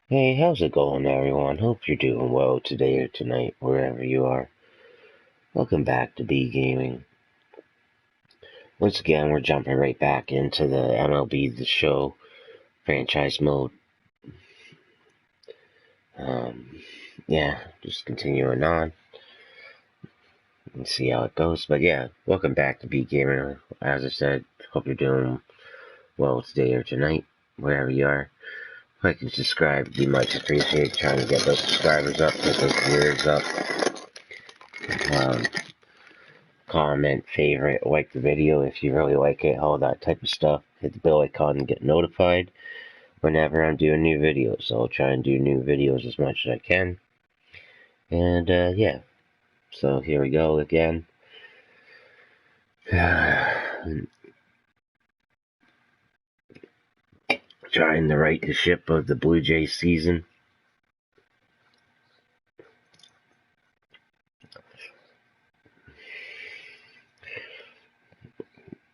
Hey, how's it going, everyone? Hope you're doing well today or tonight, wherever you are. Welcome back to B Gaming. Once again, we're jumping right back into the MLB The Show franchise mode. Yeah, just continuing on and see how it goes. But yeah, welcome back to B Gaming. As I said, hope you're doing well today or tonight, wherever you are. Like and subscribe, would be much appreciated. Trying to get those subscribers up, get those viewers up. Um, Comment, favorite, like the video if you really like it, all that type of stuff. Hit the bell icon and get notified whenever I'm doing new videos. So I'll try and do new videos as much as I can. And yeah, so here we go again. Trying to right the ship of the Blue Jays season.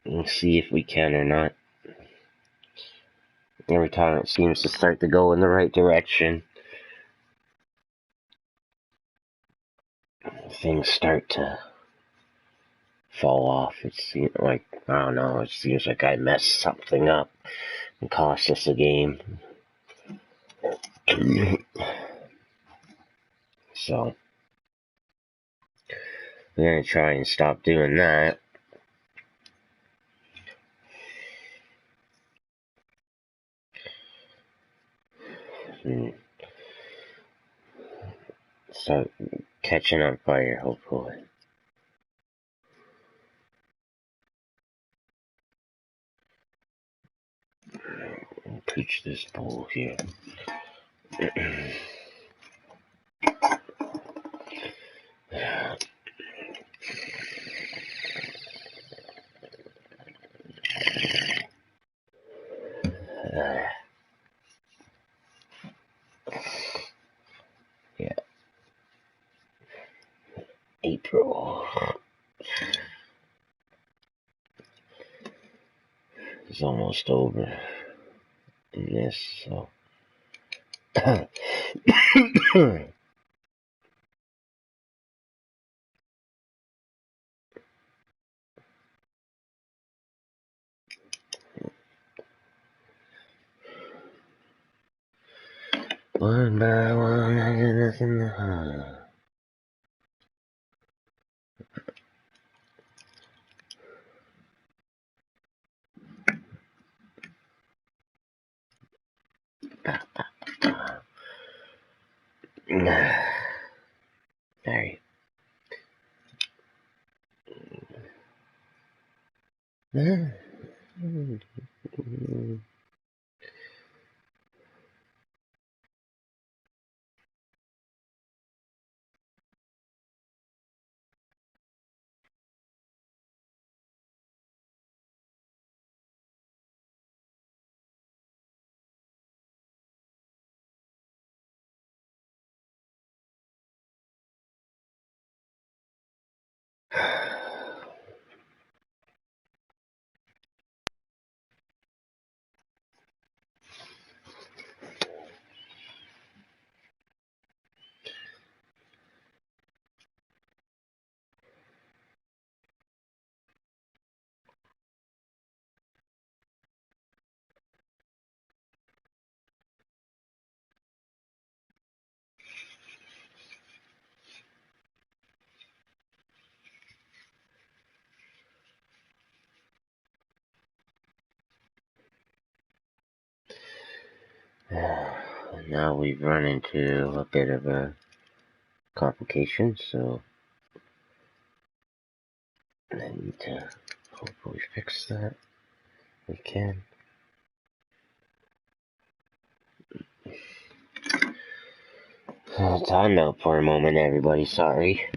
Let's see if we can or not. Every time it seems to start to go in the right direction, things start to fall off. It seems like, I don't know, it seems like I messed something up and cost us a game. So, we're going to try and stop doing that. And start catching on fire, hopefully. Preach this bowl here. Yeah. April is almost over in this, so. One by one, I got nothing to hide. Alright. Now we've run into a bit of a complication, so I need to hopefully fix that. We can. Time out for a moment, everybody. Sorry.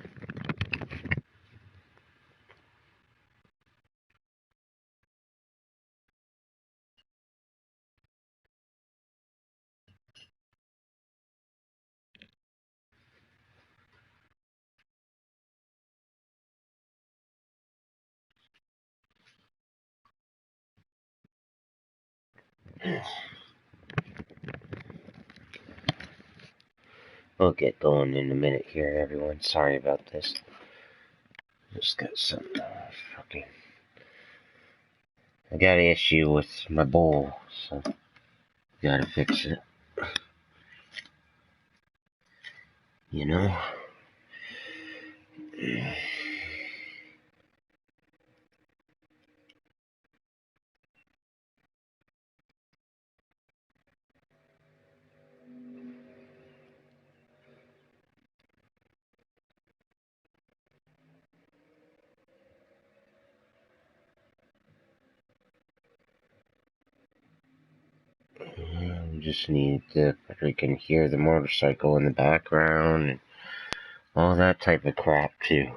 We'll get going in a minute here, everyone. Sorry about this. Just got some fucking... I got an issue with my bowl, so gotta fix it. You know? Just need to freaking hear the motorcycle in the background and all that type of crap too.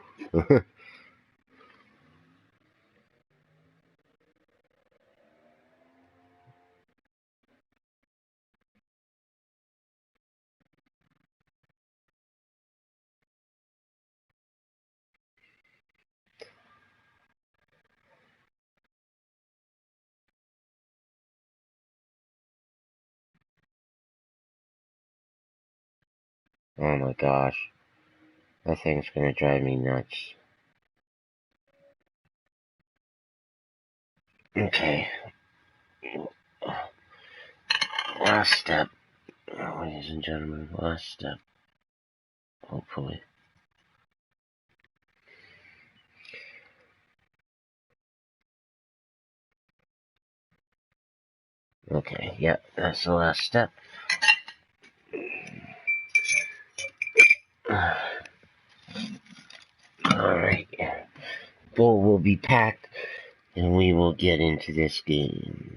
Oh my gosh. That thing's gonna drive me nuts. Okay. Last step. Ladies and gentlemen, last step. Hopefully. Okay, yep, that's the last step. Alright. Bowl will be packed, and we will get into this game.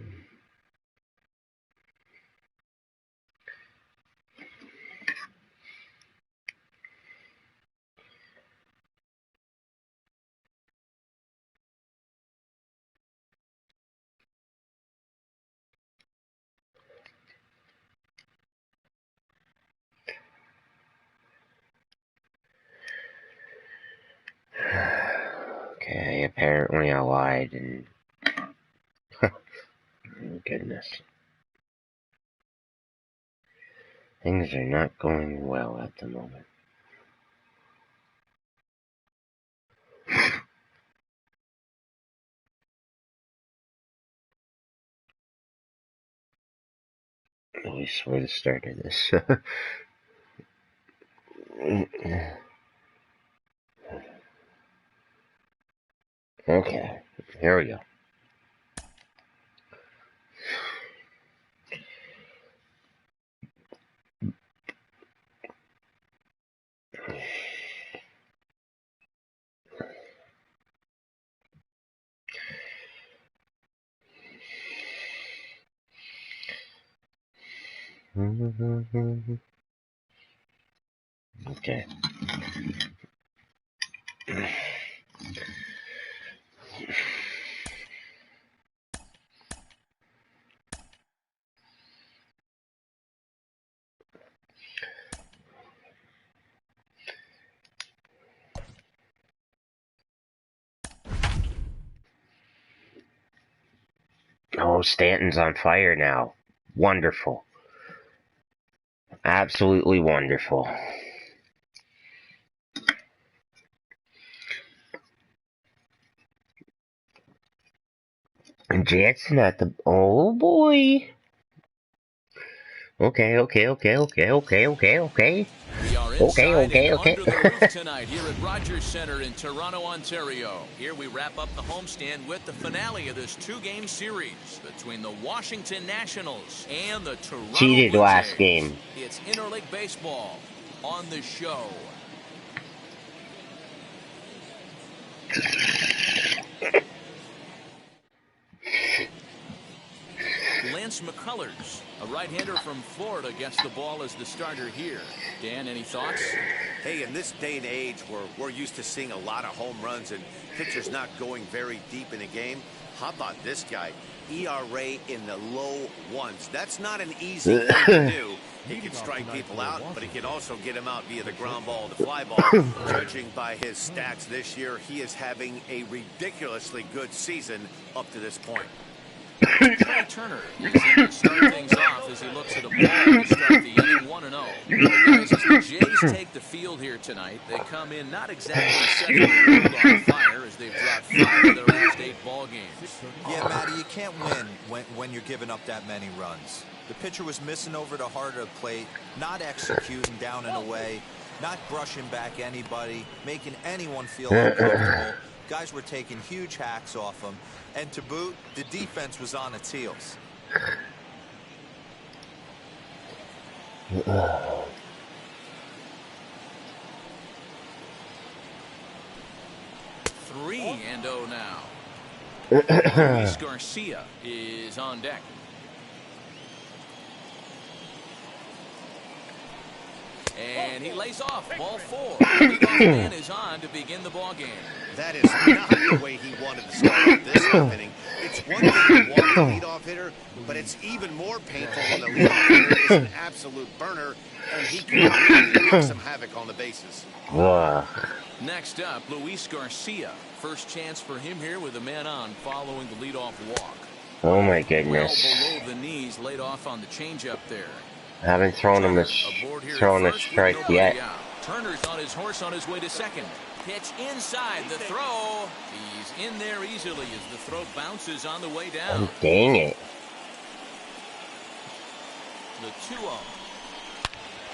Okay, apparently I lied, and... goodness. Things are not going well at the moment. At least for the start of this. Okay, here we go. Okay. Oh, Stanton's on fire now. Wonderful. Absolutely wonderful. And Jansen at the... Oh, boy. Okay. We are inside and under the roof tonight here at Rogers Centre in Toronto, Ontario. Here we wrap up the homestand with the finale of this two-game series between the Washington Nationals and the Toronto Cheated Blue last Jays. game. It's interleague baseball on the show. Lance McCullers, a right-hander from Florida, gets the ball as the starter here. Dan, any thoughts? Hey, in this day and age where we're used to seeing a lot of home runs and pitchers not going very deep in a game, how about this guy? ERA in the low ones. That's not an easy thing to do. He can strike people out, but he can also get them out via the ground ball, the fly ball. Judging by his stats this year, he is having a ridiculously good season up to this point. Trey Turner is in to start things off as he looks at a ball to start the inning 1-0. Well, guys, as the Jays take the field here tonight, they come in not exactly setting the world on fire as they've dropped 5 of their last 8 ball games. Yeah, Matty, you can't win when you're giving up that many runs. The pitcher was missing over the heart of the plate, not executing down and away, not brushing back anybody, making anyone feel uncomfortable. Guys were taking huge hacks off him, and to boot, the defense was on its heels. 3-0 now. Luis Garcia is on deck. And he lays off, ball 4. The leadoff man is on to begin the ball game. That is not the way he wanted to start this inning. It's one thing to walk the leadoff hitter, but it's even more painful when the leadoff hitter is an absolute burner, and he can really make some havoc on the bases. Next up, Luis Garcia. First chance for him here with a man on following the leadoff walk. Oh my goodness. Well below the knees, laid off on the changeup there. I haven't thrown him a strike yet. Turner's on his horse on his way to second. Pitch inside the throw. He's in there easily as the throw bounces on the way down. Oh, dang it. The 2-0.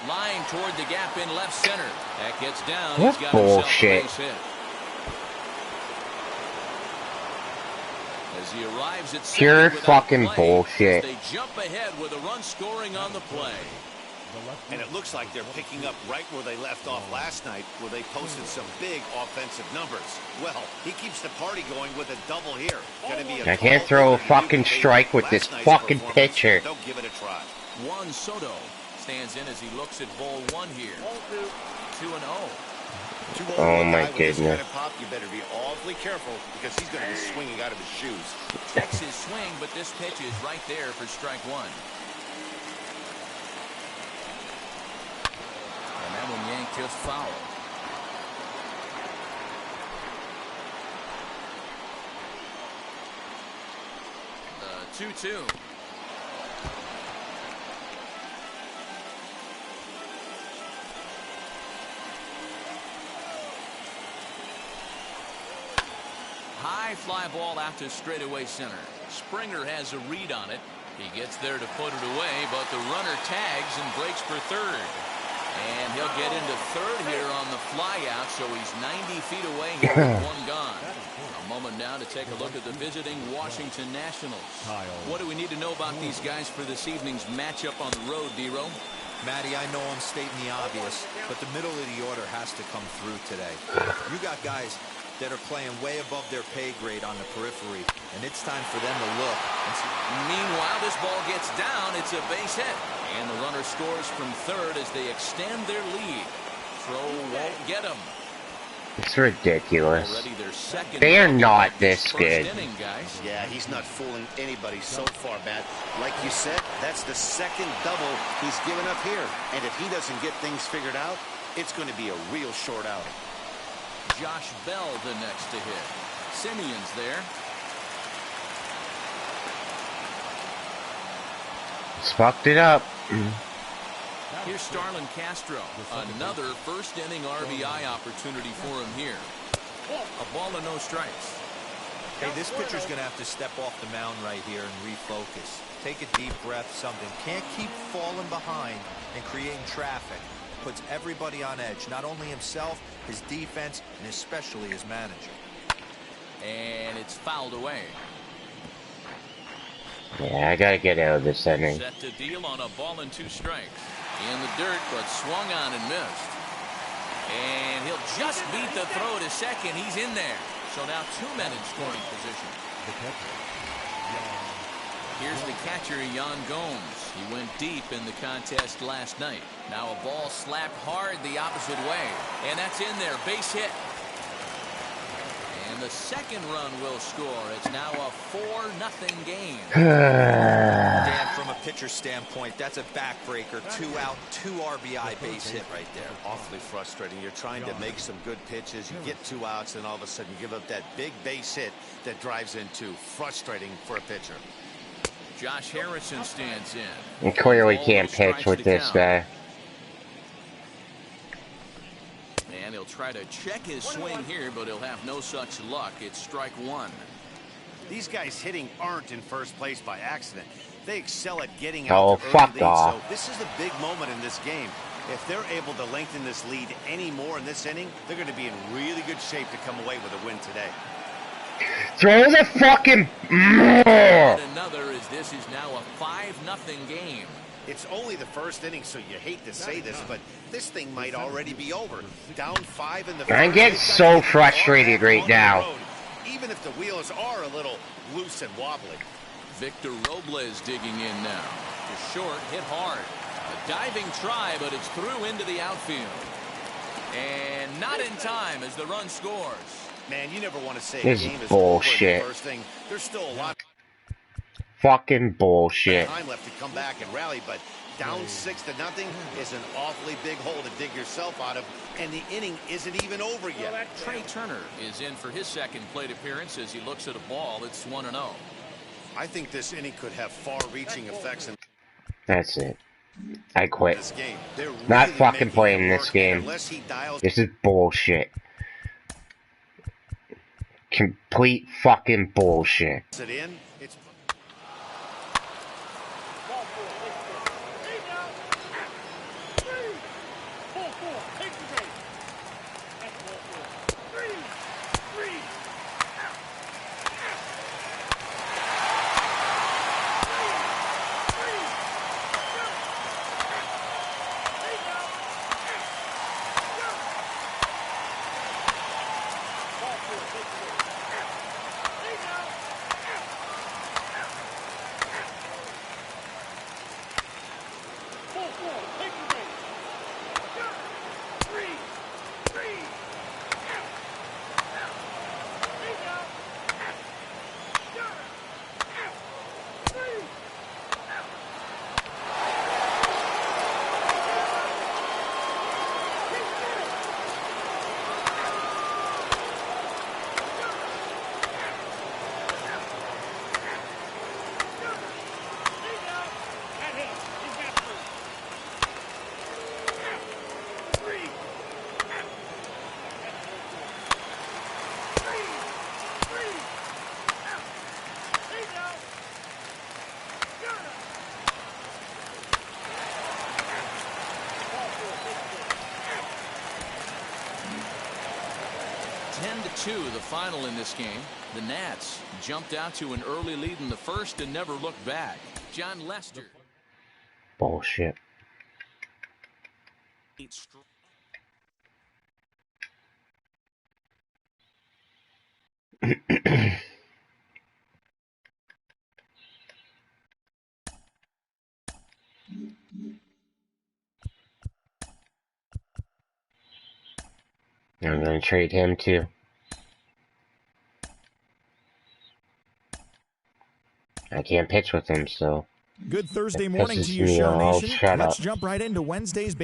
Lying toward the gap in left center. That gets down. What He's got bullshit. himself a base hit. As he arrives at Pure fucking play, bullshit. they jump ahead with a run scoring on the play. And it looks like they're picking up right where they left off last night, where they posted some big offensive numbers. Well, he keeps the party going with a double here. Gonna be a I can't throw a fucking strike with this fucking pitcher. Don't give it a try. Juan Soto stands in as he looks at ball 1 here. 2-0. Oh my goodness. Kind of pop, you better be awfully careful because he's going to be swinging out of his shoes. Takes his swing, but this pitch is right there for strike 1. And that one yanked just foul. The 2-2. High fly ball out to straightaway center. Springer has a read on it. He gets there to put it away, but the runner tags and breaks for third. And he'll get into third here on the fly out, so he's 90 feet away here with one gone. A moment now to take a look at the visiting Washington Nationals. What do we need to know about these guys for this evening's matchup on the road, D-Row? Matty, I know I'm stating the obvious, but the middle of the order has to come through today. You got guys that are playing way above their pay grade on the periphery, and it's time for them to look. Meanwhile, this ball gets down. It's a base hit, and the runner scores from third as they extend their lead. Throw won't get him. It's ridiculous. Already their second. They are not this good. Inning, guys. Yeah, he's not fooling anybody so far, Matt. Like you said, that's the second double he's given up here. And if he doesn't get things figured out, it's going to be a real short outing. Josh Bell the next to hit. Simeon's there. It's fucked it up. Here's Starlin Castro. Another first inning RBI opportunity for him here. A ball and no strikes. Hey, this pitcher's going to have to step off the mound right here and refocus. Take a deep breath, something. Can't keep falling behind and creating traffic. Puts everybody on edge, not only himself, his defense, and especially his manager. And it's fouled away. Yeah, I gotta get out of this inning. Set to deal on a ball and 2 strikes. In the dirt, but swung on and missed. And he'll just beat the throw to second. He's in there. So now 2 men in scoring position. Here's the catcher, Yan Gomes. He went deep in the contest last night. Now a ball slapped hard the opposite way. And that's in there. Base hit. And the second run will score. It's now a 4-0 game. Dan, from a pitcher's standpoint, that's a backbreaker. 2 out, 2 RBI base hit right there. Awfully frustrating. You're trying to make some good pitches. You get 2 outs, and all of a sudden you give up that big base hit that drives in 2. Frustrating for a pitcher. Josh Harrison stands in. And clearly Ball, can't no pitch strikes with to this count. guy. And he'll try to check his swing here, but he'll have no such luck. It's strike one. These guys hitting aren't in first place by accident. They excel at getting Oh, out to early fuck leads, off. so this is a big moment in this game. If they're able to lengthen this lead any more in this inning, they're going to be in really good shape to come away with a win today. Throw the fucking... And another as this is now a 5-0 game. It's only the first inning, so you hate to say this, but this thing might already be over. Down 5 in the first. I get so frustrated right now. Even if the wheels are a little loose and wobbly. Victor Robles digging in now. To short, hit hard. A diving try, but it's through into the outfield. And not in time as the run scores. Man, you never want to say This a game is bullshit. over in the first thing. There's still a lot Fucking of bullshit. time left to come back and rally, but down 6-0 is an awfully big hole to dig yourself out of, and the inning isn't even over yet. Trey Turner is in for his second plate appearance as he looks at a ball that's 1-0. I think this inning could have far-reaching effects in That's it. I quit. this game. They're Not really fucking making playing it this work, game. and unless he dials This is bullshit. Complete fucking bullshit. it in, it's The final in this game. The Nats jumped out to an early lead in the first and never looked back. John Lester. Bullshit. I'm gonna trade him too. I can't pitch with him, so. Good Thursday It morning to pisses you, me Show off. Nation. Shut Let's up. jump right into Wednesday's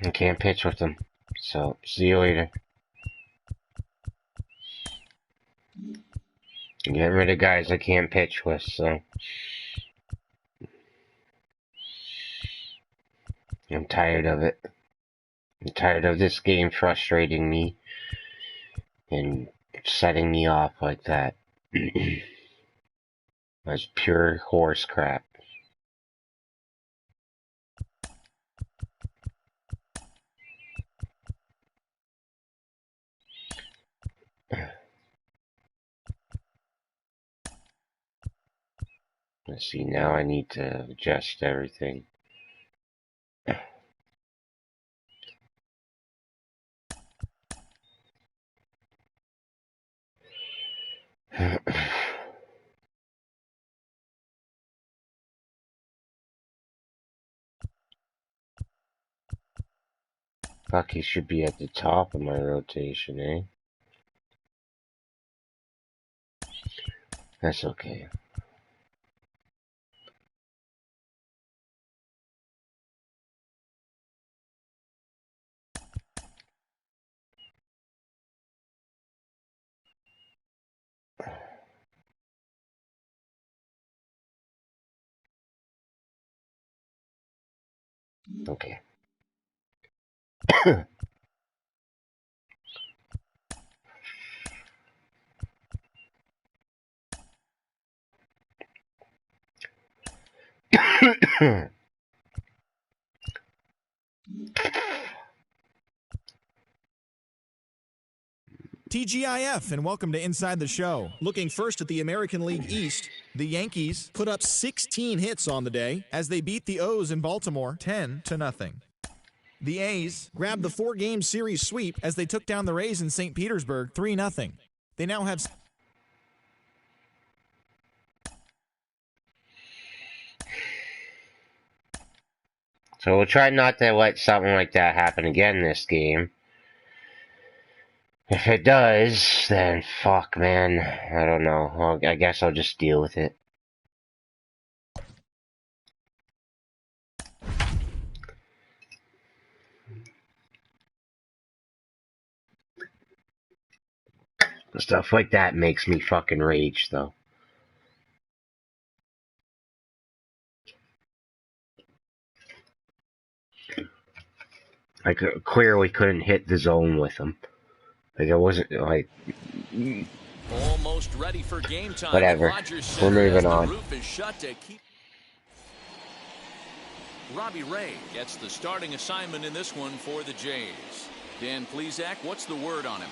I can't pitch with them. So, see you later. Getting rid of guys I can't pitch with, so. I'm tired of it. I'm tired of this game frustrating me and setting me off like that. That's pure horse crap. Let's see, now I need to adjust everything. Fuck, he should be at the top of my rotation, eh? That's okay. Okay. TGIF, and welcome to Inside the Show. Looking first at the American League East, the Yankees put up 16 hits on the day as they beat the O's in Baltimore 10-0. The A's grabbed the 4-game series sweep as they took down the Rays in St. Petersburg 3-0. They now have... So we'll try not to let something like that happen again this game. If it does, then fuck, man. I don't know. I guess I'll just deal with it. Stuff like that makes me fucking rage, though. I clearly couldn't hit the zone with them. Like, it wasn't, like... Almost ready for game time. Whatever. We're moving on. Roof is shut to keep... Robbie Ray gets the starting assignment in this one for the Jays. Dan Plesac, what's the word on him?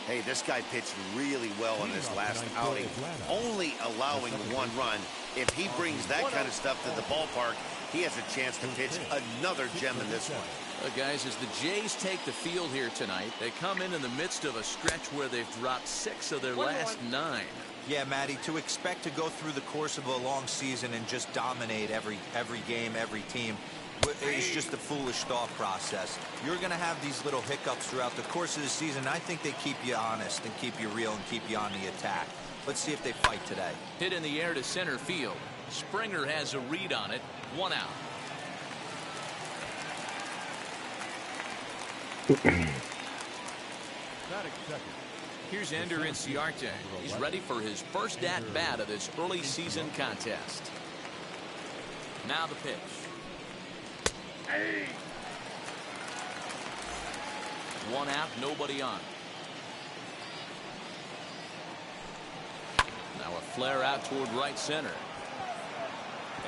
Hey, this guy pitched really well in his last outing, only allowing 1 run. If he brings that kind of stuff to the ballpark, he has a chance to pitch another gem in this one. Guys, as the Jays take the field here tonight, they come in the midst of a stretch where they've dropped 6 of their last 9. Yeah, Matty, to expect to go through the course of a long season and just dominate every game, every team, it's just a foolish thought process. You're going to have these little hiccups throughout the course of the season. I think they keep you honest and keep you real and keep you on the attack. Let's see if they fight today. Hit in the air to center field. Springer has a read on it. 1 out. Here's Ender Inciarte. He's ready for his first at-bat of this early season contest. Now the pitch. One out, nobody on. Now a flare out toward right center.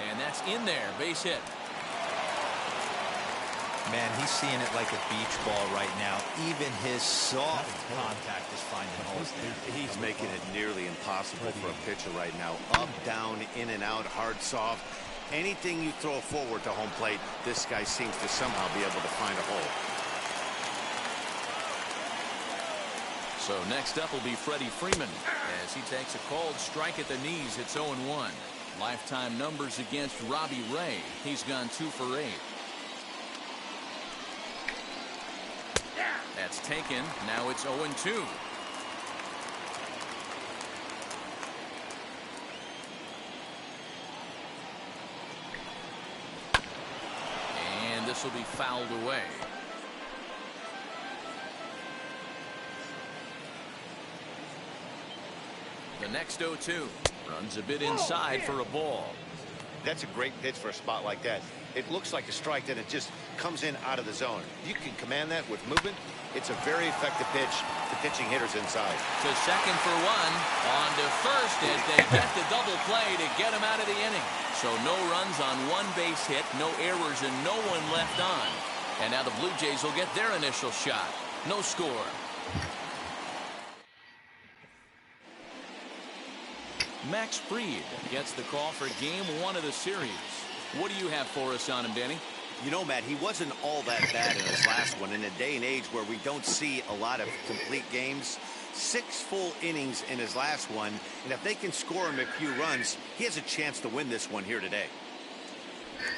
And that's in there, base hit. Man, he's seeing it like a beach ball right now. Even his soft contact is finding holes there. He's making it nearly impossible for a pitcher right now. Up, down, in and out, hard, soft. Anything you throw forward to home plate, this guy seems to somehow be able to find a hole. So next up will be Freddie Freeman as he takes a cold strike at the knees. It's 0-1. Lifetime numbers against Robbie Ray. He's gone 2 for 8. That's taken. Now it's 0-2. And this will be fouled away. The next 0-2 runs a bit inside for a ball. That's a great pitch for a spot like that. It looks like a strike, then it just comes in out of the zone. You can command that with movement. It's a very effective pitch to pitching hitters inside. To second for 1. On to first as they get the double play to get him out of the inning. So no runs on 1 base hit, no errors, and no one left on. And now the Blue Jays will get their initial shot. No score. Max Fried gets the call for game 1 of the series. What do you have for us on him, Danny? You know, Matt, he wasn't all that bad in his last one. In a day and age where we don't see a lot of complete games, 6 full innings in his last one. And if they can score him a few runs, he has a chance to win this one here today.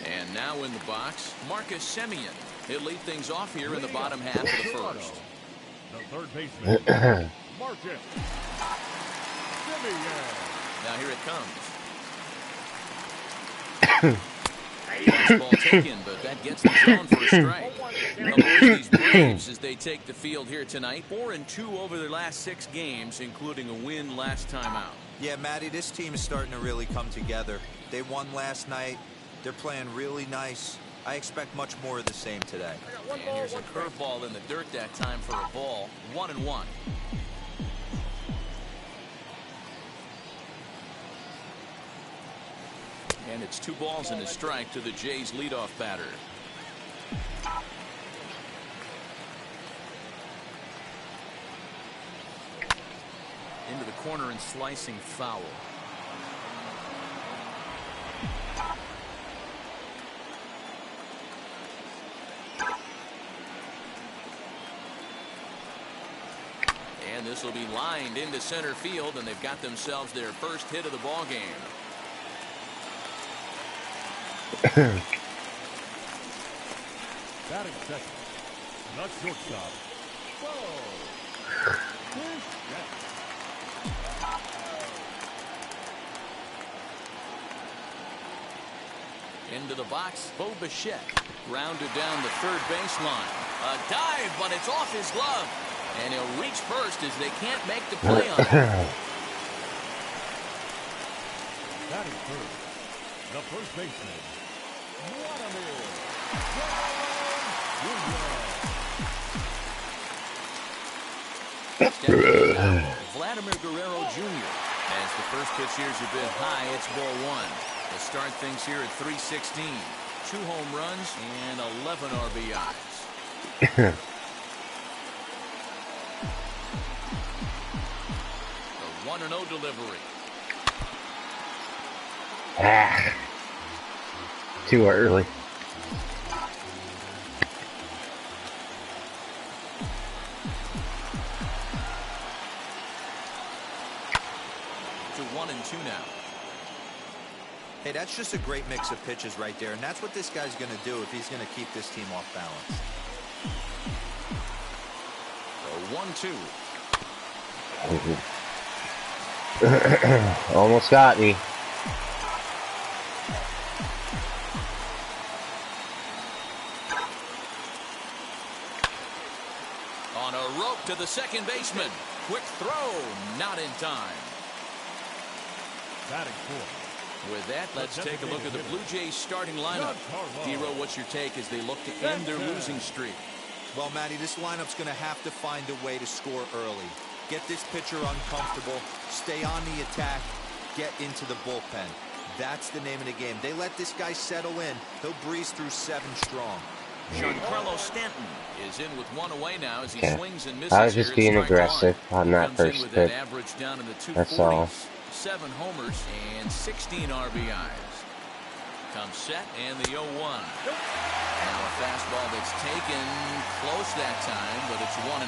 And now in the box, Marcus Semien. He'll lead things off here in the bottom half of the first. The third baseman, Marcus Semien. Now here it comes. Ball taken, but that gets the zone for a strike. Avoid these Braves as they take the field here tonight. 4-2 over their last 6 games, including a win last time out. Yeah, Matty, this team is starting to really come together. They won last night. They're playing really nice. I expect much more of the same today. And here's a curveball in the dirt that time for a ball. 1-1. And it's 2 balls and a strike to the Jays leadoff batter. Into the corner and slicing foul. And this will be lined into center field, and they've got themselves their first hit of the ball game. Batting second, not shortstop. Into the box, Bo Bichette. Grounded down the third baseline. A dive, but it's off his glove. And he'll reach first as they can't make the play on it. Batting first, the first baseman, Vladimir Guerrero Jr. As the first pitch here's a bit high, it's ball 1. We'll start things here at 316. 2 home runs and 11 RBIs. The 1-0 delivery. Too early. To 1-2 now. Hey, that's just a great mix of pitches right there, and that's what this guy's going to do if he's going to keep this team off balance. The 1-2. Almost got me. On a rope to the second baseman. Quick throw, not in time. Batting fourth. With that, let's take a look at the Blue Jays starting lineup. Dero, what's your take as they look to end their losing streak? Well, Matty, this lineup's going to have to find a way to score early. Get this pitcher uncomfortable, stay on the attack, get into the bullpen. That's the name of the game. They let this guy settle in, he'll breeze through 7 strong. Giancarlo Stanton is in with 1 away now as he swings and misses. I was just being aggressive on that first pitch. Average down in the 240s. That's all. 7 homers and 16 RBIs. Comes set and the 0-1. And a fastball that's taken close that time, but it's 1-1.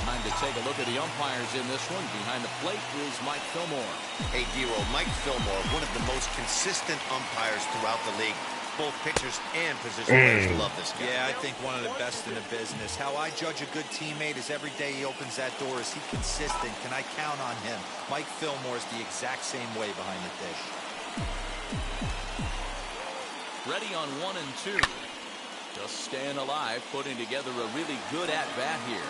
Time to take a look at the umpires in this one. Behind the plate is Mike Fillmore. Hey, Dero, Mike Fillmore, one of the most consistent umpires throughout the league. Both pitchers and position players love this guy. Yeah, I think one of the best in the business. How I judge a good teammate is every day he opens that door. Is he consistent? Can I count on him? Mike Fillmore is the exact same way behind the dish. Ready on 1 and 2. Just staying alive, putting together a really good at-bat here.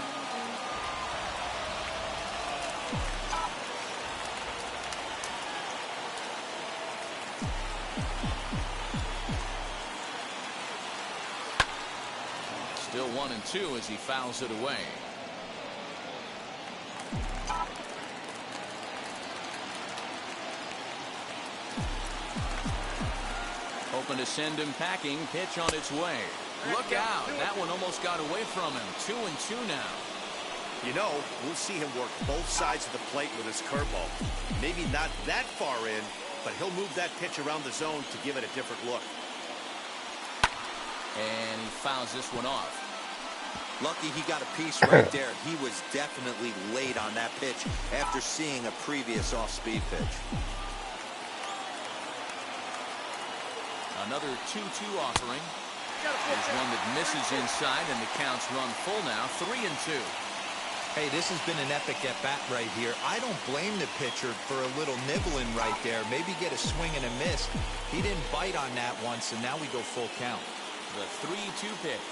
Still 1 and 2 as he fouls it away. Hoping to send him packing. Pitch on its way. Look out. That one almost got away from him. 2 and 2 now. You know, we'll see him work both sides of the plate with his curveball. Maybe not that far in, but he'll move that pitch around the zone to give it a different look. And he fouls this one off. Lucky he got a piece right there. He was definitely late on that pitch after seeing a previous off-speed pitch. Another 2-2 offering. There's one that misses inside, and the count's run full now. 3 and 2. Hey, this has been an epic at-bat right here. I don't blame the pitcher for a little nibbling right there. Maybe get a swing and a miss. He didn't bite on that once, and now we go full count. The 3-2 pitch.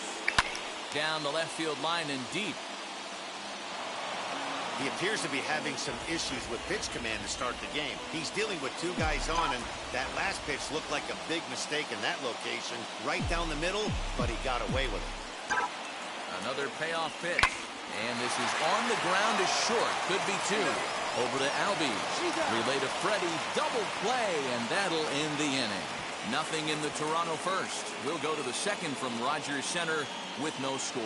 Down the left field line and deep. He appears to be having some issues with pitch command to start the game. He's dealing with 2 guys on, and that last pitch looked like a big mistake in that location. Right down the middle, but he got away with it. Another payoff pitch. And this is on the ground is short. Could be 2. Over to Albies. Relay to Freddie. Double play, and that'll end the inning. Nothing in the Toronto first. We'll go to the second from Rogers Center with no score.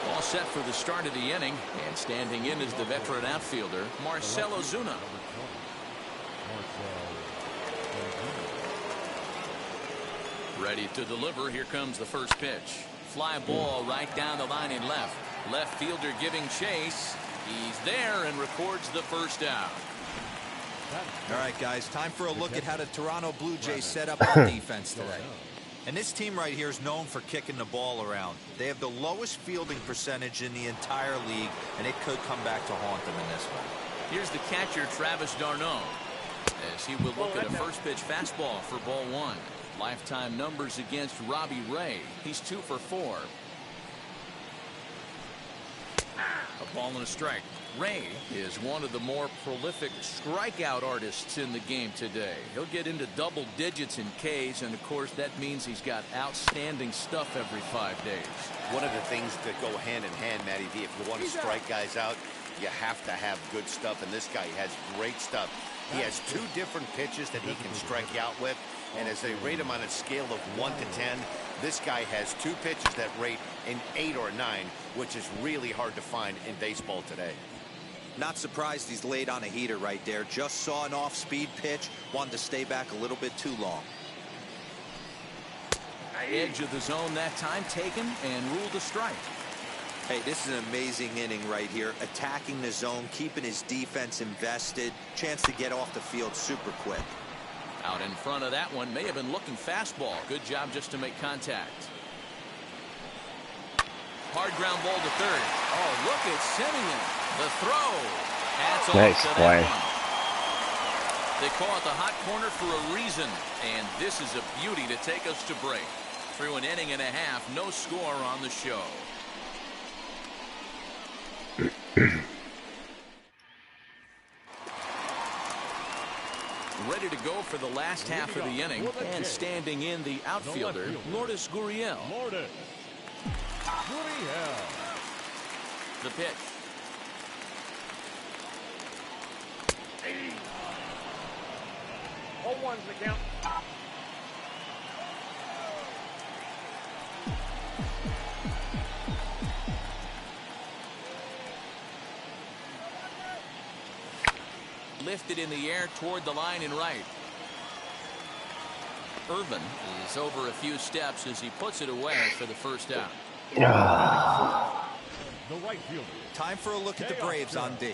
All set for the start of the inning, and standing in is the veteran outfielder, Marcell Ozuna. Ready to deliver. Here comes the first pitch. Fly ball right down the line in left. Left fielder giving chase. He's there and records the first out. All right, guys, time for a look at how the Toronto Blue Jays set up on defense today. And this team right here is known for kicking the ball around. They have the lowest fielding percentage in the entire league, and it could come back to haunt them in this one. Here's the catcher, Travis d'Arnaud, as he will look at a first pitch fastball for ball 1. Lifetime numbers against Robbie Ray. He's 2 for 4. A ball and a strike. Ray is one of the more prolific strikeout artists in the game today. He'll get into double digits in Ks, and of course that means he's got outstanding stuff every 5 days. One of the things that go hand in hand, Matty V, if you want to strike guys out, you have to have good stuff, and this guy has great stuff. He has 2 different pitches that he can strike you out with, and as they rate him on a scale of 1 to 10, this guy has 2 pitches that rate an 8 or 9, which is really hard to find in baseball today. Not surprised he's laid on a heater right there. Just saw an off-speed pitch, wanted to stay back a little bit too long. Edge of the zone that time taken and ruled a strike. Hey, this is an amazing inning right here. Attacking the zone, keeping his defense invested. Chance to get off the field super quick. Out in front of that one, may have been looking fastball. Good job just to make contact. Hard ground ball to third. Oh, look at Simeon. The throw. That's nice off to play. that one. They call it the hot corner for a reason, and this is a beauty to take us to break. Through an inning and a half, no score on the show. Ready to go for the last half of the inning, and standing in the outfielder, Lourdes Gurriel. The pitch. Oh, one's the count. Lifted in the air toward the line and right. Irvin is over a few steps as he puts it away for the first out. The right fielder. Time for a look at the Braves on D.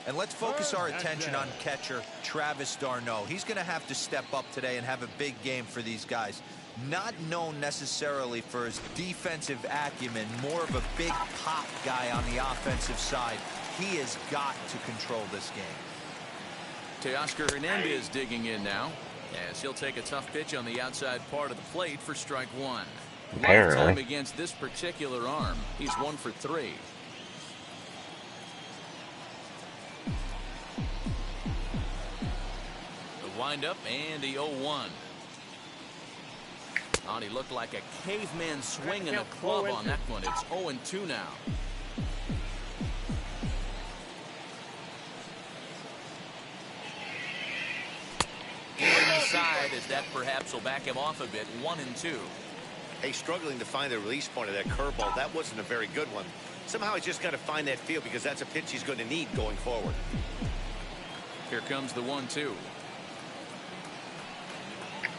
And let's focus our attention on catcher Travis d'Arnaud. He's going to have to step up today and have a big game for these guys. Not known necessarily for his defensive acumen, more of a big pop guy on the offensive side. He has got to control this game. Teoscar Hernandez digging in now, as he'll take a tough pitch on the outside part of the plate for strike one. Lifetime against this particular arm, he's 1 for 3. The windup and the 0-1. He looked like a caveman swinging a club on that one. It's 0-2 now. Inside, as that perhaps will back him off a bit. 1-2. Hey, struggling to find the release point of that curveball. That wasn't a very good one. Somehow he's just got to find that feel, because that's a pitch he's going to need going forward. Here comes the 1-2.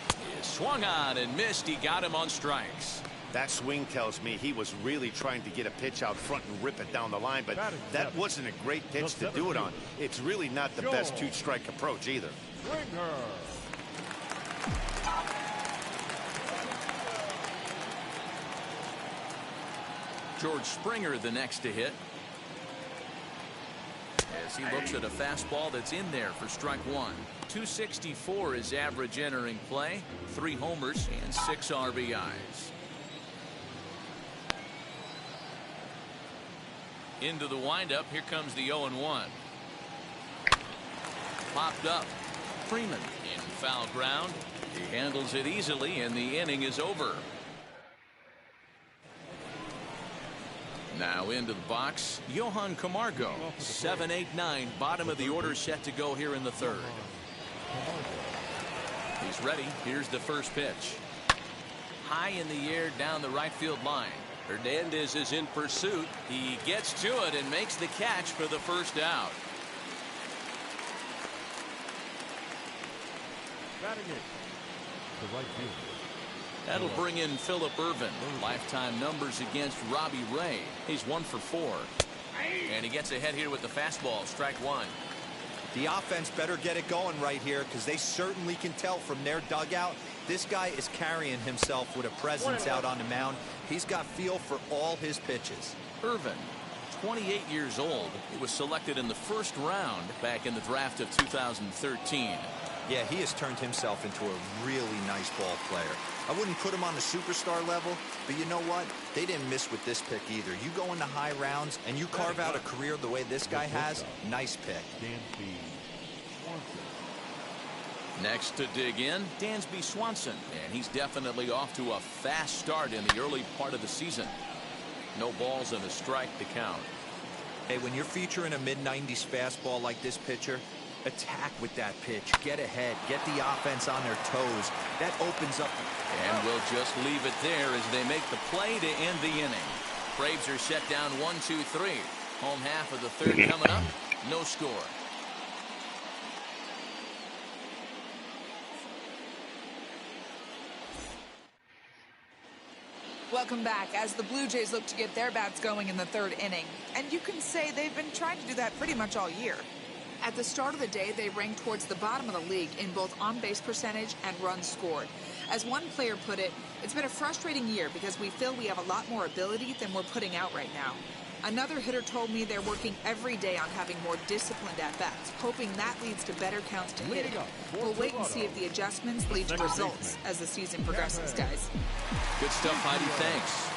He swung on and missed. He got him on strikes. That swing tells me he was really trying to get a pitch out front and rip it down the line, but that wasn't a great pitch to do it on. It's really not the best two-strike approach either. George Springer the next to hit, as he looks at a fastball that's in there for strike one. 264 is average entering play, 3 homers and 6 RBIs. Into the windup, here comes the 0-1. Popped up. Freeman in foul ground. He handles it easily, and the inning is over. Now into the box, Johan Camargo. 7-8-9, bottom of the order, set to go here in the third. He's ready. Here's the first pitch. High in the air down the right field line. Hernandez is in pursuit. He gets to it and makes the catch for the first out. The right fielder. That'll bring in Phillip Ervin. Lifetime numbers against Robbie Ray. He's 1 for 4. And he gets ahead here with the fastball. Strike one. The offense better get it going right here, because they certainly can tell from their dugout this guy is carrying himself with a presence out on the mound. He's got feel for all his pitches. Ervin, 28 years old. He was selected in the first round back in the draft of 2013. Yeah, he has turned himself into a really nice ball player. I wouldn't put him on the superstar level, but you know what? They didn't miss with this pick either. You go into high rounds and you carve out a career the way this guy has. Nice pick. Next to dig in, Dansby Swanson, and he's definitely off to a fast start in the early part of the season. No balls and a strike to count. Hey, when you're featuring a mid-90s fastball like this pitcher, attack with that pitch. Get ahead. Get the offense on their toes. That opens up. And we'll just leave it there as they make the play to end the inning. Braves are set down 1-2-3. Home half of the third coming up. No score. Welcome back as the Blue Jays look to get their bats going in the third inning. And you can say they've been trying to do that pretty much all year. At the start of the day, they ranked towards the bottom of the league in both on-base percentage and runs scored. As one player put it, it's been a frustrating year because we feel we have a lot more ability than we're putting out right now. Another hitter told me they're working every day on having more disciplined at-bats, hoping that leads to better counts to hitting. We'll wait and see if the adjustments lead to results as the season progresses, guys. Good stuff, Heidi. Thanks.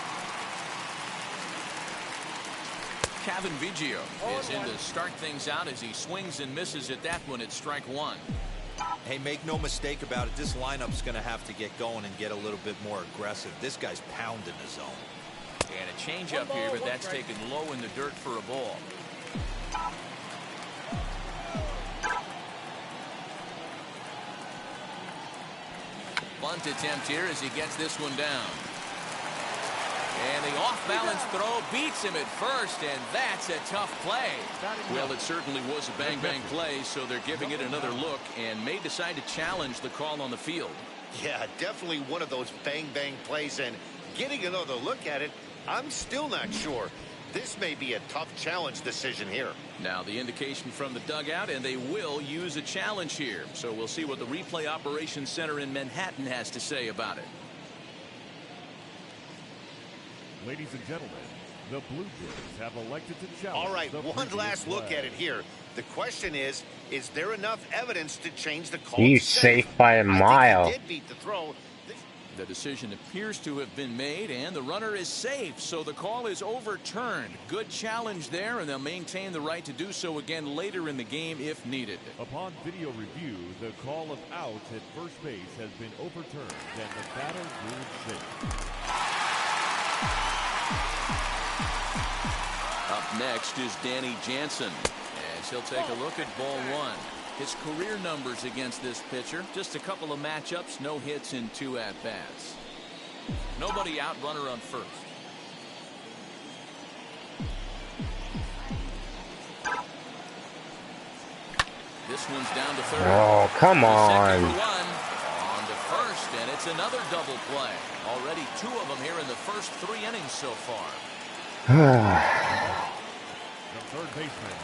Kevin Biggio is in to start things out as he swings and misses at that one at strike one. Hey, make no mistake about it. This lineup's going to have to get going and get a little bit more aggressive. This guy's pounding the zone. And a change up here, but that's taken low in the dirt for a ball. Bunt attempt here as he gets this one down. And the off-balance throw beats him at first, and that's a tough play. Well, it certainly was a bang-bang play, so they're giving it another look and may decide to challenge the call on the field. Yeah, definitely one of those bang-bang plays, and getting another look at it, I'm still not sure. This may be a tough challenge decision here. Now the indication from the dugout, and they will use a challenge here. So we'll see what the replay operations center in Manhattan has to say about it. Ladies and gentlemen, the Blue Jays have elected to challenge. All right, the one last look play. at it here. The question is there enough evidence to change the call? He's safe by a mile. I think he did beat the throw. The decision appears to have been made, and the runner is safe, so the call is overturned. Good challenge there, and they'll maintain the right to do so again later in the game if needed. Upon video review, the call of out at first base has been overturned, and the batter ruled safe. Up next is Danny Jansen, as he'll take a look at ball one. His career numbers against this pitcher, just a couple of matchups, no hits in 2 at-bats. Nobody out, runner on first. This one's down to third. Oh, come on. Second for one. On to first, and it's another double play. Already 2 of them here in the first 3 innings so far. The third baseman,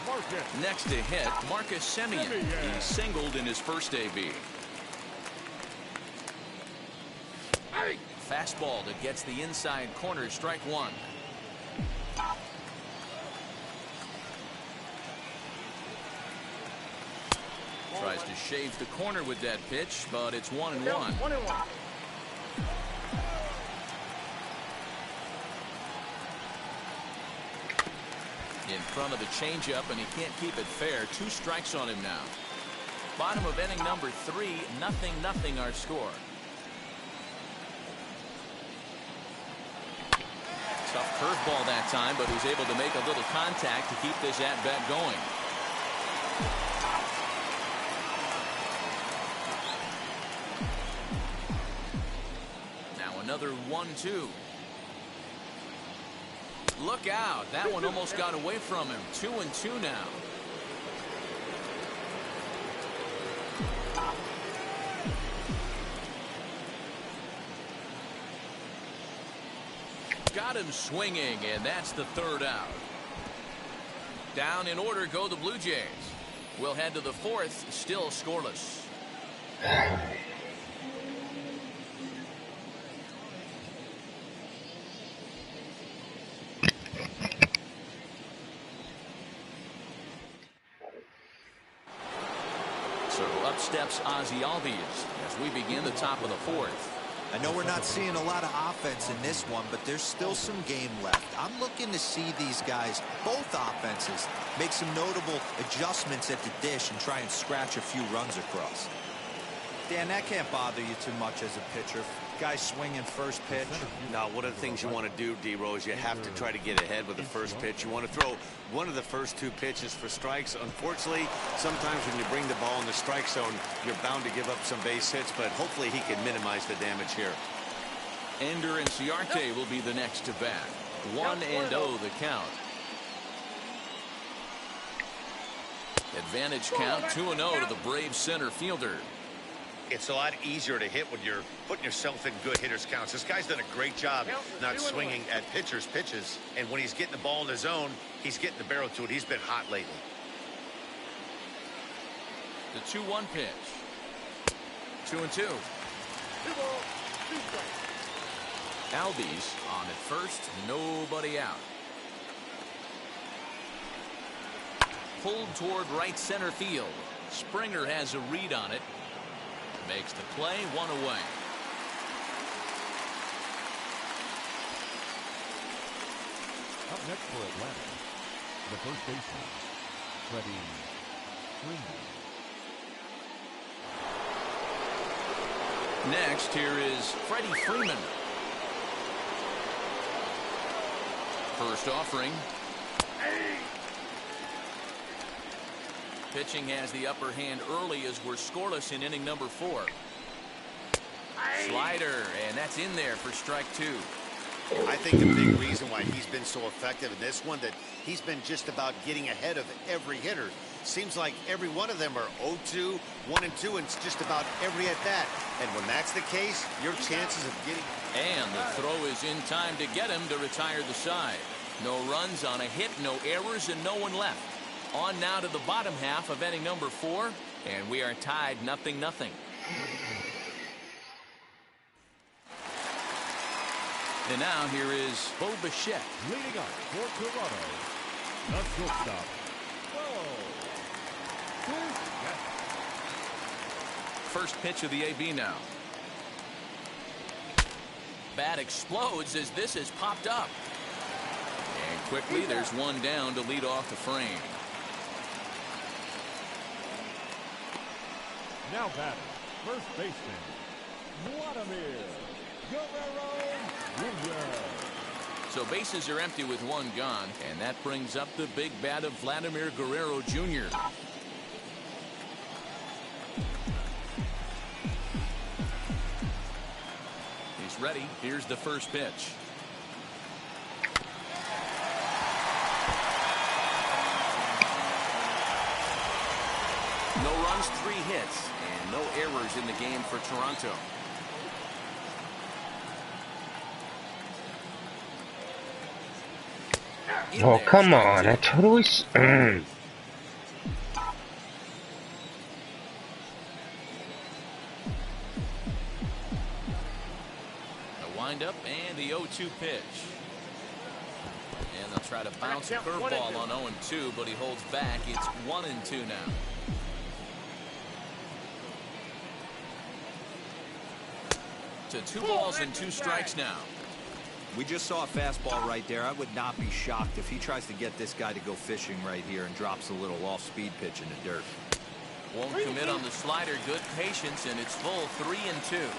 Marcus. Next to hit, Marcus Semien. He singled in his first AB. Fastball that gets the inside corner, strike one. Tries to shave the corner with that pitch, but it's 1-1. 1-1. In front of the changeup, and he can't keep it fair. 2 strikes on him now. Bottom of inning number 3, 0-0 our score. Tough curveball that time, but he's able to make a little contact to keep this at-bat going. Now another 1-2. Look out. That one almost got away from him. 2-2 now. Got him swinging, and that's the 3rd out. Down in order go the Blue Jays. We'll head to the 4th, still scoreless. So up steps Ozzie Albies as we begin the top of the 4th. I know we're not seeing a lot of offense in this one, but there's still some game left. I'm looking to see these guys, both offenses, make some notable adjustments at the dish and try and scratch a few runs across. Dan, that can't bother you too much as a pitcher. Guy swinging first pitch. Now, one of the things you want to do, D-Row, is you have to try to get ahead with the first pitch. You want to throw one of the first 2 pitches for strikes. Unfortunately, sometimes when you bring the ball in the strike zone, you're bound to give up some base hits, but hopefully he can minimize the damage here. Ender and Ciarte will be the next to bat. 1-0 the count. Advantage count 2-0 to the Braves center fielder. It's a lot easier to hit when you're putting yourself in good hitters' counts. This guy's done a great job not swinging at pitchers' pitches. And when he's getting the ball in the zone, he's getting the barrel to it. He's been hot lately. The 2-1 pitch. 2-2. Albies on at first, nobody out. pulled toward right center field. Springer has a read on it. Makes the play, one away. Up next for Atlanta, the first baseman, Freddie Freeman. Next, here is Freddie Freeman. First offering. Pitching has the upper hand early as we're scoreless in inning number 4. Slider, and that's in there for strike 2. I think a big reason why he's been so effective in this one, that he's been just about getting ahead of every hitter. Seems like every one of them are 0-2, 1-2, and it's just about every at bat. And when that's the case, your chances of getting... And the throw is in time to get him to retire the side. No runs on a hit, no errors, and no one left. On now to the bottom half of inning number 4, and we are tied 0-0. And now here is Bo Bichette. Leading up for Toronto, the shortstop, Bo Bichette. First pitch of the AB now. Bat explodes as this is popped up. And quickly there's one down to lead off the frame. Now batting, first baseman, Vladimir Guerrero Jr. So bases are empty with one gone, and that brings up the big bat of Vladimir Guerrero Jr. He's ready. Here's the first pitch. No runs, 3 hits, and no errors in the game for Toronto. Oh, come on. I totally... The windup and the 0-2 pitch. And they'll try to bounce a curveball on 0-2, but he holds back. It's 1-2 now. To 2 balls and 2 strikes now. We just saw a fastball right there. I would not be shocked if he tries to get this guy to go fishing right here and drops a little off-speed pitch in the dirt. Won't commit on the slider. Good patience, and it's full 3-2.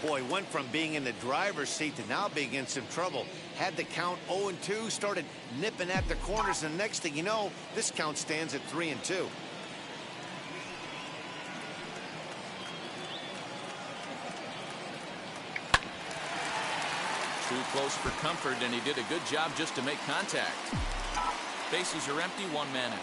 Boy, went from being in the driver's seat to now being in some trouble. Had the count 0-2, started nipping at the corners, and next thing you know, this count stands at 3-2. Too close for comfort, and he did a good job just to make contact. Bases are empty, 1 man out.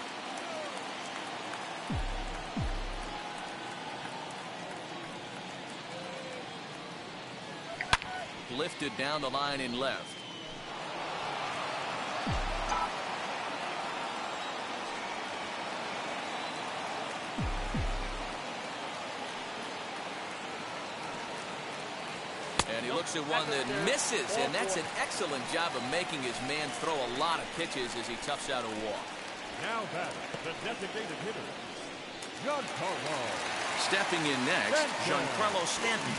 Lifted down the line in left. And he looks at one that misses, and that's an excellent job of making his man throw a lot of pitches as he toughs out a walk. Now batting, the designated hitter, Giancarlo. Stepping in next, Giancarlo Stanton.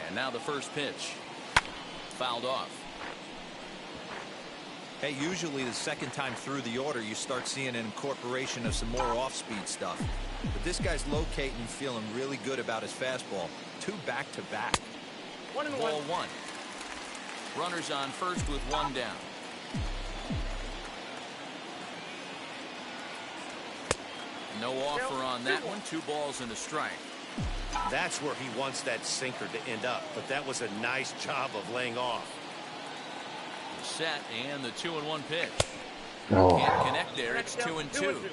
And now the first pitch. Fouled off. Hey, usually the second time through the order, you start seeing an incorporation of some more off-speed stuff. But this guy's locating and feeling really good about his fastball. 2 back-to-back. Ball 1. Runners on first with 1 down. No offer on that one. 2 balls and a strike. That's where he wants that sinker to end up, but that was a nice job of laying off. Set, and the 2-1 pitch. Oh. Can't connect there. It's 2-2.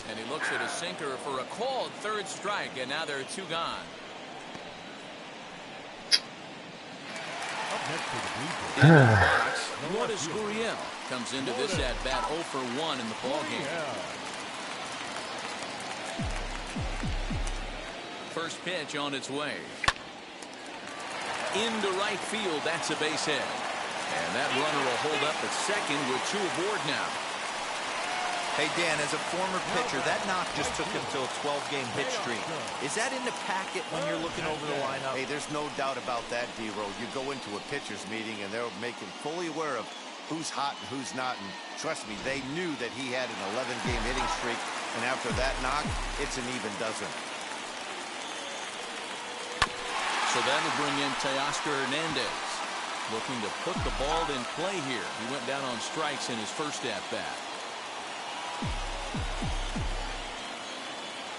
And he looks at a sinker for a called 3rd strike, and now there are 2 gone. In the box, Lourdes Gurriel comes into this at-bat 0 for 1 in the ballgame. First pitch on its way. Into right field, that's a base hit. And that runner will hold up at second with 2 aboard now. Hey, Dan, as a former pitcher, that knock just took him to a 12-game hit streak. Is that in the packet when you're looking over the lineup? Hey, there's no doubt about that, D-Row. You go into a pitcher's meeting, and they'll make him fully aware of who's hot and who's not. And trust me, they knew that he had an 11-game hitting streak. And after that knock, it's an even dozen. So that'll bring in Teoscar Hernandez. Looking to put the ball in play here. He went down on strikes in his first at-bat.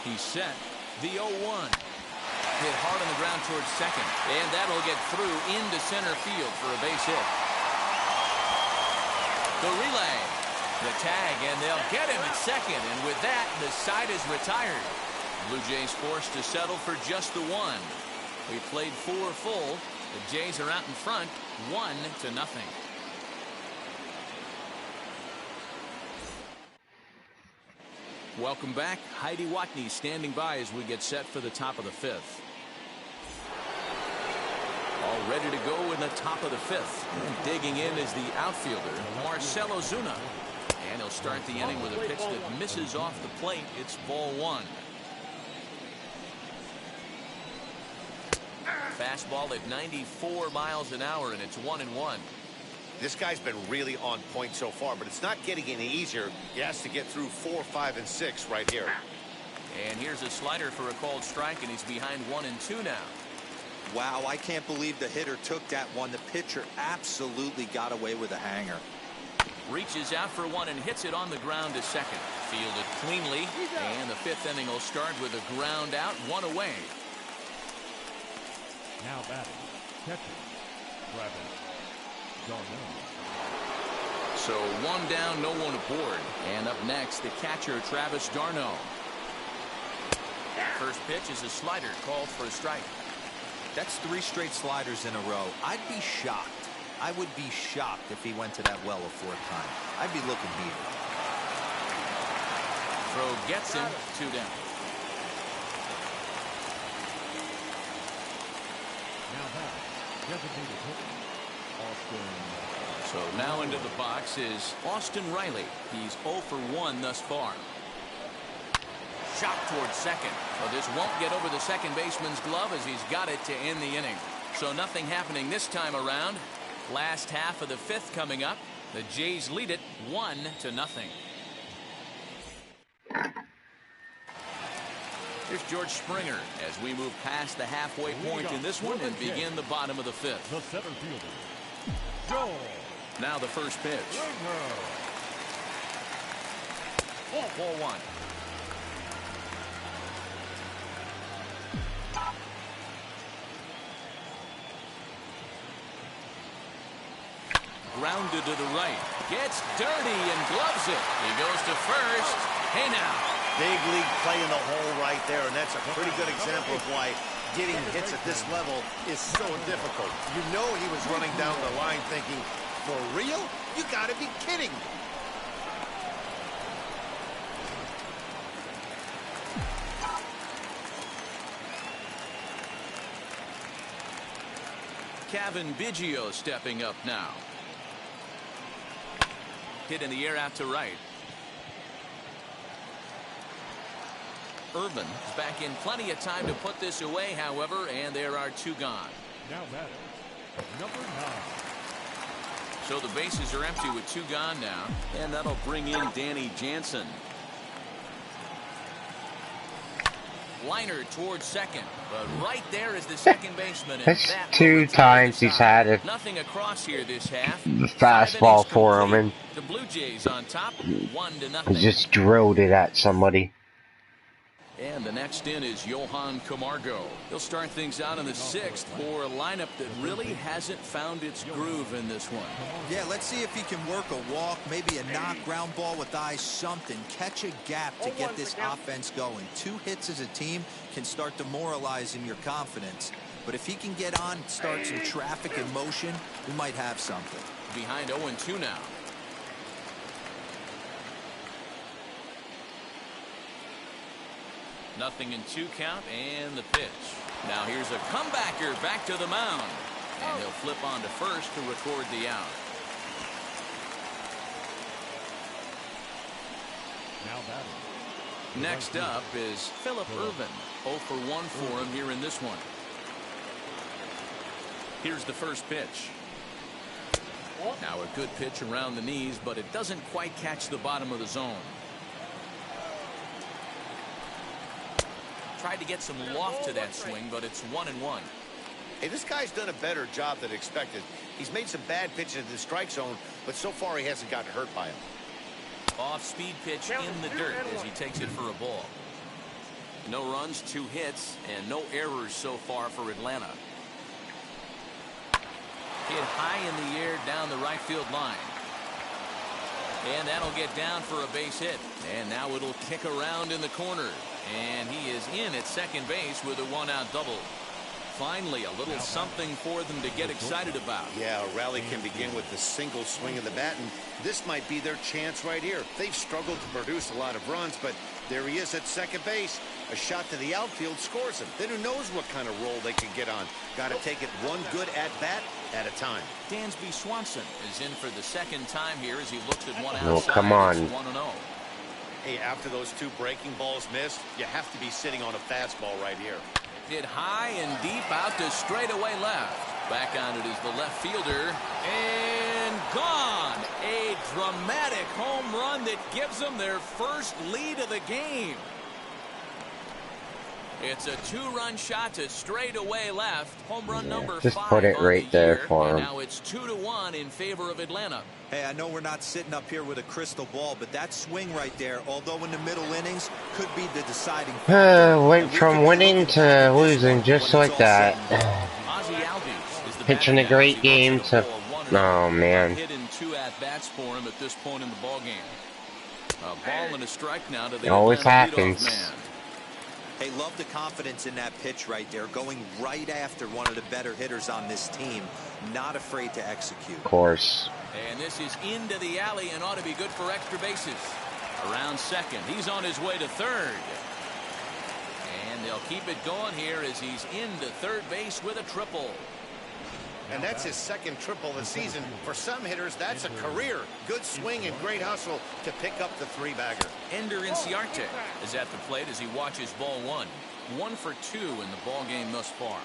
He's set. The 0-1. Hit hard on the ground towards second. And that'll get through into center field for a base hit. The relay. The tag, and they'll get him at second. And with that, the side is retired. Blue Jays forced to settle for just the 1. We played 4 full. The Jays are out in front, 1-0. Welcome back. Heidi Watney standing by as we get set for the top of the 5th. All ready to go in the top of the 5th. And digging in is the outfielder, Marcelo Zuna. And he'll start the inning with a pitch that misses off the plate. It's ball 1. Fastball at 94 miles an hour, and it's 1-1. This guy's been really on point so far, but it's not getting any easier. He has to get through 4, 5, and 6 right here. And here's a slider for a called strike, and he's behind 1-2 now. Wow, I can't believe the hitter took that one. The pitcher absolutely got away with a hanger. Reaches out for one and hits it on the ground to second. Fielded cleanly, and the 5th inning will start with a ground out, 1 away. Now batting, catcher, Travis Darno. So 1 down, no one aboard. And up next, the catcher, Travis Darno. First pitch is a slider called for a strike. That's 3 straight sliders in a row. I'd be shocked. I would be shocked if he went to that well a 4th time. I'd be looking heated. Throw gets him, 2 down. So now into the box is Austin Riley. He's 0 for 1 thus far. Shot towards second. Well, this won't get over the second baseman's glove as he's got it to end the inning. So nothing happening this time around. Last half of the 5th coming up. The Jays lead it 1-0. Here's George Springer as we move past the halfway point in this one and begin the bottom of the 5th. The center fielder, George. Now the first pitch. 4-1. Grounded to the right. Gets dirty and gloves it. He goes to first. Hey now. Big league play in the hole right there, and that's a pretty good example of why getting hits at this level is so difficult. You know he was running down the line thinking, for real? You gotta be kidding. Kevin Biggio stepping up now. Hit in the air out to right. Irvin is back in plenty of time to put this away, however, and there are 2 gone. Now batting, number 9. So the bases are empty with 2 gone now, and that'll bring in Danny Jansen. Liner towards second, but right there is the second baseman. That's 2 times he's had it. Nothing across here this half. The fastball for him, and the Blue Jays on top, 1-0. he just drilled it at somebody. And the next in is Johan Camargo. He'll start things out in the 6th for a lineup that really hasn't found its groove in this one. Yeah, let's see if he can work a walk, maybe a knock, ground ball with eyes, something. Catch a gap to get this offense going. 2 hits as a team can start demoralizing your confidence. But if he can get on, start some traffic in motion, we might have something. Behind 0-2 now. Nothing in 2 count, and the pitch. Now here's a comebacker back to the mound. And he'll flip on to first to record the out. Now batting. Next up is Phillip Ervin. 0 for 1 for him here in this one. Here's the first pitch. Now a good pitch around the knees, but it doesn't quite catch the bottom of the zone. Tried to get some loft to that swing, but it's 1-1. Hey, this guy's done a better job than expected. He's made some bad pitches in the strike zone, but so far he hasn't gotten hurt by them. Off-speed pitch in the dirt as he takes it for a ball. No runs, 2 hits, and no errors so far for Atlanta. Hit high in the air down the right field line. And that'll get down for a base hit. And now it'll kick around in the corner. And he is in at second base with a 1-out double. Finally, a little something for them to get excited about. Yeah, a rally can begin with a single swing of the bat, and this might be their chance right here. They've struggled to produce a lot of runs, but there he is at second base. A shot to the outfield scores him. Then who knows what kind of roll they can get on. Got to take it one good at-bat at a time. Dansby Swanson is in for the second time here as he looks at one outside. Oh, come on. It's 1-0. Hey, after those 2 breaking balls missed, you have to be sitting on a fastball right here. Hit high and deep out to straightaway left. Back on it is the left fielder. And gone. A dramatic home run that gives them their first lead of the game. It's a 2-run shot to straightaway left. Home run number 5. Just put it right there for him. Now it's 2-1 in favor of Atlanta. Hey, I know we're not sitting up here with a crystal ball, but that swing right there, although in the middle innings, could be the deciding factor. Went from winning to losing just like that. Ozzie Albies is the Pitching a great game to... Oh, man. Hit in 2 at-bats for him at this point in the ball game. A ball and a strike now to the It always Atlanta happens. leadoff man. Hey, love the confidence in that pitch right there, going right after one of the better hitters on this team. Not afraid to execute. Of course. And this is into the alley and ought to be good for extra bases. Around second. He's on his way to third. And they'll keep it going here as he's into third base with a triple. And that's his second triple this season. For some hitters, that's a career. Good swing and great hustle to pick up the 3-bagger. Ender Inciarte is at the plate as he watches ball 1. 1 for 2 in the ball game thus far.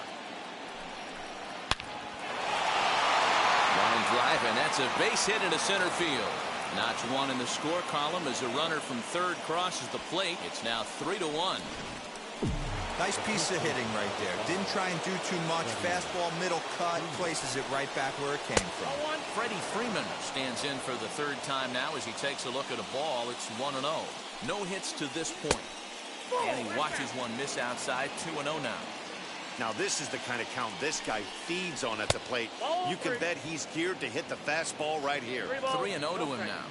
Line drive, and that's a base hit into center field. Notch 1 in the score column as a runner from third crosses the plate. It's now 3-1. Nice piece of hitting right there. Didn't try and do too much. Fastball, middle cut, places it right back where it came from. Freddie Freeman stands in for the 3rd time now as he takes a look at a ball. It's 1-0. No hits to this point. And he watches one miss outside. 2-0 now. Now this is the kind of count this guy feeds on at the plate. You can bet he's geared to hit the fastball right here. 3-0 to him now.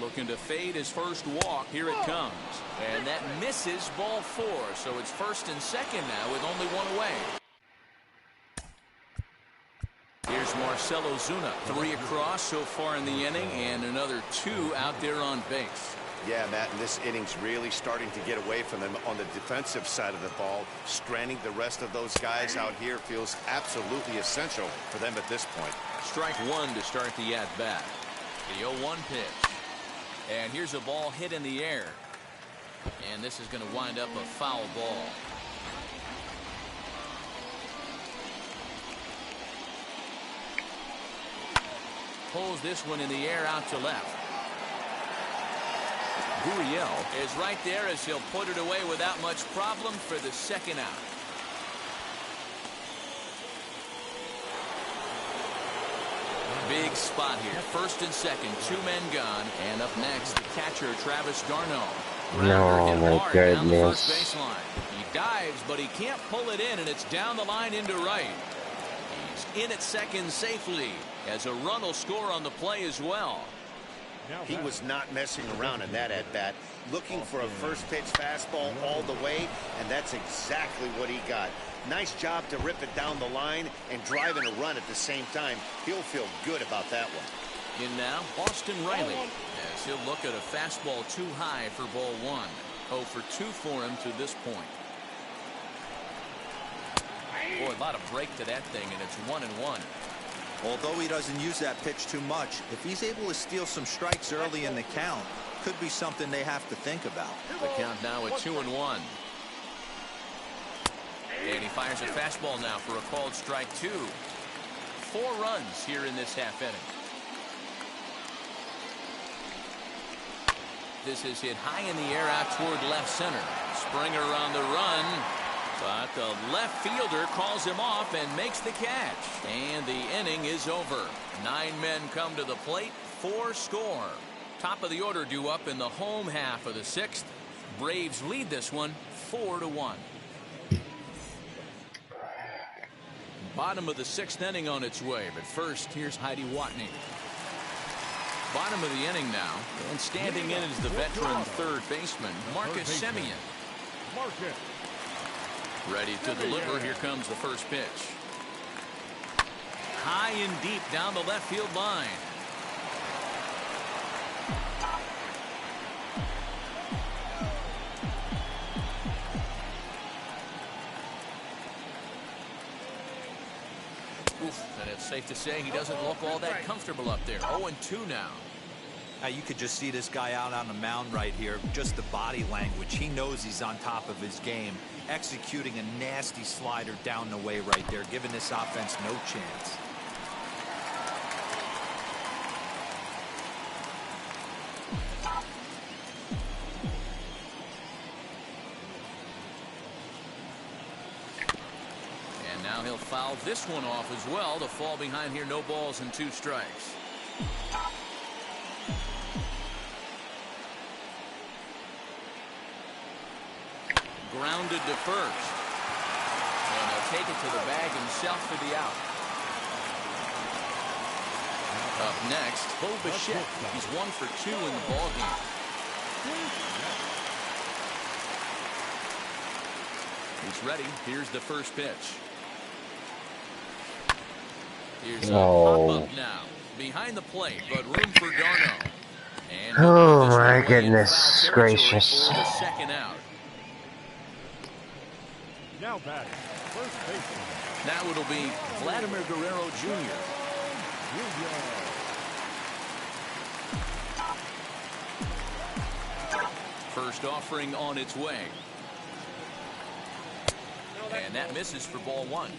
Looking to fade his first walk. Here it comes. And that misses ball 4. So it's 1st and 2nd now with only 1 away. Here's Marcell Ozuna. 3 across so far in the inning and another 2 out there on base. Yeah, Matt, and this inning's really starting to get away from them on the defensive side of the ball. Stranding the rest of those guys out here feels absolutely essential for them at this point. Strike 1 to start the at-bat. The 0-1 pitch. And here's a ball hit in the air. And this is going to wind up a foul ball. Pulls this one in the air out to left. Gurriel is right there as he'll put it away without much problem for the 2nd out. Big spot here. 1st and 2nd. 2 men gone. And up next, the catcher, Travis d'Arnaud. No, my goodness. He dives, but he can't pull it in, and it's down the line into right. He's in at second safely, as a run will score on the play as well. He was not messing around in that at-bat. looking for a first pitch fastball all the way, and that's exactly what he got. Nice job to rip it down the line and drive in a run at the same time. He'll feel good about that one. In now, Austin Riley, as he'll look at a fastball too high for ball one. 0 for 2 for him to this point. Boy, a lot of break to that thing, and it's 1-1. Although he doesn't use that pitch too much, if he's able to steal some strikes early in the count, could be something they have to think about. The count now at 2-1. And he fires a fastball now for a called strike 2. 4 runs here in this half inning. This is hit high in the air out toward left center. Springer on the run, but the left fielder calls him off and makes the catch. And the inning is over. 9 men come to the plate, 4 score. Top of the order due up in the home half of the 6th. Braves lead this one 4-1. Bottom of the 6th inning on its way, but first here's Heidi Watney. Bottom of the inning now, and standing in is the veteran third baseman Marcus Semien. Ready to deliver. Here comes the first pitch. High and deep down the left field line. And it's safe to say he doesn't look all that comfortable up there. 0-2 now. You could just see this guy out on the mound right here. Just the body language. He knows he's on top of his game. Executing a nasty slider down the way right there, giving this offense no chance. Now he'll foul this one off as well to fall behind here. No balls and 2 strikes. Grounded to first. And he'll take it to the bag himself for the out. Up next, Bo Bichette. He's 1 for 2 in the ballgame. He's ready. Here's the first pitch. Here's a pop-up now. Behind the plate, but room for Darno. And oh my goodness gracious. For the second out. Now batting, first baseman. Now it'll be Vladimir Guerrero Jr. First offering on its way. And that misses for ball 1.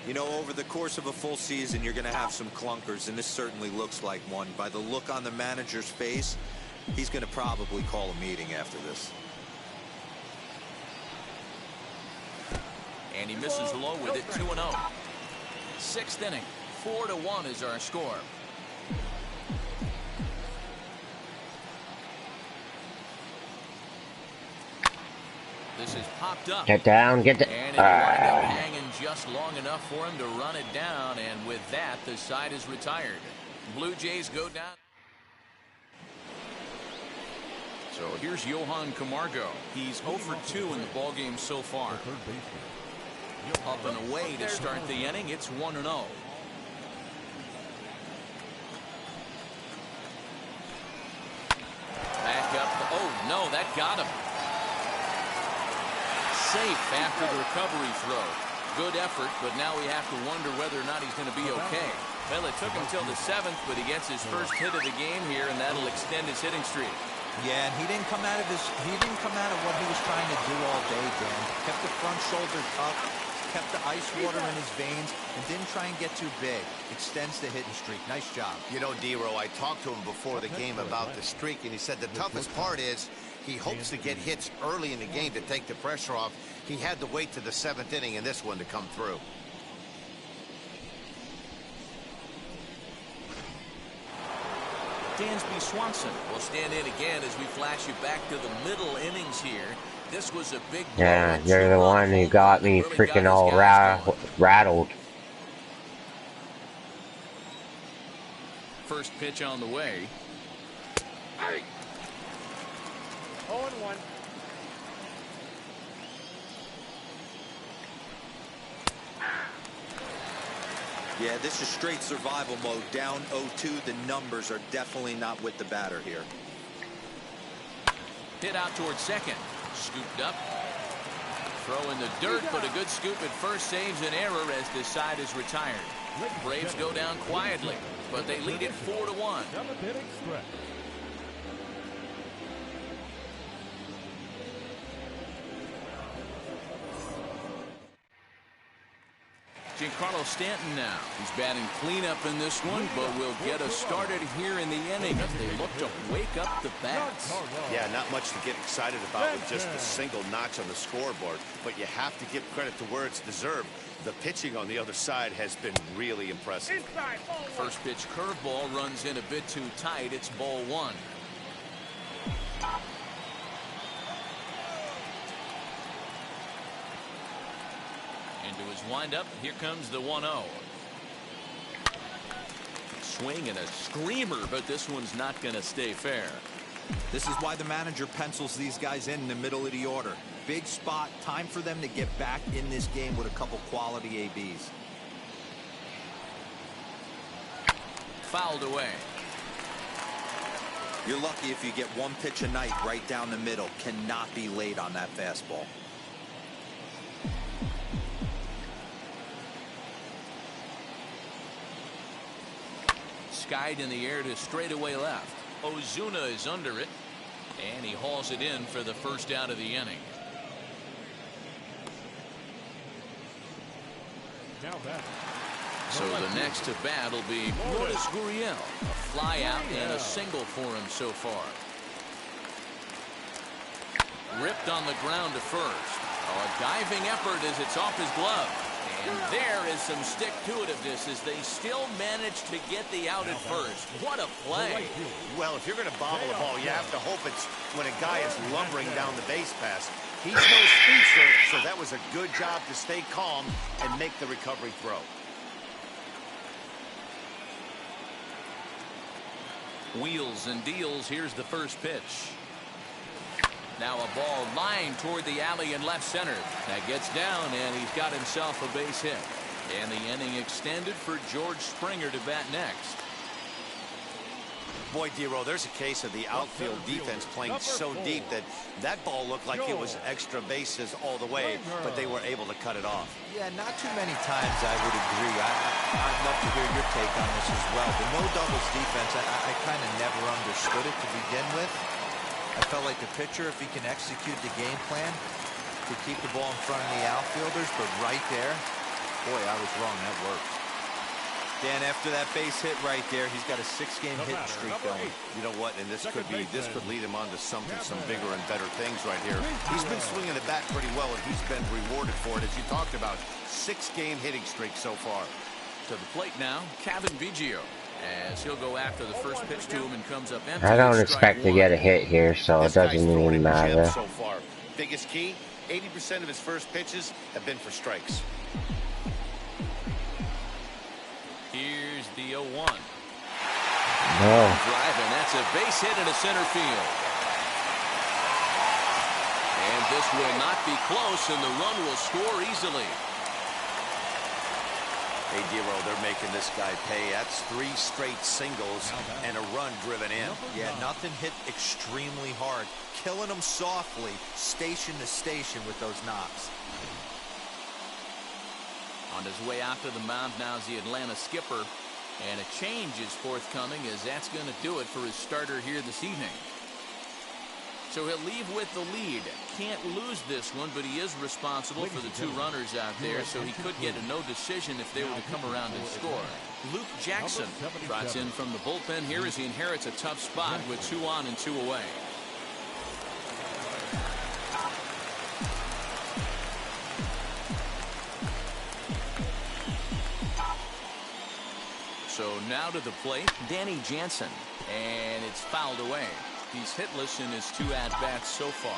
You know, over the course of a full season, you're going to have some clunkers, and this certainly looks like one. By the look on the manager's face, he's going to probably call a meeting after this. And he misses low with it, 2-0. 6th inning, 4-1 is our score. This is popped up. Get down, get down. And it wound up hanging just long enough for him to run it down, and with that, the side is retired. Blue Jays go down. So here's Johan Camargo. He's 0 for 2 in the ballgame so far. Up and away to start the inning. It's 1-0. Back up. Oh, no, that got him. Safe after the recovery throw. Good effort, but now we have to wonder whether or not he's going to be okay. Well, it took him till the 7th, but he gets his first hit of the game here, and that'll extend his hitting streak. Yeah, and he didn't come out of what he was trying to do all day, Dan. Kept the front shoulder up, kept the ice water in his veins, and didn't try and get too big. Extends the hitting streak. Nice job. You know, D-Row, I talked to him before the game about the streak, and he said the toughest part is he hopes to get hits early in the game to take the pressure off. He had to wait to the 7th inning in this one to come through. Dansby Swanson will stand in again as we flash you back to the middle innings here. This was a big blow. Yeah, you're the one who got me freaking all rattled. First pitch on the way. 0-1. Yeah, this is straight survival mode. Down 0-2. The numbers are definitely not with the batter here. Hit out towards second. Scooped up. Throw in the dirt, but a good scoop at first saves an error as this side is retired. Braves go down quietly, but they lead it 4-1. Giancarlo Stanton now. He's batting cleanup in this one, but will get us started here in the inning as they look to wake up the bats. Yeah, not much to get excited about with just a single notch on the scoreboard, but you have to give credit to where it's deserved. The pitching on the other side has been really impressive. First pitch curveball runs in a bit too tight. It's ball one. Into his windup. Here comes the 1-0. Swing and a screamer, but this one's not going to stay fair. This is why the manager pencils these guys in the middle of the order. Big spot. Time for them to get back in this game with a couple quality ABs. Fouled away. You're lucky if you get one pitch a night right down the middle. Cannot be late on that fastball. Skied in the air to straightaway left. Ozuna is under it, and he hauls it in for the first out of the inning. So the next to bat will be Lourdes Gurriel. A fly out and a single for him so far. Ripped on the ground to first. A diving effort as it's off his glove. And there is some stick-to-itiveness as they still manage to get the out at first. What a play. Well, if you're going to bobble a ball, you have to hope it's when a guy is lumbering down the base pass. He's no speedster, so that was a good job to stay calm and make the recovery throw. Wheels and deals. Here's the first pitch. Now a ball lined toward the alley in left center. That gets down, and he's got himself a base hit. And the inning extended for George Springer to bat next. Boy, Dero, there's a case of the outfield defense playing so deep that that ball looked like it was extra bases all the way, but they were able to cut it off. Yeah, not too many times I would agree. I'd love to hear your take on this as well. The no doubles defense, I kind of never understood it to begin with. I felt like the pitcher, if he can execute the game plan, could keep the ball in front of the outfielders, but right there, boy, I was wrong. That worked. Dan, after that base hit right there, he's got a 6-game hit streak going. You know what? And this could lead him on to some bigger and better things right here. He's been swinging the bat pretty well, and he's been rewarded for it, as you talked about. 6-game hitting streak so far. To the plate now, Kevin Biggio, as he'll go after the first pitch to him and comes up empty. I don't expect to get a hit here, so it doesn't even matter. So far, biggest key: 80% of his first pitches have been for strikes. Here's the 0-1. No. Drive, and that's a base hit into center field. And this will not be close, and the run will score easily. Hey, Dero, they're making this guy pay. That's 3 straight singles and a run driven in. Yeah, nothing hit extremely hard. Killing them softly, station to station with those knocks. On his way out to the mound now is the Atlanta skipper. And a change is forthcoming, as that's going to do it for his starter here this evening. So he'll leave with the lead. Can't lose this one, but he is responsible for the 2 runners out there, so he could get a no decision if they were to come around and score. Luke Jackson trots in from the bullpen here as he inherits a tough spot with 2 on and 2 away. So now to the plate, Danny Jansen, and it's fouled away. He's hitless in his 2 at-bats so far.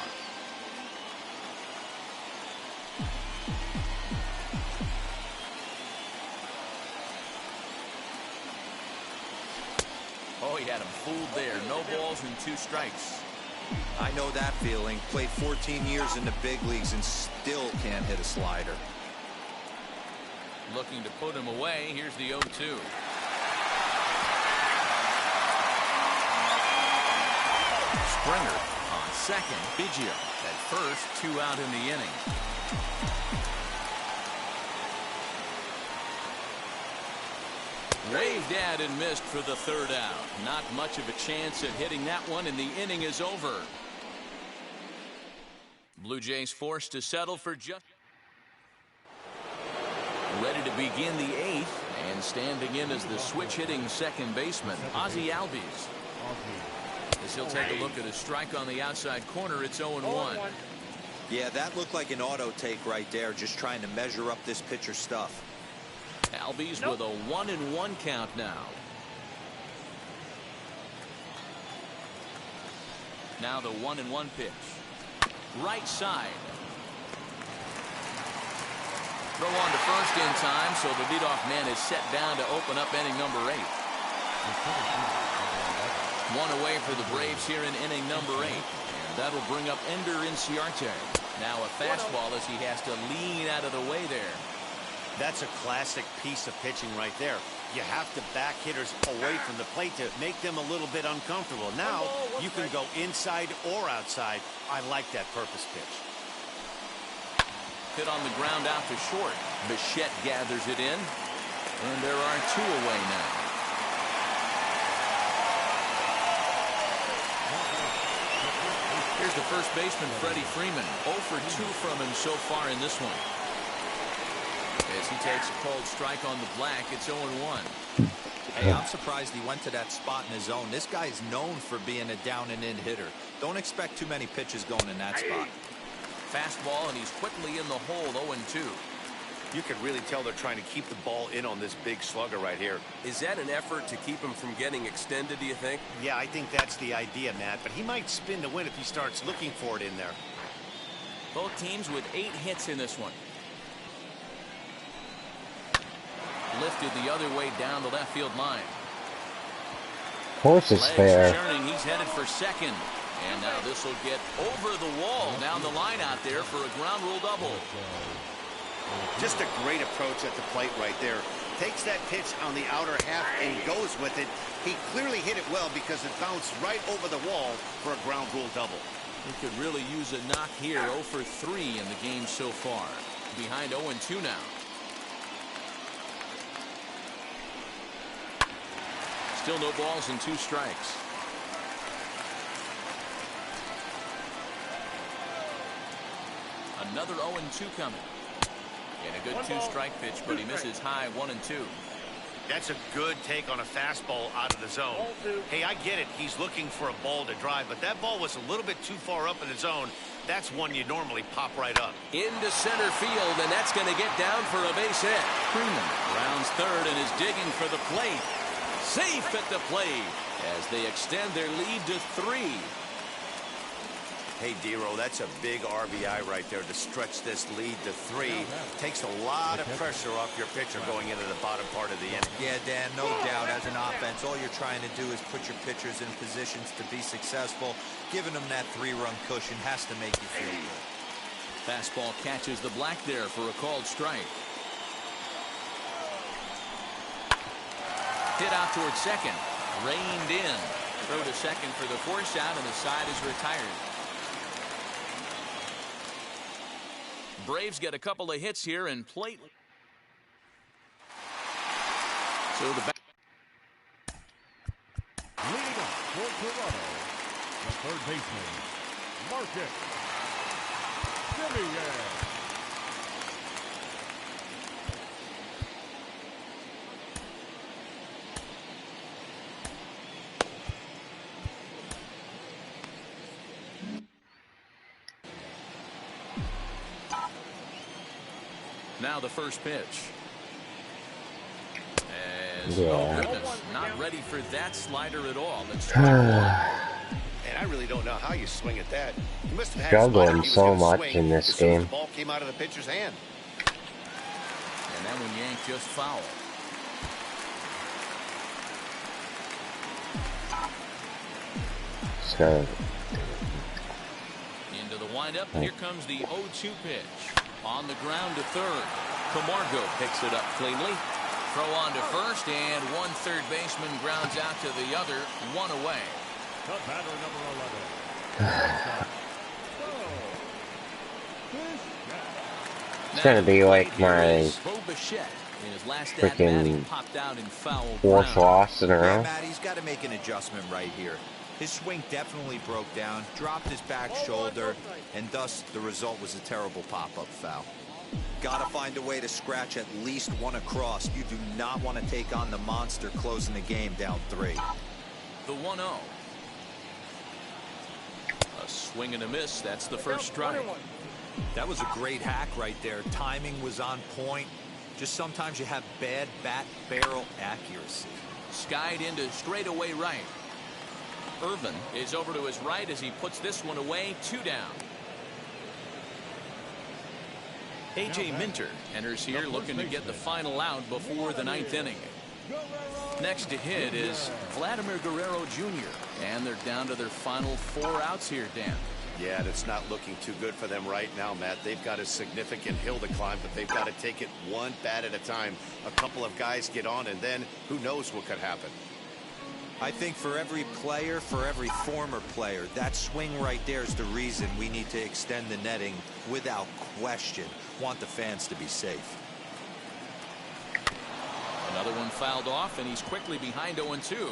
Oh, he had him fooled there. No balls and 2 strikes. I know that feeling. Played 14 years in the big leagues and still can't hit a slider. Looking to put him away. Here's the 0-2. Springer on second. Biggio at first. 2 out in the inning. Waved at and missed for the 3rd out. Not much of a chance at hitting that one, and the inning is over. Blue Jays forced to settle for just. Ready to begin the 8th, and standing in as the switch-hitting second baseman, Ozzie Albies. As he'll take a look at a strike on the outside corner, it's 0-1. Yeah, that looked like an auto take right there, just trying to measure up this pitcher's stuff. Albies with a 1-1 count now. Now the 1-1 pitch. Right side. Throw on to first in time, so the leadoff man is set down to open up inning number 8. 1 away for the Braves here in inning number 8. And that'll bring up Ender Inciarte. Now a fastball as he has to lean out of the way there. That's a classic piece of pitching right there. You have to back hitters away from the plate to make them a little bit uncomfortable. Now you can go inside or outside. I like that purpose pitch. Hit on the ground out to short. Bichette gathers it in. And there are 2 away now. Here's the first baseman, Freddie Freeman. 0 for 2 from him so far in this one. As he takes a cold strike on the black, it's 0-1. Hey, I'm surprised he went to that spot in his zone. This guy is known for being a down-and-in hitter. Don't expect too many pitches going in that spot. Fastball, and he's quickly in the hole, 0-2. You can really tell they're trying to keep the ball in on this big slugger right here. Is that an effort to keep him from getting extended, do you think? Yeah, I think that's the idea, Matt. But he might spin to win if he starts looking for it in there. Both teams with 8 hits in this one. Lifted the other way down the left field line. Of course it's fair. Churning, he's headed for second. And now this will get over the wall down the line out there for a ground rule double. Just a great approach at the plate right there. Takes that pitch on the outer half and goes with it. He clearly hit it well because it bounced right over the wall for a ground rule double. He could really use a knock here. 0 for 3 in the game so far. Behind 0-2 now. Still no balls and 2 strikes. Another 0-2 coming. And a good 2-strike pitch, but he misses high 1-2. That's a good take on a fastball out of the zone. Hey, I get it. He's looking for a ball to drive, but that ball was a little bit too far up in the zone. That's one you normally pop right up. Into center field, and that's going to get down for a base hit. Freeman rounds third and is digging for the plate. Safe at the plate as they extend their lead to 3. Hey, Dero, that's a big RBI right there to stretch this lead to 3. Takes a lot of pressure off your pitcher going into the bottom part of the inning. Yeah, Dan, no doubt. As an offense, all you're trying to do is put your pitchers in positions to be successful. Giving them that 3-run cushion has to make you feel good. Fastball catches the black there for a called strike. Hit out towards second. Reined in. Throw to second for the force out, and the side is retired. Braves get a couple of hits here and plate. So the back. Leading up for Toronto, the third baseman, Marcus Semien. Now the first pitch. As, Yeah. oh goodness, not ready for that slider at all. Let's And I really don't know how you swing at that. You must have had Struggling he was so gonna much swing in this as soon as game. the ball came out of the pitcher's hand. And that one yanked just foul. Just gonna. Into the windup, here comes the 0-2 pitch. On the ground to third. Camargo picks it up cleanly. Throw on to first, and one third baseman grounds out to the other, one away. The batter, number 11. It's gonna be like my freaking fourth loss in a row. Matt, he's got to make an adjustment right here. His swing definitely broke down, dropped his back shoulder, and thus the result was a terrible pop-up foul. Got to find a way to scratch at least one across. You do not want to take on the monster closing the game down 3. The 1-0. A swing and a miss. That's the first strike. That was a great hack right there. Timing was on point. Just sometimes you have bad bat barrel accuracy. Skied into straightaway right. Irvin is over to his right as he puts this one away. 2 down. A.J. Minter enters here looking to get the final out before the 9th inning. Next to hit is Vladimir Guerrero Jr. And they're down to their final 4 outs here, Dan. Yeah, that's not looking too good for them right now, Matt. They've got a significant hill to climb, but they've got to take it one bat at a time. A couple of guys get on, and then who knows what could happen. I think for every player, for every former player, that swing right there is the reason we need to extend the netting without question. Want the fans to be safe. Another one fouled off, and he's quickly behind 0-2.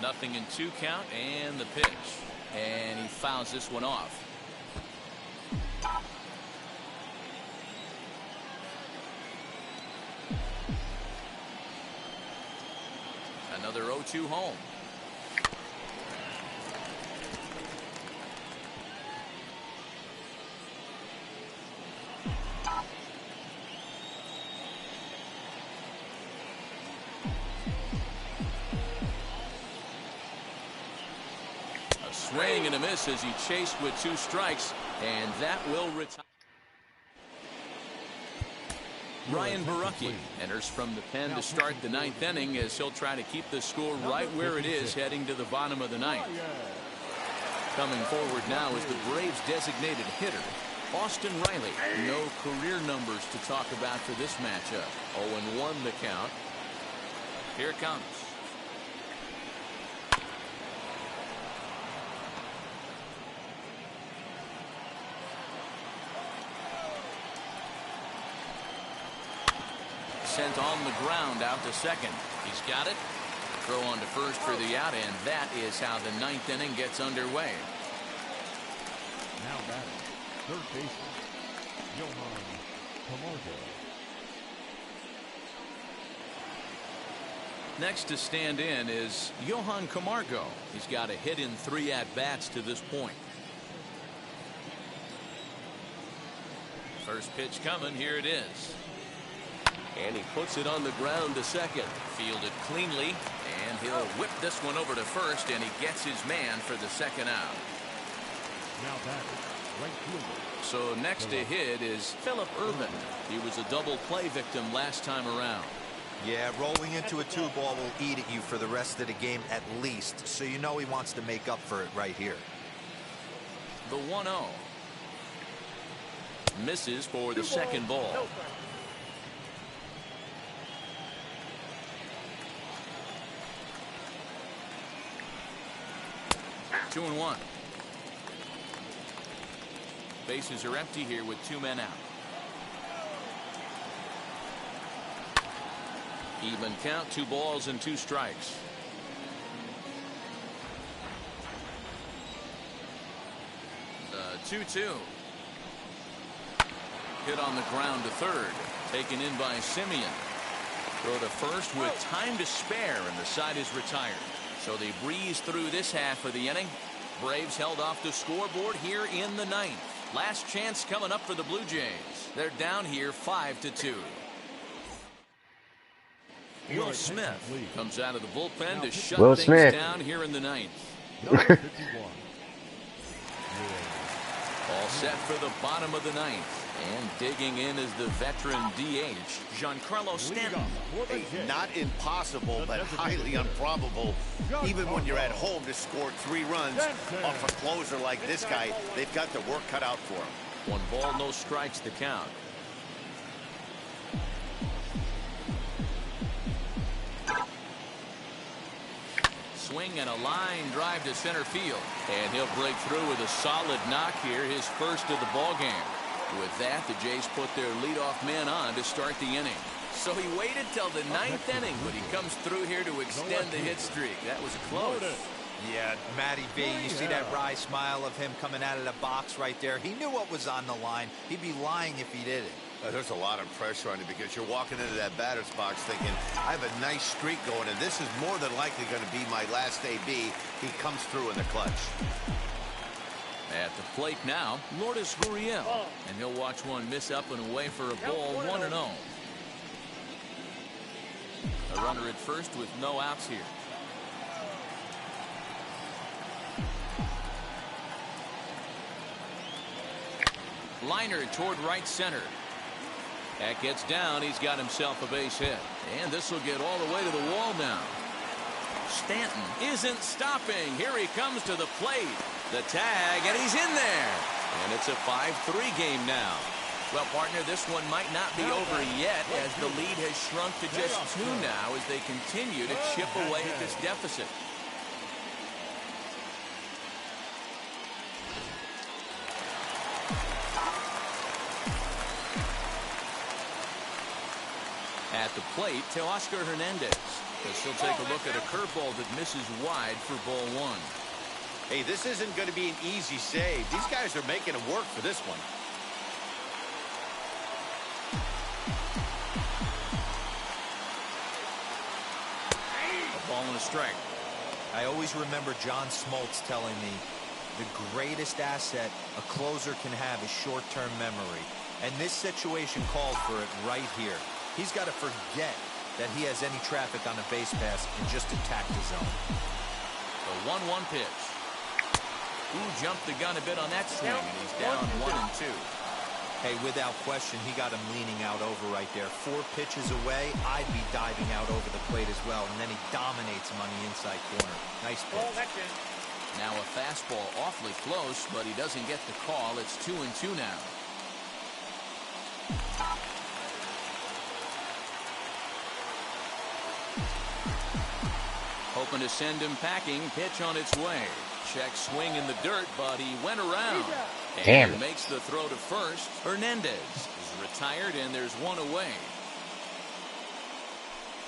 Nothing in 2 count, and the pitch. And he fouls this one off. Another 0-2 home. Swing and a miss as he chased with 2 strikes, and that will retire. Ryan Borucki enters from the pen to start the 9th inning as he'll try to keep the score right where it is heading to the bottom of the 9th. Coming forward now is the Braves' designated hitter, Austin Riley. No career numbers to talk about for this matchup. 0-1 the count. Here it comes. Sent on the ground out to second. He's got it. Throw on to first for the out, and that is how the 9th inning gets underway. Now batting, third baseman, Johan Camargo. Next to stand in is Johan Camargo. He's got a hit in 3 at-bats to this point. First pitch coming. Here it is. And he puts it on the ground to second. Fielded cleanly, and he'll whip this one over to first, and he gets his man for the 2nd out. Now batting, right fielder. So next to hit is Philip Irvin. He was a double play victim last time around. Yeah, rolling into a 2-ball will eat at you for the rest of the game at least, so you know he wants to make up for it right here. The 1-0. Misses for the 2nd ball. Two and 1. Bases are empty here with 2 men out. Even count, 2 balls and 2 strikes. The 2-2. Hit on the ground to third. Taken in by Simeon. Throw to first with time to spare, and the side is retired. So they breeze through this half of the inning. Braves held off the scoreboard here in the 9th. Last chance coming up for the Blue Jays. They're down here 5-2. Will Smith comes out of the bullpen to shut things down here in the 9th. All set for the bottom of the ninth. And digging in is the veteran DH, Giancarlo Stanton. Hey, not impossible, but highly improbable. Even when you're at home to score 3 runs off a closer like this guy, they've got the work cut out for him. 1 ball, no strikes to count. Swing and a line drive to center field. And he'll break through with a solid knock here, his first of the ball game. With that, the Jays put their leadoff man on to start the inning. So he waited till the 9th inning, but he comes through here to extend the hit streak. That was close. Yeah, Matty B, you see that wry smile of him coming out of the box right there. He knew what was on the line. He'd be lying if he didn't. There's a lot of pressure on you because you're walking into that batter's box thinking, I have a nice streak going, and this is more than likely going to be my last AB. He comes through in the clutch. At the plate now, Lourdes Gurriel. And he'll watch one miss up and away for a ball, 1-0. A runner at first with no outs here. Liner toward right center. That gets down. He's got himself a base hit. And this will get all the way to the wall now. Stanton isn't stopping. Here he comes to the plate. The tag, and he's in there. And it's a 5-3 game now. Well, partner, this one might not be over yet as the lead has shrunk to just 2 now as they continue to chip away at this deficit. At the plate, Teoscar Hernandez. As he'll take a look at a curveball that misses wide for ball 1. Hey, this isn't going to be an easy save. These guys are making it work for this one. A ball and a strike. I always remember John Smoltz telling me the greatest asset a closer can have is short-term memory. And this situation calls for it right here. He's got to forget that he has any traffic on a base pass and just attack the zone. The 1-1 pitch. Ooh, jumped the gun a bit on that swing, and he's down 1-2. Hey, without question, he got him leaning out over right there. 4 pitches away, I'd be diving out over the plate as well, and then he dominates him on the inside corner. Nice pitch. Now a fastball awfully close, but he doesn't get the call. It's 2-2 now. Hoping to send him packing. Pitch on its way. Check swing in the dirt, but he went around. Damn. And makes the throw to first. Hernandez is retired, and there's 1 away.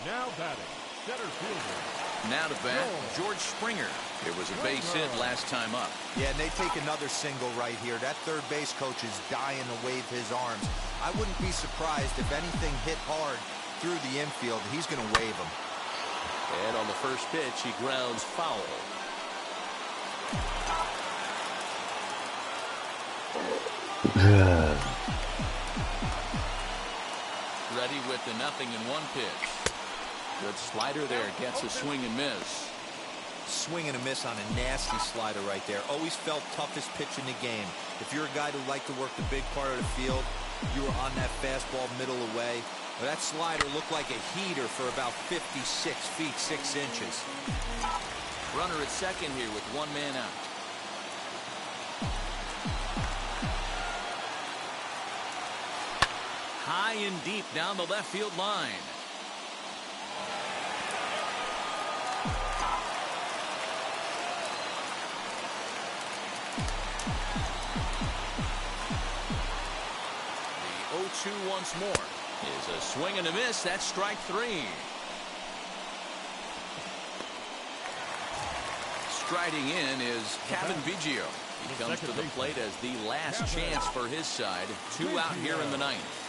Now batting, center fielder. Now to bat, George Springer. It was a base hit last time up. Yeah, and they take another single right here. That third base coach is dying to wave his arms. I wouldn't be surprised if anything hit hard through the infield. He's going to wave them. And on the first pitch, he grounds foul. Ready with the 0-1 pitch. Good slider there. Gets a swing and miss. Swing and a miss on a nasty slider right there. Always felt toughest pitch in the game. If you're a guy who liked to work the big part of the field, you were on that fastball middle away. Well, that slider looked like a heater for about 56 feet 6 inches. Runner at second here with 1 man out. High and deep down the left field line. The 0-2 once more is a swing and a miss. That's strike 3. Striding in is Kevin Biggio. He comes to the plate as the last chance for his side. 2 out here in the 9th.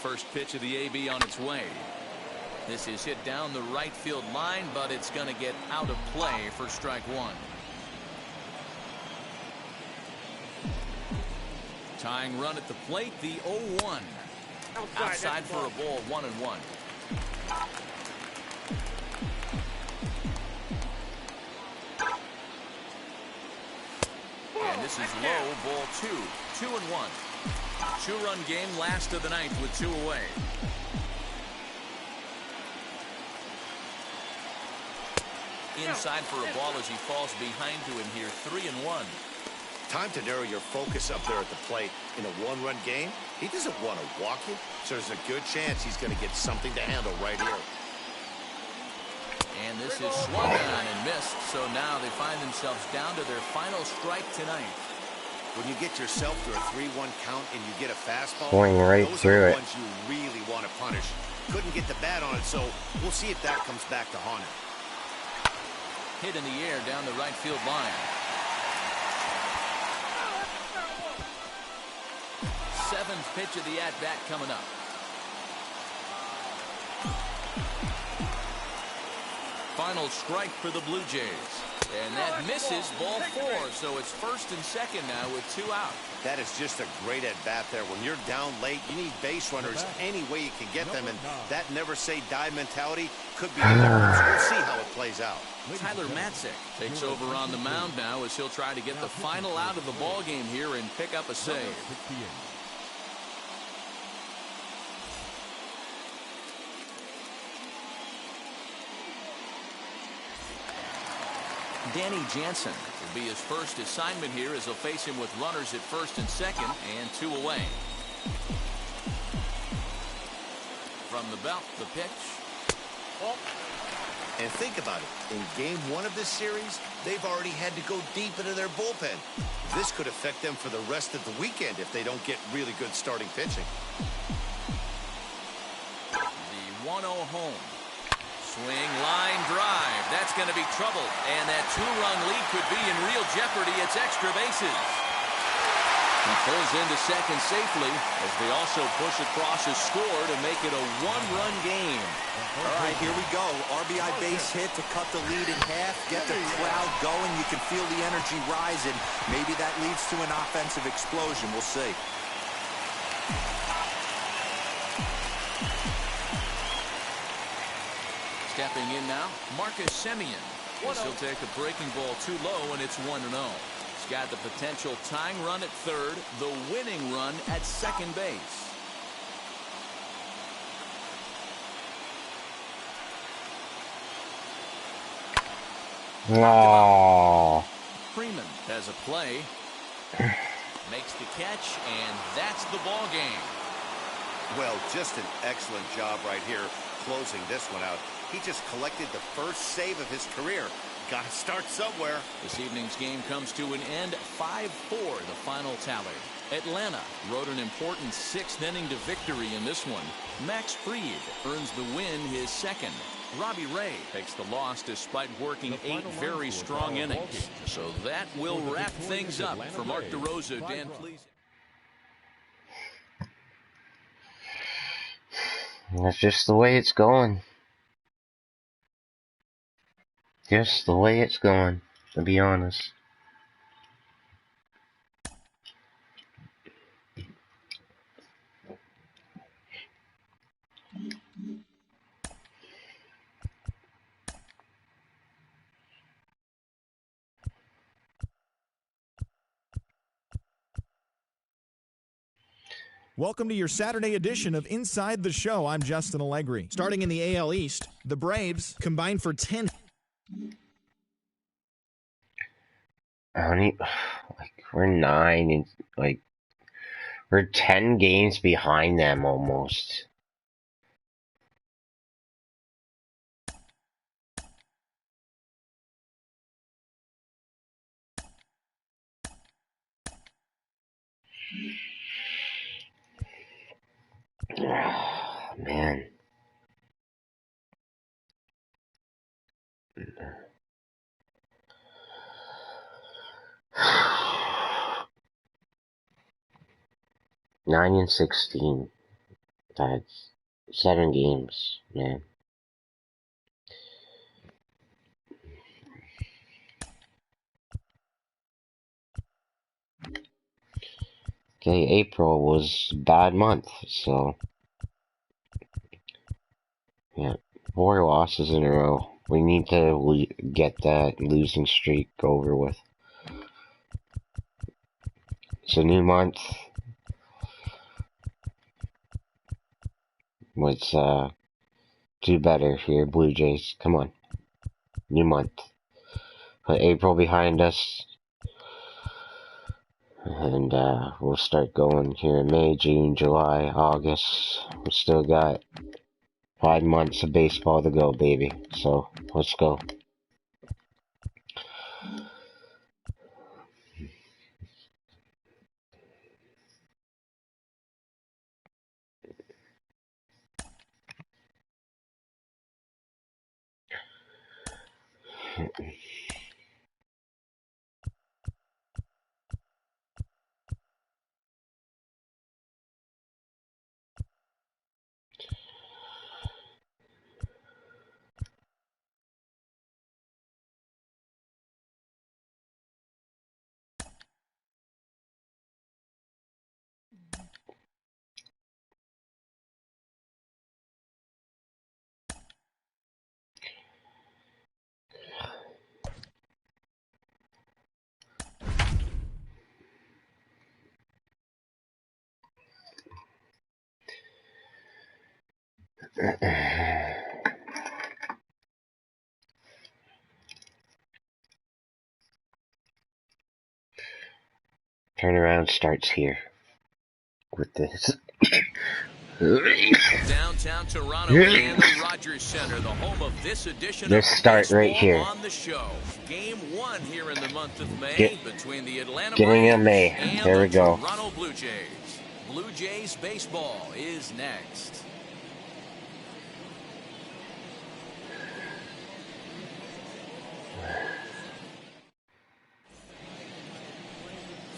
First pitch of the AB on its way. This is hit down the right field line, but it's going to get out of play for strike 1. Tying run at the plate, the 0-1. Outside for a ball, 1-1. is low, ball 2. 2-1. Two-run game, last of the ninth with 2 away. Inside for a ball as he falls behind to him here. 3-1. Time to narrow your focus up there at the plate. In a one-run game, he doesn't want to walk it, so there's a good chance he's going to get something to handle right here. And this is swung on and missed, so now they find themselves down to their final strike tonight. When you get yourself to a 3-1 count and you get a fastball, Swing right those through are it. the ones you really want to punish. Couldn't get the bat on it, so we'll see if that comes back to haunt him. Hit in the air down the right field line. Seventh pitch of the at-bat coming up. Final strike for the Blue Jays. And that misses, ball 4. So it's first and second now with 2 out. That is just a great at-bat there. When you're down late, you need base runners any way you can get them. And that never-say-die mentality could be the difference. We'll see how it plays out. Tyler Matzek takes over on the mound now as he'll try to get the final out of the ball game here and pick up a save. Danny Jansen will be his first assignment here as he'll face him with runners at first and second and 2 away. From the belt, the pitch. And think about it. In game 1 of this series, they've already had to go deep into their bullpen. This could affect them for the rest of the weekend if they don't get really good starting pitching. The 1-0 home. Swing, line, drive. That's going to be trouble. And that 2-run lead could be in real jeopardy. It's extra bases. He pulls into second safely as they also push across a score to make it a 1-run game. All right, here we go. RBI base hit to cut the lead in half, get the crowd going. You can feel the energy rising. Maybe that leads to an offensive explosion. We'll see. Stepping in now, Marcus Semien. He'll take a breaking ball too low, and it's 1-0. He's got the potential tying run at third, the winning run at second base. Oh. Freeman has a play, makes the catch, and that's the ball game. Well, just an excellent job right here closing this one out. He just collected the first save of his career. Got to start somewhere. This evening's game comes to an end, 5-4, the final tally. Atlanta rode an important 6th inning to victory in this one. Max Fried earns the win, his second. Robbie Ray takes the loss despite working 8 very strong innings. So that will wrap things up. For Mark DeRosa, Dan, please. That's just the way it's going. Just the way it's going, to be honest. Welcome to your Saturday edition of Inside the Show. I'm Justin Allegri. Starting in the AL East, the Braves combined for 10. We're 9 and we're 10 games behind them almost. Oh, man. Nine and 16. That's 7 games, man. Okay, April was a bad month, so yeah, 4 losses in a row. We need to get that losing streak over with. It's a new month. Let's do better here, Blue Jays. Come on. New month. Put April behind us. And we'll start going here in May, June, July, August. We still got 5 months of baseball to go, baby. So, let's go. Turnaround starts here with this. Downtown Toronto and the Rogers Center, the home of this edition This of start right Baseball here. on the Show. Game 1 here in the month of May between the Atlanta Beginning of Braves May. and There the we go. Toronto Blue Jays. Blue Jays baseball is next.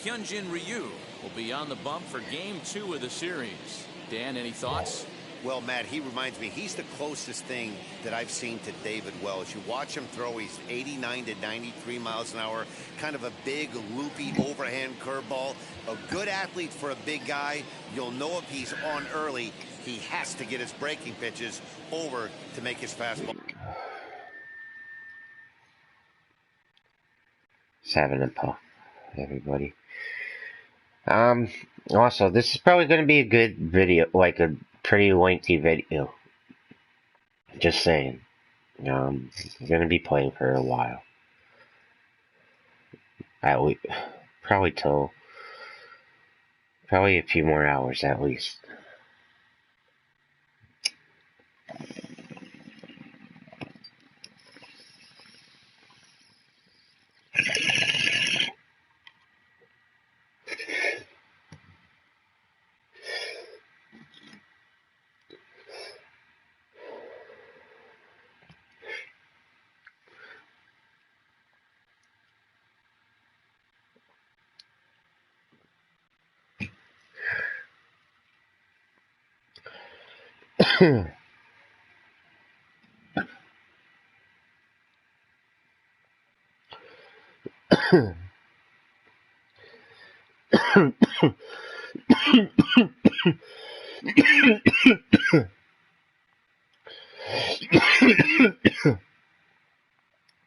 Hyunjin Ryu will be on the bump for Game 2 of the series. Dan, any thoughts? Well, Matt, he reminds me, he's the closest thing that I've seen to David Wells. You watch him throw, he's 89 to 93 miles an hour, kind of a big, loopy, overhand curveball. A good athlete for a big guy. You'll know if he's on early, he has to get his breaking pitches over to make his fastball. Just having a puff, everybody. Also, this is probably going to be a good video, like a pretty lengthy video. Just saying. I'm going to be playing for a while. At least, probably a few more hours at least.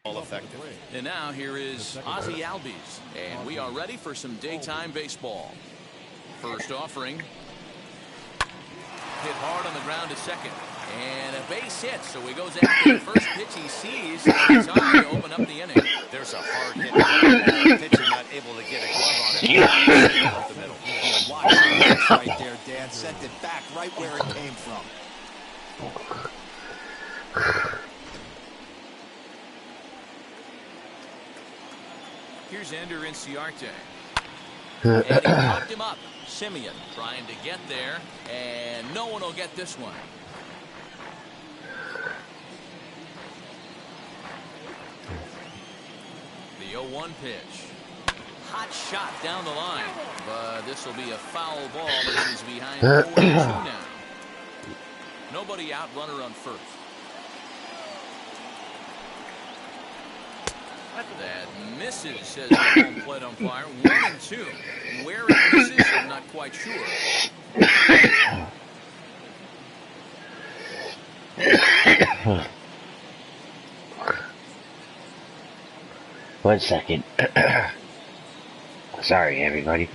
Effective. And now here is Ozzie Albies, and we are ready for some daytime baseball. First offering. Hit hard on the ground to second. And a base hit, so he goes after the first pitch he sees, and it's on to open up the inning. There's a hard hit. The pitcher not able to get a glove on it. Up the middle. Watch this right there, Dan. Sent it back right where it came from. Here's Ender Inciarte. And he popped him up. Simeon trying to get there, and no one will get this one. The 0-1 pitch. Hot shot down the line, but this will be a foul ball as he's behind 4-2 now. Nobody out, runner on first. That misses, says the home plate umpire. 1-2. Where it misses, I'm not quite sure. 1 second. Sorry, everybody.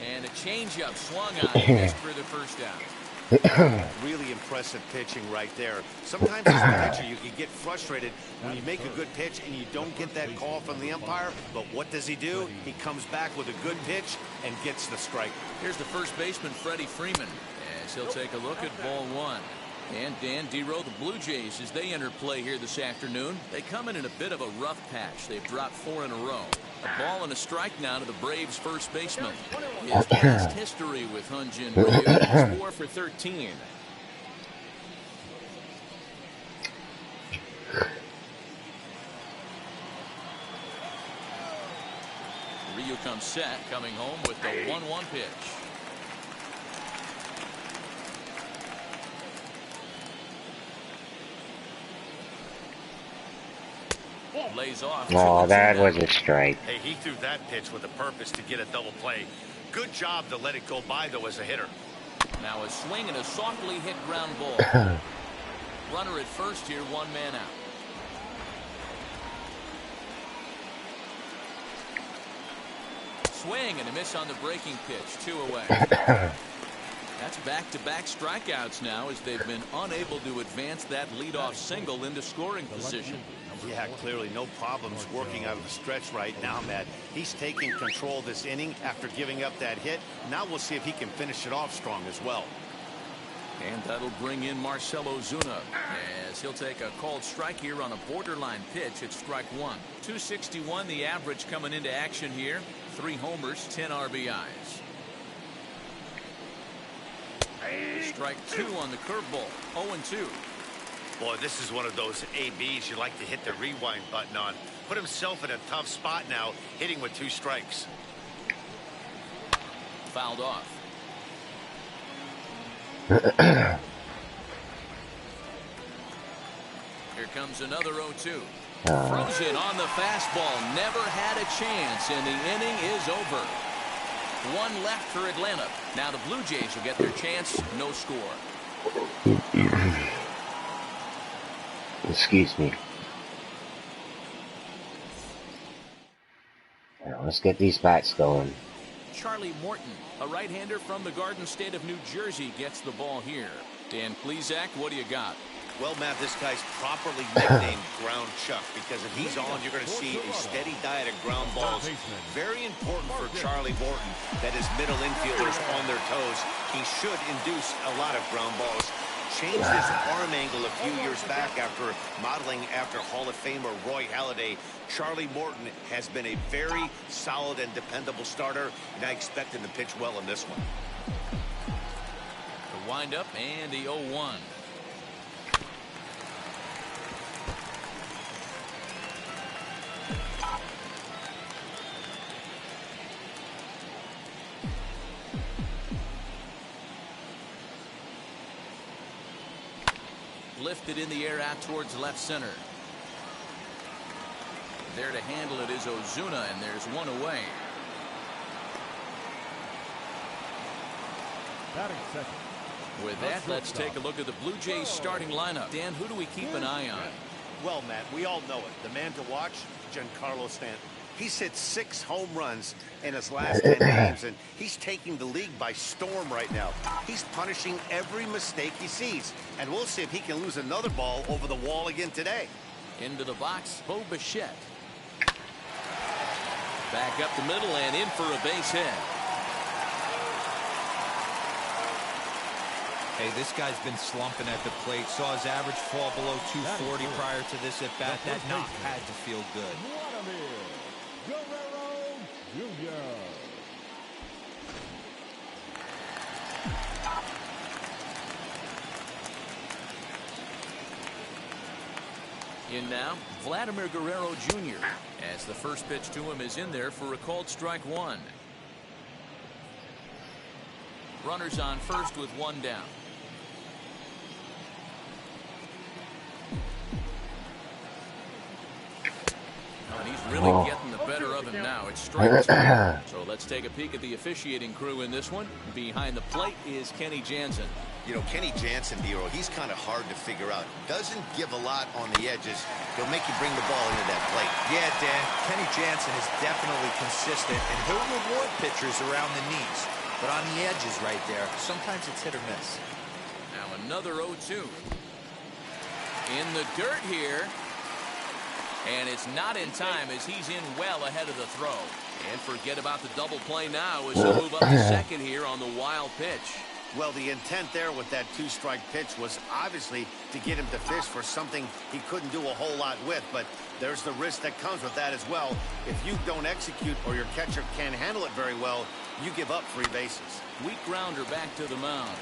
And a changeup swung on and missed for the first down. Really impressive pitching right there. Sometimes as a pitcher you can get frustrated when you make a good pitch and you don't get that call from the umpire. But what does he do? He comes back with a good pitch and gets the strike. Here's the first baseman, Freddie Freeman, as he'll take a look at ball one. And Dan Dero, the Blue Jays, as they enter play here this afternoon, they come in a bit of a rough patch. They've dropped 4 in a row. A ball and a strike now to the Braves' first baseman. His past history with Hyun-Jin Ryu is 4 for 13. Ryu comes set, coming home with the 1-1 pitch. Lays off. Oh, that was a strike. Hey, he threw that pitch with a purpose to get a double play. Good job to let it go by, though, as a hitter. Now a swing and a softly hit ground ball. Runner at first here, 1 man out. Swing and a miss on the breaking pitch, 2 away. That's back-to-back strikeouts now as they've been unable to advance that leadoff single into scoring position. Yeah, clearly no problems working out of the stretch right now, Matt. He's taking control of this inning after giving up that hit. Now we'll see if he can finish it off strong as well. And that'll bring in Marcell Ozuna as he'll take a called strike here on a borderline pitch at strike 1. 261 the average coming into action here. 3 homers, 10 RBIs. Strike 2 on the curveball. 0-2. Boy, this is one of those ABs you like to hit the rewind button on. Put himself in a tough spot now, hitting with 2 strikes. Fouled off. Here comes another 0-2. Frozen on the fastball. Never had a chance, and the inning is over. 1 left for Atlanta. Now the Blue Jays will get their chance. No score. Excuse me. Now let's get these bats going. Charlie Morton, a right-hander from the Garden State of New Jersey, gets the ball here. Dan Plesac, what do you got? Well, Matt, this guy's properly nicknamed Ground Chuck because if he's on, you're going to see a steady diet of ground balls. Very important for Charlie Morton that his middle infielders on their toes. He should induce a lot of ground balls. Changed his arm angle a few years back after modeling after Hall of Famer Roy Halladay. Charlie Morton has been a very solid and dependable starter, and I expect him to pitch well in this one. The windup and the 0-1. Lifted in the air out towards left center. There to handle it is Ozuna, and there's 1 away. Batting second. With that, let's take a look at the Blue Jays starting lineup. Dan, who do we keep an eye on? Well, Matt, we all know it. The man to watch, Giancarlo Stanton. He's hit 6 home runs in his last 10 games, and he's taking the league by storm right now. He's punishing every mistake he sees, and we'll see if he can lose another ball over the wall again today. Into the box, Bo Bichette. Back up the middle and in for a base hit. Hey, this guy's been slumping at the plate. Saw his average fall below 240 prior to this at bat. That knock had to feel good. Guerrero Jr. In now, Vladimir Guerrero Jr. as the first pitch to him is in there for a called strike 1. Runners on first with one down. And he's really getting the better of him now. It's strike two. So let's take a peek at the officiating crew in this one. Behind the plate is Kenny Jansen. You know, Kenny Jansen, D-Roll, he's kind of hard to figure out. Doesn't give a lot on the edges. He'll make you bring the ball into that plate. Yeah, Dan, Kenny Jansen is definitely consistent, and he'll reward pitchers around the knees. But on the edges right there, sometimes it's hit or miss. Now another 0-2. In the dirt here. And it's not in time as he's in well ahead of the throw. And forget about the double play now as he'll move up to second here on the wild pitch. Well, the intent there with that two-strike pitch was obviously to get him to fish for something he couldn't do a whole lot with, but there's the risk that comes with that as well. If you don't execute or your catcher can't handle it very well, you give up 3 bases. Weak grounder back to the mound.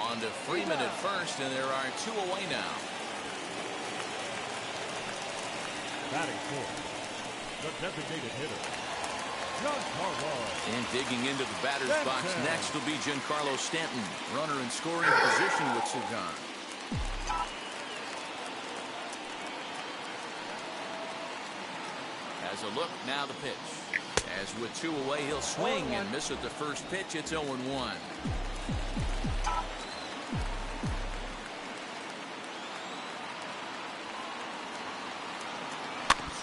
On to Freeman at first, and there are 2 away now. Batting fourth, the designated hitter, Giancarlo. And digging into the batter's box next will be Giancarlo Stanton. Runner in scoring position with 2 gone. As a look, now the pitch. As with 2 away, he'll swing and miss at the first pitch. It's 0-1.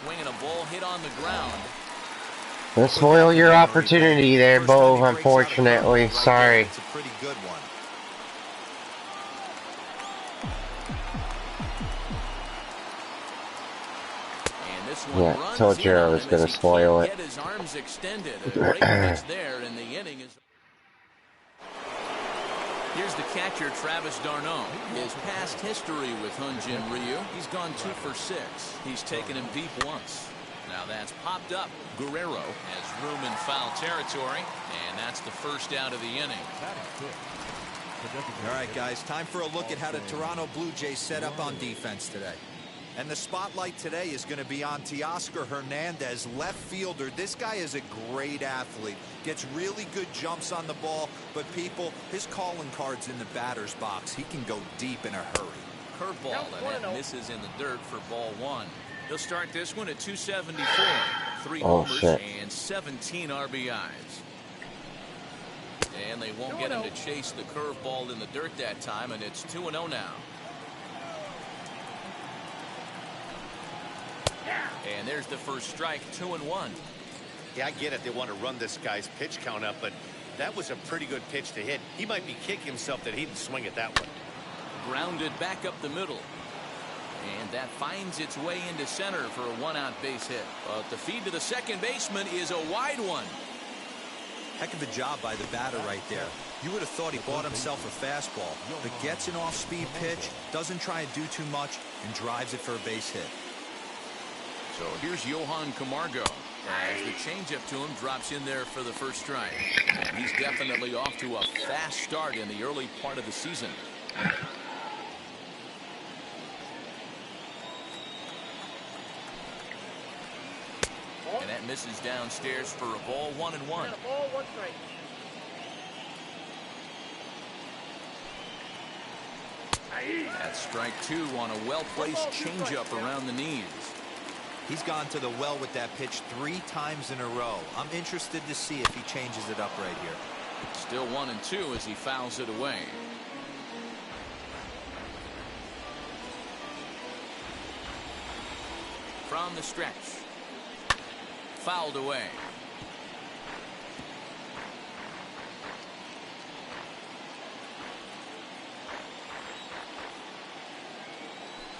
Swinging a ball hit on the ground. Don't spoil your opportunity there, Bo, unfortunately. Sorry. It's a pretty good one. And this one Yeah, told you I was going to spoil it. Get his arms extended. A great pitch there, and the inning is. Here's the catcher, Travis d'Arnaud. His past history with Hyunjin Ryu. He's gone 2 for 6. He's taken him deep once. Now that's popped up. Guerrero has room in foul territory, and that's the first out of the inning. All right, guys, time for a look at how the Toronto Blue Jays set up on defense today. And the spotlight today is going to be on Teoscar Hernandez, left fielder. This guy is a great athlete. Gets really good jumps on the ball, but people, his calling card's in the batter's box. He can go deep in a hurry. Curveball, and that misses in the dirt for ball 1. He'll start this one at 274. 3 homers and 17 RBIs. And they won't get him to chase the curveball in the dirt that time, and it's 2-0 now. And there's the first strike, 2-1. Yeah, I get it. They want to run this guy's pitch count up, but that was a pretty good pitch to hit. He might be kicking himself that he didn't swing it that way. Grounded back up the middle. And that finds its way into center for a 1-out base hit. But the feed to the second baseman is a wide one. Heck of a job by the batter right there. You would have thought he bought himself a fastball, but gets an off-speed pitch, doesn't try and do too much, and drives it for a base hit. So here's Johan Camargo. As the changeup to him drops in there for the first strike. And he's definitely off to a fast start in the early part of the season. And that misses downstairs for a ball, 1-1. That's strike 2 on a well-placed changeup around the knees. He's gone to the well with that pitch 3 times in a row. I'm interested to see if he changes it up right here. Still 1-2 as he fouls it away. From the stretch. Fouled away.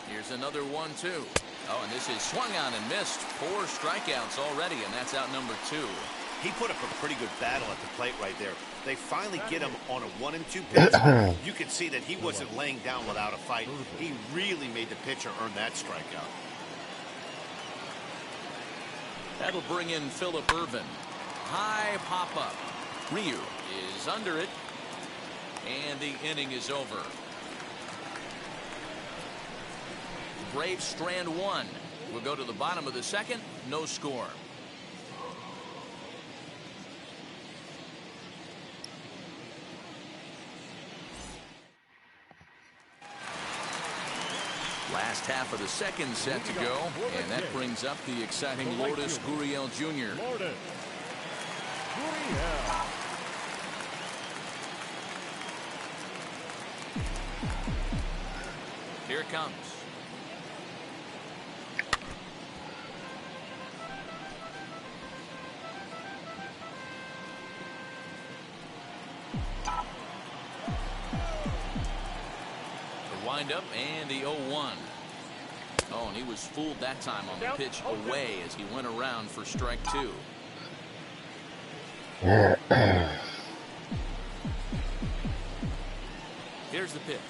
Here's another 1-2. Oh, and this is swung on and missed. 4 strikeouts already, and that's out number 2. He put up a pretty good battle at the plate right there. They finally get him on a 1-2 pitch. You could see that he wasn't laying down without a fight. He really made the pitcher earn that strikeout. That'll bring in Phillip Ervin. High pop-up. Ryu is under it, and the inning is over. Braves strand 1. We'll go to the bottom of the second. No score. Last half of the second set to go, and that brings up the exciting Lourdes Gurriel Jr. Lourdes Gurriel. Here it comes. The windup and the 0-1. Oh, and he was fooled that time on the pitch away as he went around for strike 2. Here's the pitch.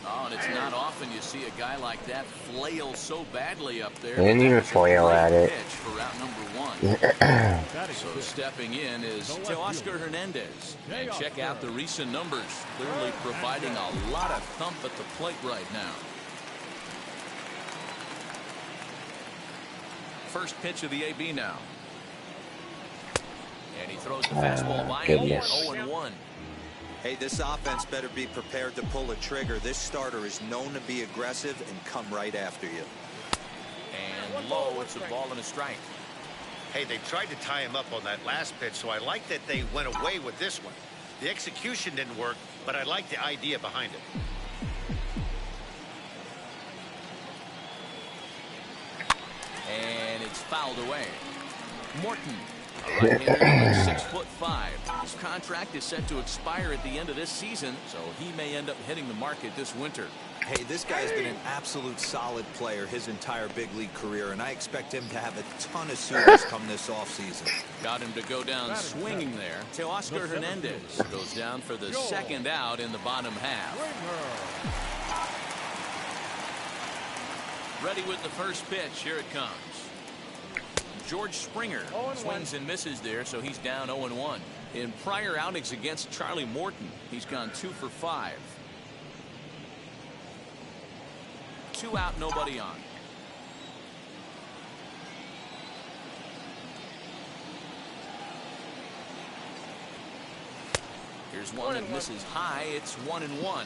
Oh, and it's not often you see a guy like that flail so badly up there. They didn't even flail at it. For route number 1. So stepping in is Teoscar Hernandez. And check out the recent numbers. Clearly providing a lot of thump at the plate right now. First pitch of the AB now. And he throws the fastball by him. 0-1. Hey, this offense better be prepared to pull a trigger. This starter is known to be aggressive and come right after you. And low, it's a ball and a strike. Hey, they tried to tie him up on that last pitch, so I like that they went away with this one. The execution didn't work, but I like the idea behind it. And it's fouled away. Morton, a right-hander, 6'5". His contract is set to expire at the end of this season, so he may end up hitting the market this winter. Hey, this guy's been an absolute solid player his entire big league career, and I expect him to have a ton of suitors come this offseason. Got him to go down swinging there. Teoscar Hernandez goes down for the second out in the bottom half. Ready with the first pitch. Here it comes. George Springer swings and misses there, so he's down 0-1. In prior outings against Charlie Morton, he's gone 2 for 5. 2 out, nobody on. Here's one that misses high. It's 1-1.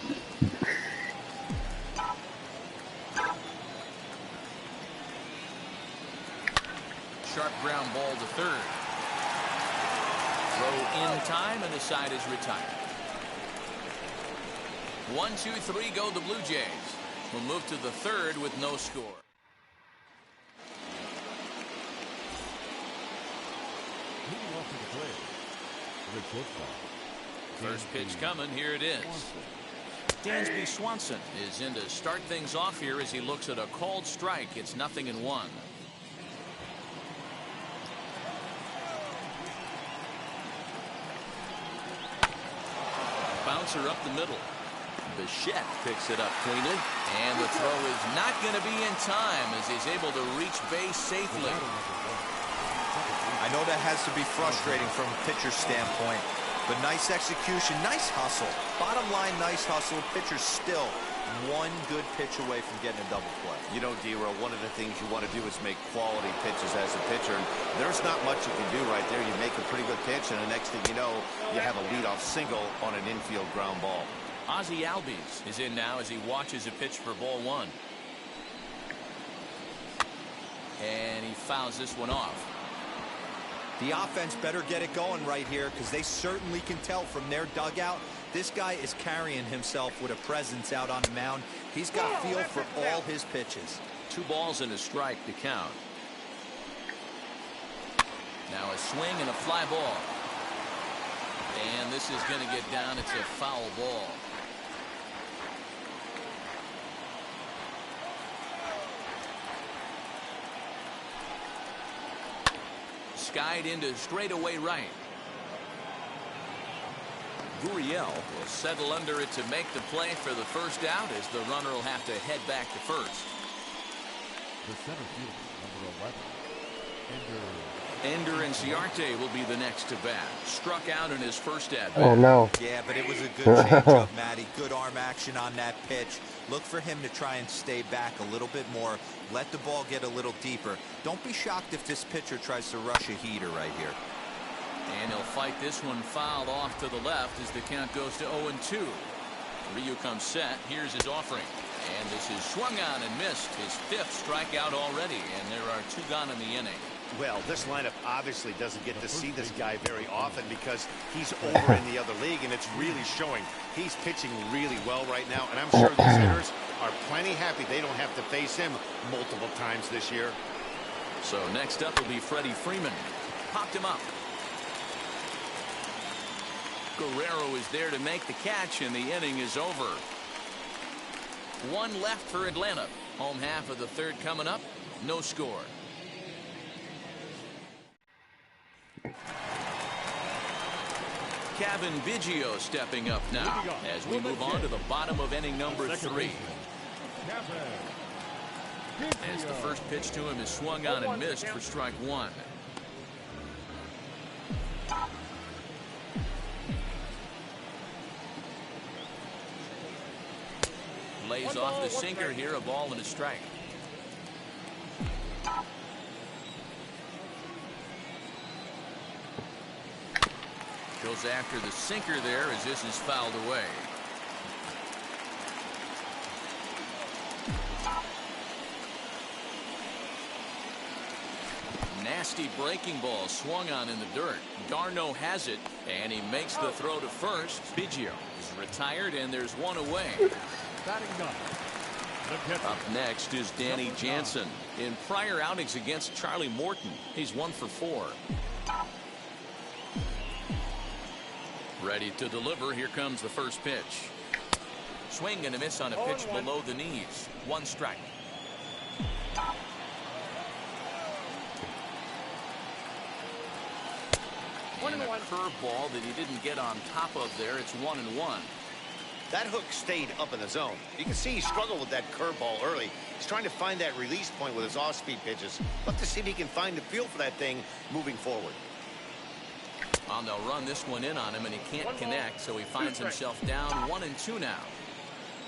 Sharp ground ball to third. Throw in time, and the side is retired. 1, 2, 3 go the Blue Jays. We'll move to the third with no score. Leading off to the plate, the shortstop. First pitch coming. Here it is. Dansby Swanson is in to start things off here as he looks at a called strike. It's 0-1. Bouncer up the middle. Bichette picks it up cleanly, and the throw is not going to be in time as he's able to reach base safely. I know that has to be frustrating from a pitcher's standpoint, but nice execution, nice hustle. Bottom line, nice hustle. Pitcher's still one good pitch away from getting a double play. You know, D-Row, one of the things you want to do is make quality pitches as a pitcher. And there's not much you can do right there. You make a pretty good pitch, and the next thing you know, you have a leadoff single on an infield ground ball. Ozzie Albies is in now as he watches a pitch for ball 1. And he fouls this one off. The offense better get it going right here, because they certainly can tell from their dugout this guy is carrying himself with a presence out on the mound. He's got feel for all his pitches. 2 balls and a strike to count. Now a swing and a fly ball. And this is going to get down. It's a foul ball. Skied into straightaway right. Gurriel will settle under it to make the play for the first out as the runner will have to head back to first. The center fielder, number 11, Ender Inciarte will be the next to bat. Struck out in his first at bat. Oh no. Yeah, but it was a good changeup, Matty. Good arm action on that pitch. Look for him to try and stay back a little bit more. Let the ball get a little deeper. Don't be shocked if this pitcher tries to rush a heater right here. And he'll fight this one fouled off to the left as the count goes to 0-2. Ryu comes set. Here's his offering. And this is swung on and missed. His 5th strikeout already, and there are 2 gone in the inning. Well, this lineup obviously doesn't get to see this guy very often because he's over in the other league, and it's really showing. He's pitching really well right now, and I'm sure the hitters are plenty happy they don't have to face him multiple times this year. So next up will be Freddie Freeman. Popped him up. Guerrero is there to make the catch, and the inning is over. 1 left for Atlanta. Home half of the 3rd coming up. No score. Kevin Biggio stepping up now as we move on to the bottom of inning number 3. As the first pitch to him is swung on and missed for strike 1. Lays off the sinker here, a ball and a strike. Goes after the sinker there as this is fouled away. Nasty breaking ball swung on in the dirt. Darno has it, and he makes the throw to first. Biggio is retired, and there's 1 away. Up next is Danny Jansen. In prior outings against Charlie Morton, he's 1 for 4. Ready to deliver. Here comes the first pitch. Swing and a miss on a pitch below the knees. 1 strike. And a curveball that he didn't get on top of there. It's 1-1. That hook stayed up in the zone. You can see he struggled with that curveball early. He's trying to find that release point with his off-speed pitches. Look to see if he can find the feel for that thing moving forward. Well, they'll run this one in on him, and he can't connect, so he finds himself down 1-2 now.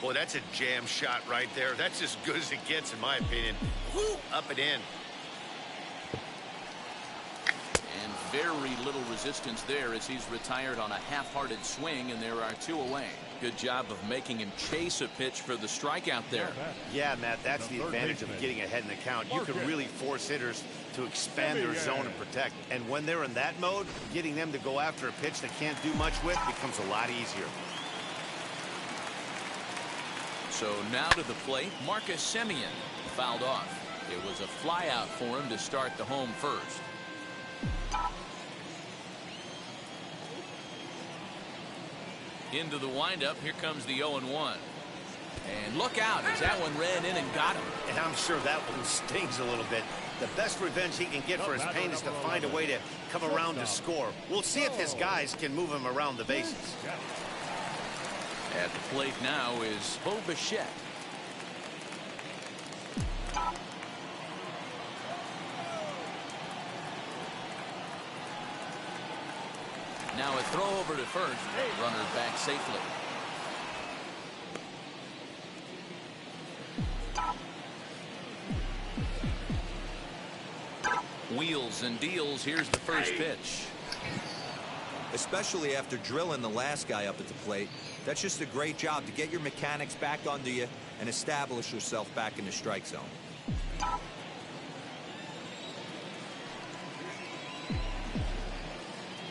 Boy, that's a jam shot right there. That's as good as it gets, in my opinion. Woo, up and in. And very little resistance there as he's retired on a half-hearted swing, and there are 2 away. Good job of making him chase a pitch for the strikeout there. Yeah, Matt, that's the advantage of getting ahead in the count. You can really force hitters to expand their zone and protect. And when they're in that mode, getting them to go after a pitch they can't do much with becomes a lot easier. So now to the plate, Marcus Semien fouled off. It was a fly out for him to start the home first. Into the windup. Here comes the 0-1. And look out as that one ran in and got him. And I'm sure that one stings a little bit. The best revenge he can get for his pain is to find a way to come around to score. We'll see if his guys can move him around the bases. At the plate now is Bo Bichette. Now a throw over to first. Runner back safely. Wheels and deals. Here's the first pitch. Especially after drilling the last guy up at the plate. That's just a great job to get your mechanics back under you and establish yourself back in the strike zone.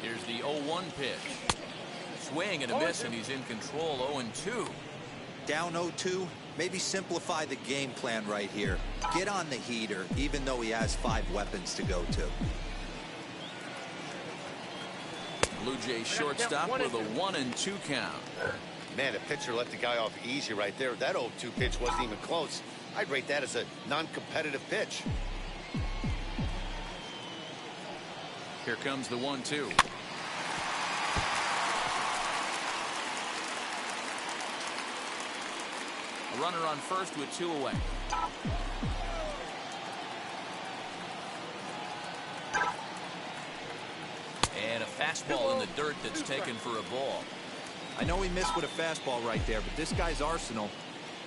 Here's the 0-1 pitch. Swing and a miss, and he's in control. 0-2. Down 0-2. Maybe simplify the game plan right here. Get on the heater, even though he has 5 weapons to go to. Blue Jays shortstop with a 1-2 count. Man, the pitcher let the guy off easy right there. That 0-2 pitch wasn't even close. I'd rate that as a non-competitive pitch. Here comes the 1-2. A runner on first with 2 away. And a fastball in the dirt that's taken for a ball. I know he missed with a fastball right there, but this guy's arsenal,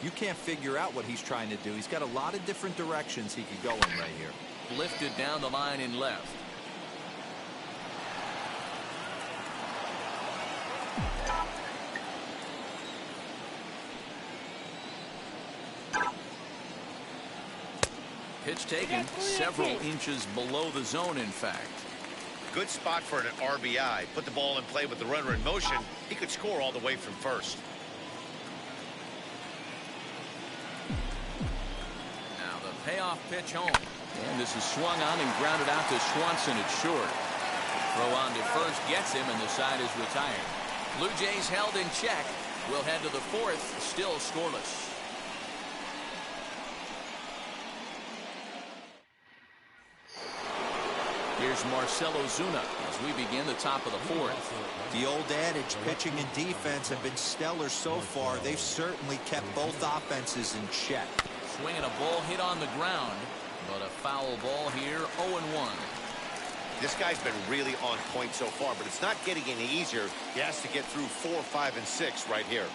you can't figure out what he's trying to do. He's got a lot of different directions he could go in right here. Lifted down the line in left. Pitch taken several inches below the zone, in fact. Good spot for an RBI. Put the ball in play with the runner in motion. He could score all the way from first. Now the payoff pitch home. And this is swung on and grounded out to Swanson at short. Throw on to first gets him, and the side is retired. Blue Jays held in check. We'll head to the fourth, still scoreless. Here's Marcell Ozuna as we begin the top of the fourth. The old adage, pitching and defense have been stellar so far. They've certainly kept both offenses in check. Swinging a ball hit on the ground, but a foul ball here, 0-1. This guy's been really on point so far, but it's not getting any easier. He has to get through 4, 5, and 6 right here.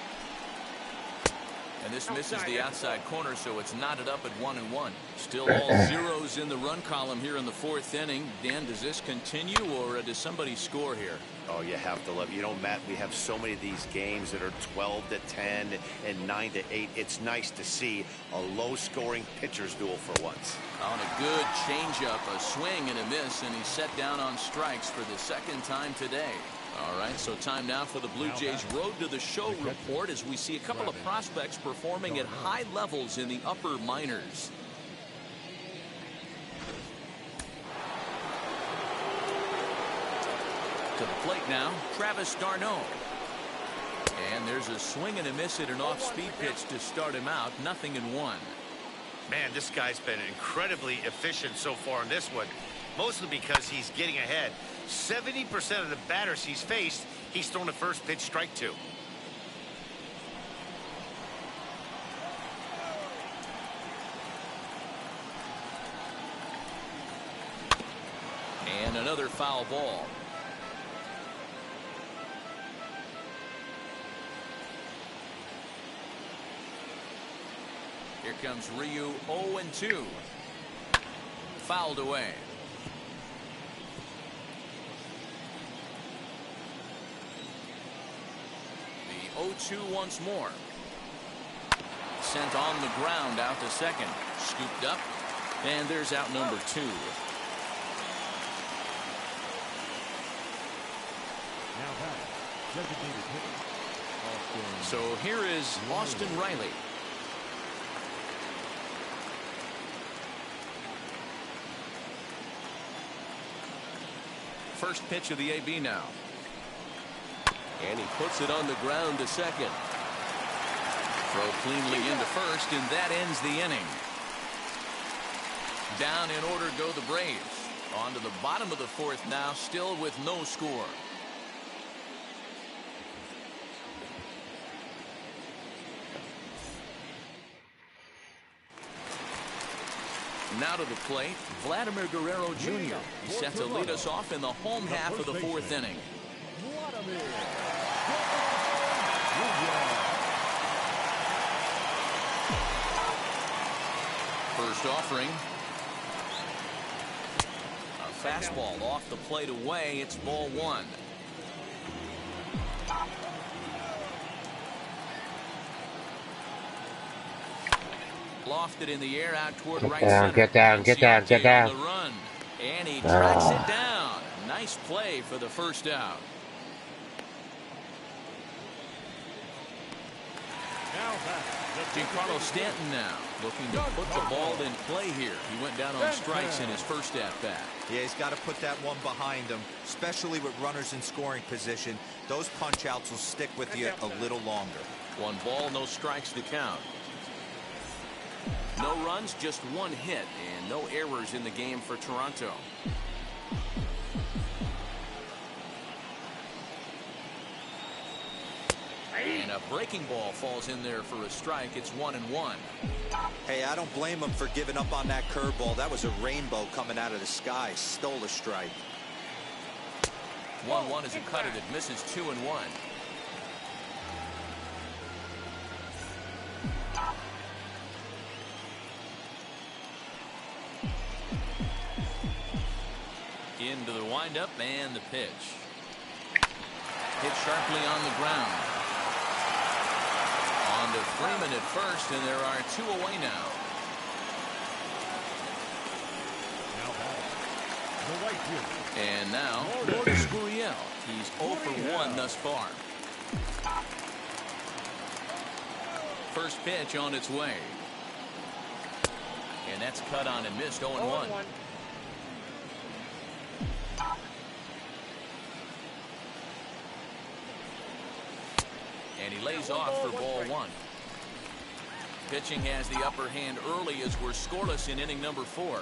And this misses the outside corner, so it's knotted up at 1-1. Still all zeros in the run column here in the fourth inning. Dan, does this continue, or does somebody score here? Oh, you have to love it. You know, Matt, we have so many of these games that are 12-10 and 9-8. It's nice to see a low-scoring pitcher's duel for once. On a good changeup, a swing and a miss, and he's set down on strikes for the second time today. All right, so time now for the Blue Jays Road to the Show report as we see a couple of prospects performing at high levels in the upper minors. To the plate now, Travis d'Arnaud. And there's a swing and a miss at an off-speed pitch to start him out. 0-1. Man, this guy's been incredibly efficient so far in this one, mostly because he's getting ahead. 70% of the batters he's faced, he's thrown a first pitch strike to. And another foul ball. Here comes Ryu, 0-2. Fouled away. The 0-2 once more. Sent on the ground out to second. Scooped up. And there's out number 2. So here is Austin Riley. First pitch of the AB now. And he puts it on the ground to second. Throw cleanly into first, and that ends the inning. Down in order go the Braves. On to the bottom of the fourth now, still with no score. Now to the plate, Vladimir Guerrero Jr. He's set to lead us off in the home half of the fourth inning. First offering. A fastball off the plate away. It's ball 1. Lofted in the air out toward right center. Get down, get down, get down. The run, and he tracks it down. Nice play for the first out. Giancarlo Stanton now looking to put the ball in play here. He went down on strikes in his first at bat. Yeah, he's got to put that one behind him, especially with runners in scoring position. Those punch outs will stick with you a little longer. 1 ball, no strikes to count. No runs, just 1 hit, and no errors in the game for Toronto. And a breaking ball falls in there for a strike. It's 1-1. Hey, I don't blame him for giving up on that curveball. That was a rainbow coming out of the sky. Stole a strike. 1-1 is a cutter that misses 2-1. Into the windup and the pitch. Hit sharply on the ground. On to Freeman at first, and there are 2 away now. The right fielder. And now, Lourdes Gurriel. He's 0 for 1 thus far. First pitch on its way. And that's cut on and missed 0-1. And he lays off for ball 1. Pitching has the upper hand early as we're scoreless in inning number 4.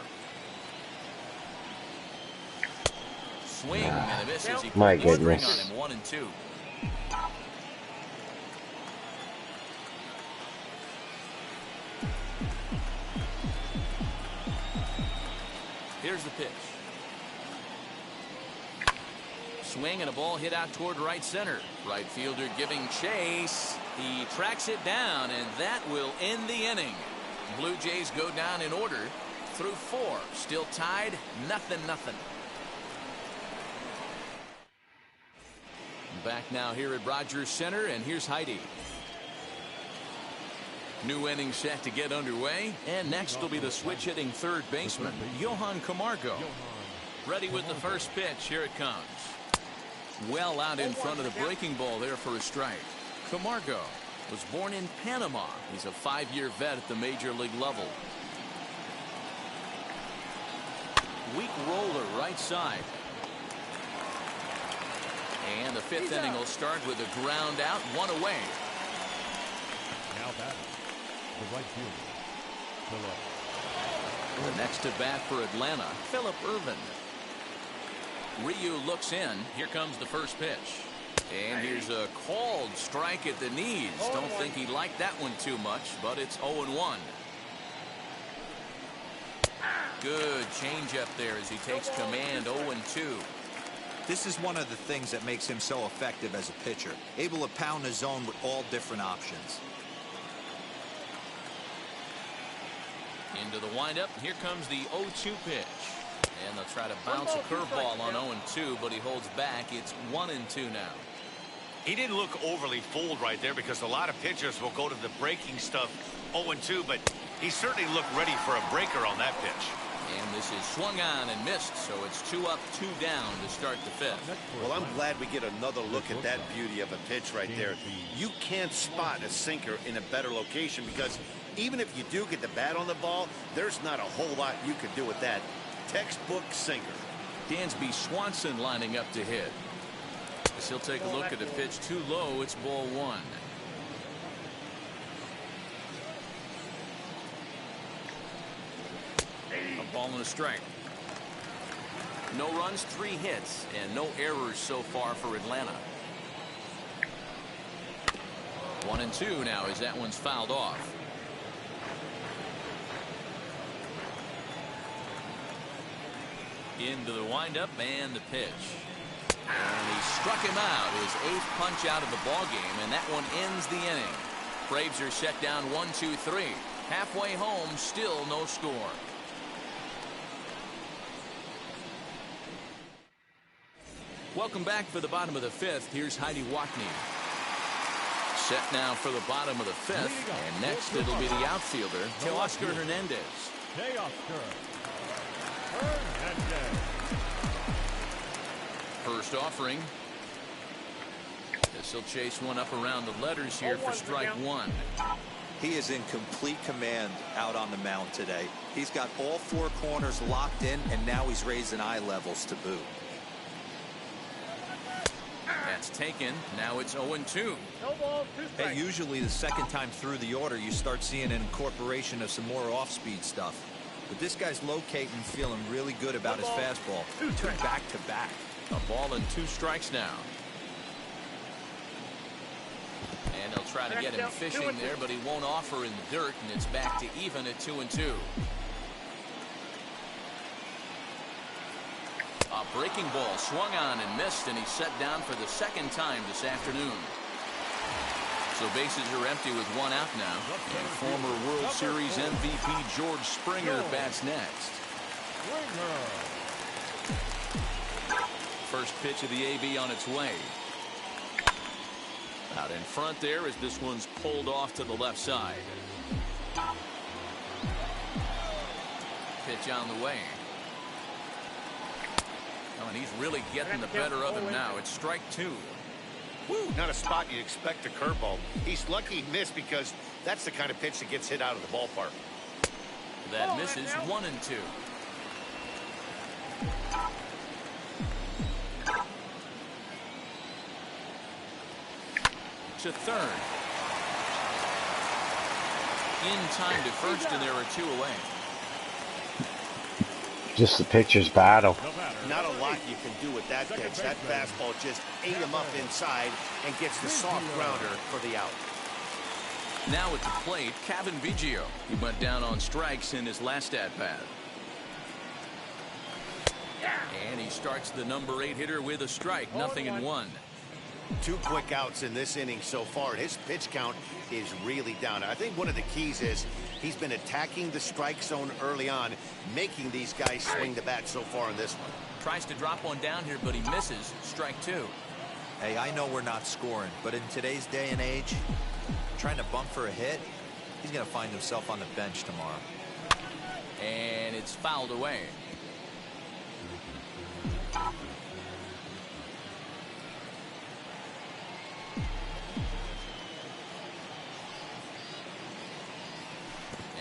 Swing and a miss as he My put the string goodness. on him. 1-2. Here's the pitch. Swing and a ball hit out toward right center. Right fielder giving chase. He tracks it down, and that will end the inning. Blue Jays go down in order through 4. Still tied, 0-0. Back now here at Rogers Center, and here's Heidi. New inning set to get underway, and next will be the switch-hitting third baseman, Johan Camargo. Ready with the first pitch. Here it comes. Well out in front of the breaking ball there for a strike. Camargo was born in Panama. He's a 5-year vet at the major league level. Weak roller right side. And the 5th inning will start with a ground out, 1 away. Now batting, the right fielder, Philip. The next to bat for Atlanta, Philip Irvin. Ryu looks in. Here comes the first pitch. And here's a called strike at the knees. Don't think he liked that one too much, but it's 0-1. Good changeup there as he takes command. 0-2. This is one of the things that makes him so effective as a pitcher, able to pound the zone with all different options. Into the windup. Here comes the 0-2 pitch. And they'll try to bounce a curveball on 0-2, but he holds back. It's 1-2 now. He didn't look overly fooled right there because a lot of pitchers will go to the breaking stuff 0-2, but he certainly looked ready for a breaker on that pitch. And this is swung on and missed, so it's 2 up, 2 down to start the 5th. Well, I'm glad we get another look at that beauty of a pitch right there. You can't spot a sinker in a better location because even if you do get the bat on the ball, there's not a whole lot you can do with that. Textbook sinker. Dansby Swanson lining up to hit. As he'll take a look at the pitch too low. It's ball 1. A ball and a strike. No runs, 3 hits, and no errors so far for Atlanta. 1-2 now as that one's fouled off. Into the windup and the pitch. And he struck him out, his 8th punch out of the ball game, and that one ends the inning. Braves are set down 1-2-3. Halfway home, still no score. Welcome back for the bottom of the 5th. Here's Heidi Watney. Set now for the bottom of the 5th, and next it'll be the outfielder, Teoscar Hernandez. Teoscar Hernandez. First offering. This will chase one up around the letters here for strike 1. He is in complete command out on the mound today. He's got all 4 corners locked in, and now he's raising eye levels to boot. That's taken. Now it's 0-2. Hey, usually the second time through the order, you start seeing an incorporation of some more off-speed stuff. But this guy's locating, feeling really good about his fastball. 2 back-to-back. A ball and 2 strikes now. And they'll try to get him fishing there, but he won't offer in the dirt, and it's back to even at 2-2. A breaking ball swung on and missed, and he's set down for the 2nd time this afternoon. So bases are empty with 1 out now. And former World Series MVP George Springer bats next. First pitch of the AB on its way. Out in front there as this one's pulled off to the left side. Pitch on the way. Oh, and he's really getting the better of him now. It's strike 2. Woo, not a spot you'd expect a curveball. He's lucky he missed because that's the kind of pitch that gets hit out of the ballpark. That misses 1-2. To third. In time to first, and there are 2 away. Just the pitcher's battle. Not a lot you can do with that pitch. That fastball just ate him up inside and gets the soft grounder for the out. Now at the plate, Kevin Biggio. He went down on strikes in his last at-bat. And he starts the number 8 hitter with a strike, 0-1. 2 quick outs in this inning so far, and his pitch count is really down. I think one of the keys is he's been attacking the strike zone early on, making these guys swing the bat so far in this one. Tries to drop one down here, but he misses. Strike 2. Hey, I know we're not scoring, but in today's day and age, trying to bump for a hit, he's going to find himself on the bench tomorrow. And it's fouled away.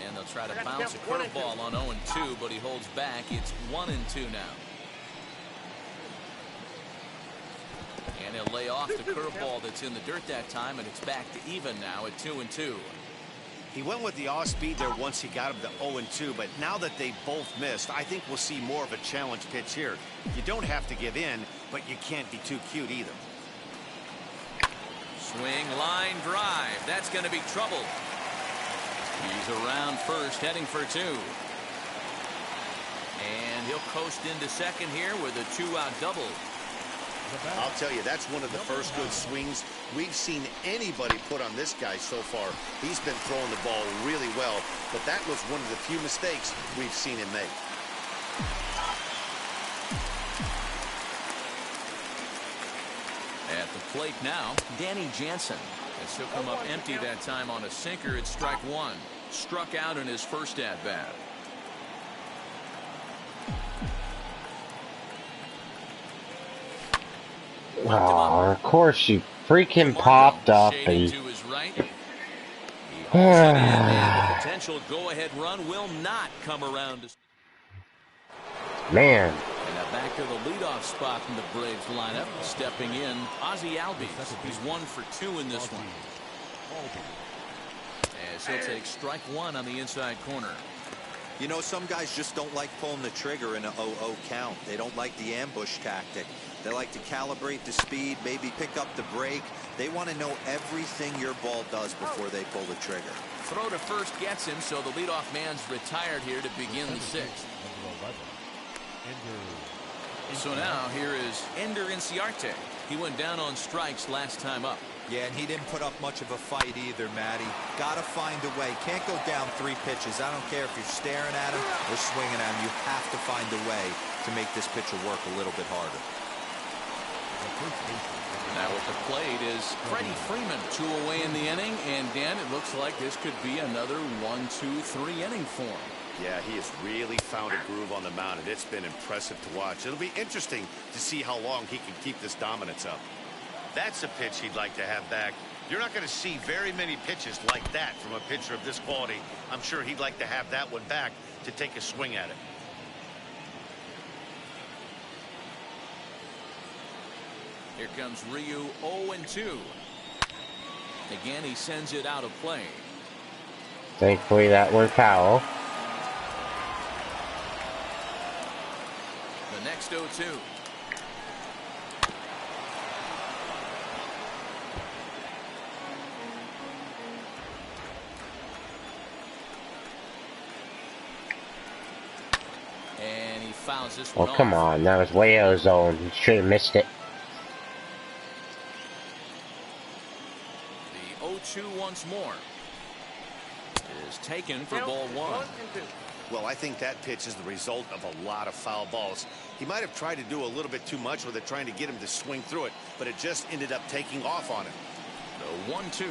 And they'll try to bounce a curveball on 0-2, but he holds back. It's 1-2 now. And he'll lay off the curveball that's in the dirt that time, and it's back to even now at 2-2. He went with the off speed there once he got him to 0-2, but now that they both missed, I think we'll see more of a challenge pitch here. You don't have to give in, but you can't be too cute either. Swing, line, drive. That's going to be trouble. He's around first, heading for 2. And he'll coast into second here with a 2-out double. I'll tell you, that's one of the first good swings we've seen anybody put on this guy so far. He's been throwing the ball really well, but that was one of the few mistakes we've seen him make. At the plate now, Danny Jansen. As he'll come up empty that time on a sinker. It's strike 1. Struck out in his first at-bat. Oh, of course you freaking popped up. And to his right. The potential go-ahead run will not come around. Man. And now back to the leadoff spot in the Braves lineup. Stepping in, Ozzie Albies. He's 1 for 2 in this one. As he'll take strike 1 on the inside corner. You know, some guys just don't like pulling the trigger in a 0-0 count. They don't like the ambush tactic. They like to calibrate the speed, maybe pick up the break. They want to know everything your ball does before they pull the trigger. Throw to first gets him, so the leadoff man's retired here to begin the 6th. So now here is Ender Inciarte. He went down on strikes last time up. Yeah, and he didn't put up much of a fight either, Matty. Got to find a way. Can't go down 3 pitches. I don't care if you're staring at him or swinging at him. You have to find a way to make this pitcher work a little bit harder. Now at the plate is Freddie Freeman. 2 away in the inning, and Dan, it looks like this could be another 1-2-3 inning for him. Yeah, he has really found a groove on the mound, and it's been impressive to watch. It'll be interesting to see how long he can keep this dominance up. That's a pitch he'd like to have back. You're not going to see very many pitches like that from a pitcher of this quality. I'm sure he'd like to have that one back to take a swing at it. Here comes Ryu, 0-2. Again, he sends it out of play. Thankfully, that went foul. The next 0-2. And he fouls this one Oh, come off. on. That was way out of zone. He should have missed it. The 0-2 once more is taken for ball 1. Well, I think that pitch is the result of a lot of foul balls. He might have tried to do a little bit too much with it, trying to get him to swing through it, but it just ended up taking off on him. The 1-2.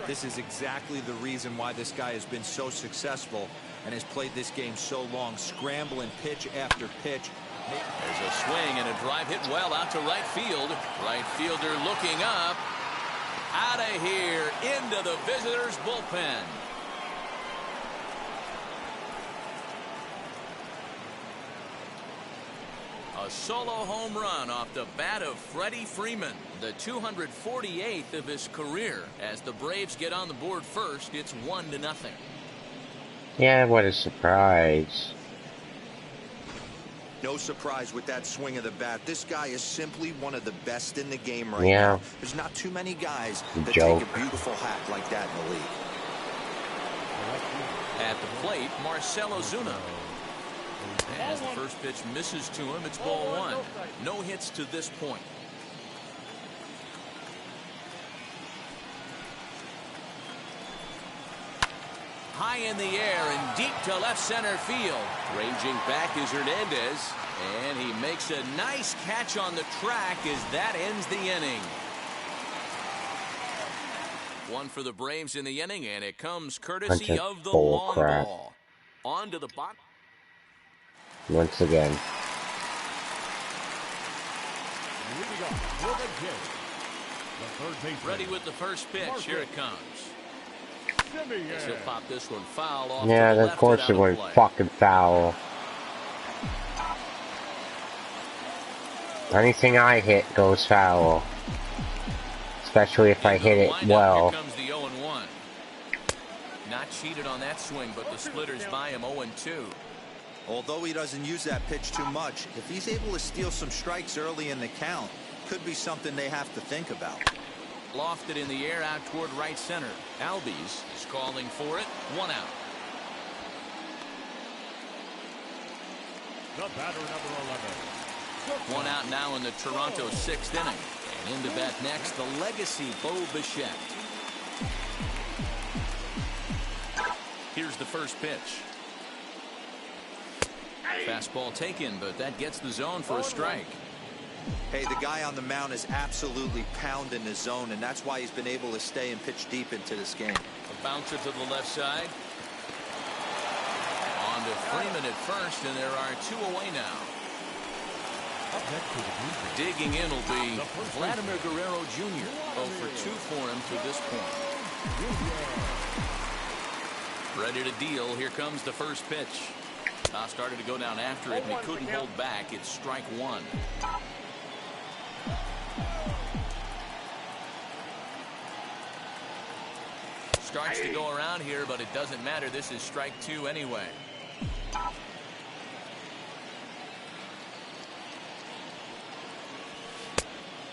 This is exactly the reason why this guy has been so successful and has played this game so long, scrambling pitch after pitch. There's a swing and a drive hit well out to right field. Right fielder looking up. Out of here into the visitors' bullpen. A solo home run off the bat of Freddie Freeman, the 248th of his career. As the Braves get on the board first, it's 1-0. Yeah, what a surprise. No surprise with that swing of the bat. This guy is simply one of the best in the game right Yeah. now. There's not too many guys that Joke. take a beautiful hack like that in the league. At the plate, Marcell Ozuna. As the first pitch misses to him, it's ball one. No hits to this point. High in the air and deep to left center field. Ranging back is Hernandez. And he makes a nice catch on the track as that ends the inning. One for the Braves in the inning, and it comes courtesy Bunch of the bull long crap. ball. On to the bottom. Once again. Here we go. For the Jays, the third baseman, Ready with the first pitch. Here it comes. Simeon. He'll pop this one foul off Yeah, to the of left course and it out went of play. fucking foul. Anything I hit goes foul. Especially if I Into hit the it windup, well. Here comes the 0-1. Not cheated on that swing, but the splitters by him 0-2. Although he doesn't use that pitch too much, if he's able to steal some strikes early in the count, could be something they have to think about. Lofted in the air out toward right center. Albies is calling for it. 1 out. The batter, number 11. 1 out now in the Toronto 6th inning. And into bat next, the legacy Bo Bichette. Here's the first pitch. Fastball taken, but that gets the zone for a strike. Hey, the guy on the mound is absolutely pounding the zone, and that's why he's been able to stay and pitch deep into this game. A bouncer to the left side. On to Freeman at first, and there are 2 away now. Digging in will be Vladimir Guerrero Jr. 0 for 2 for him to this point. Ready to deal. Here comes the first pitch. Started to go down after it, and he couldn't hold back. It's strike 1. Starts to go around here, but it doesn't matter. This is strike 2 anyway.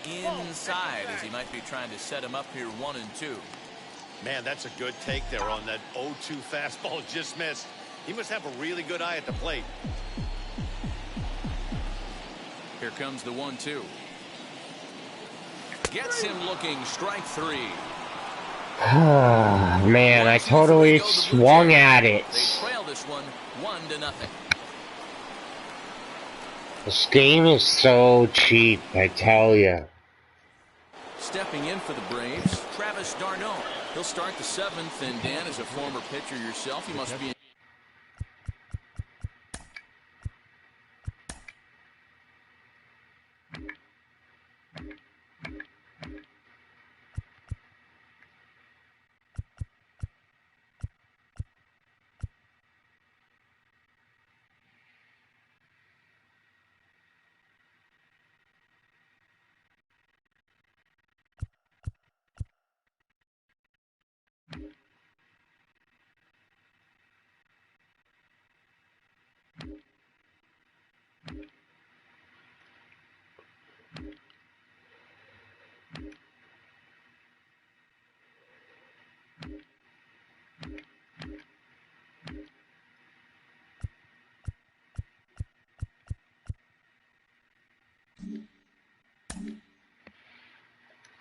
Inside, as he might be trying to set him up here 1-2. Man, that's a good take there on that 0-2 fastball just missed. He must have a really good eye at the plate. Here comes the 1-2. Gets him looking. Strike 3. Man, I totally swung at it. They trail this one 1-0. This game is so cheap, I tell ya. Stepping in for the Braves, Travis d'Arnaud. He'll start the 7th, and Dan, as a former pitcher yourself, you must be...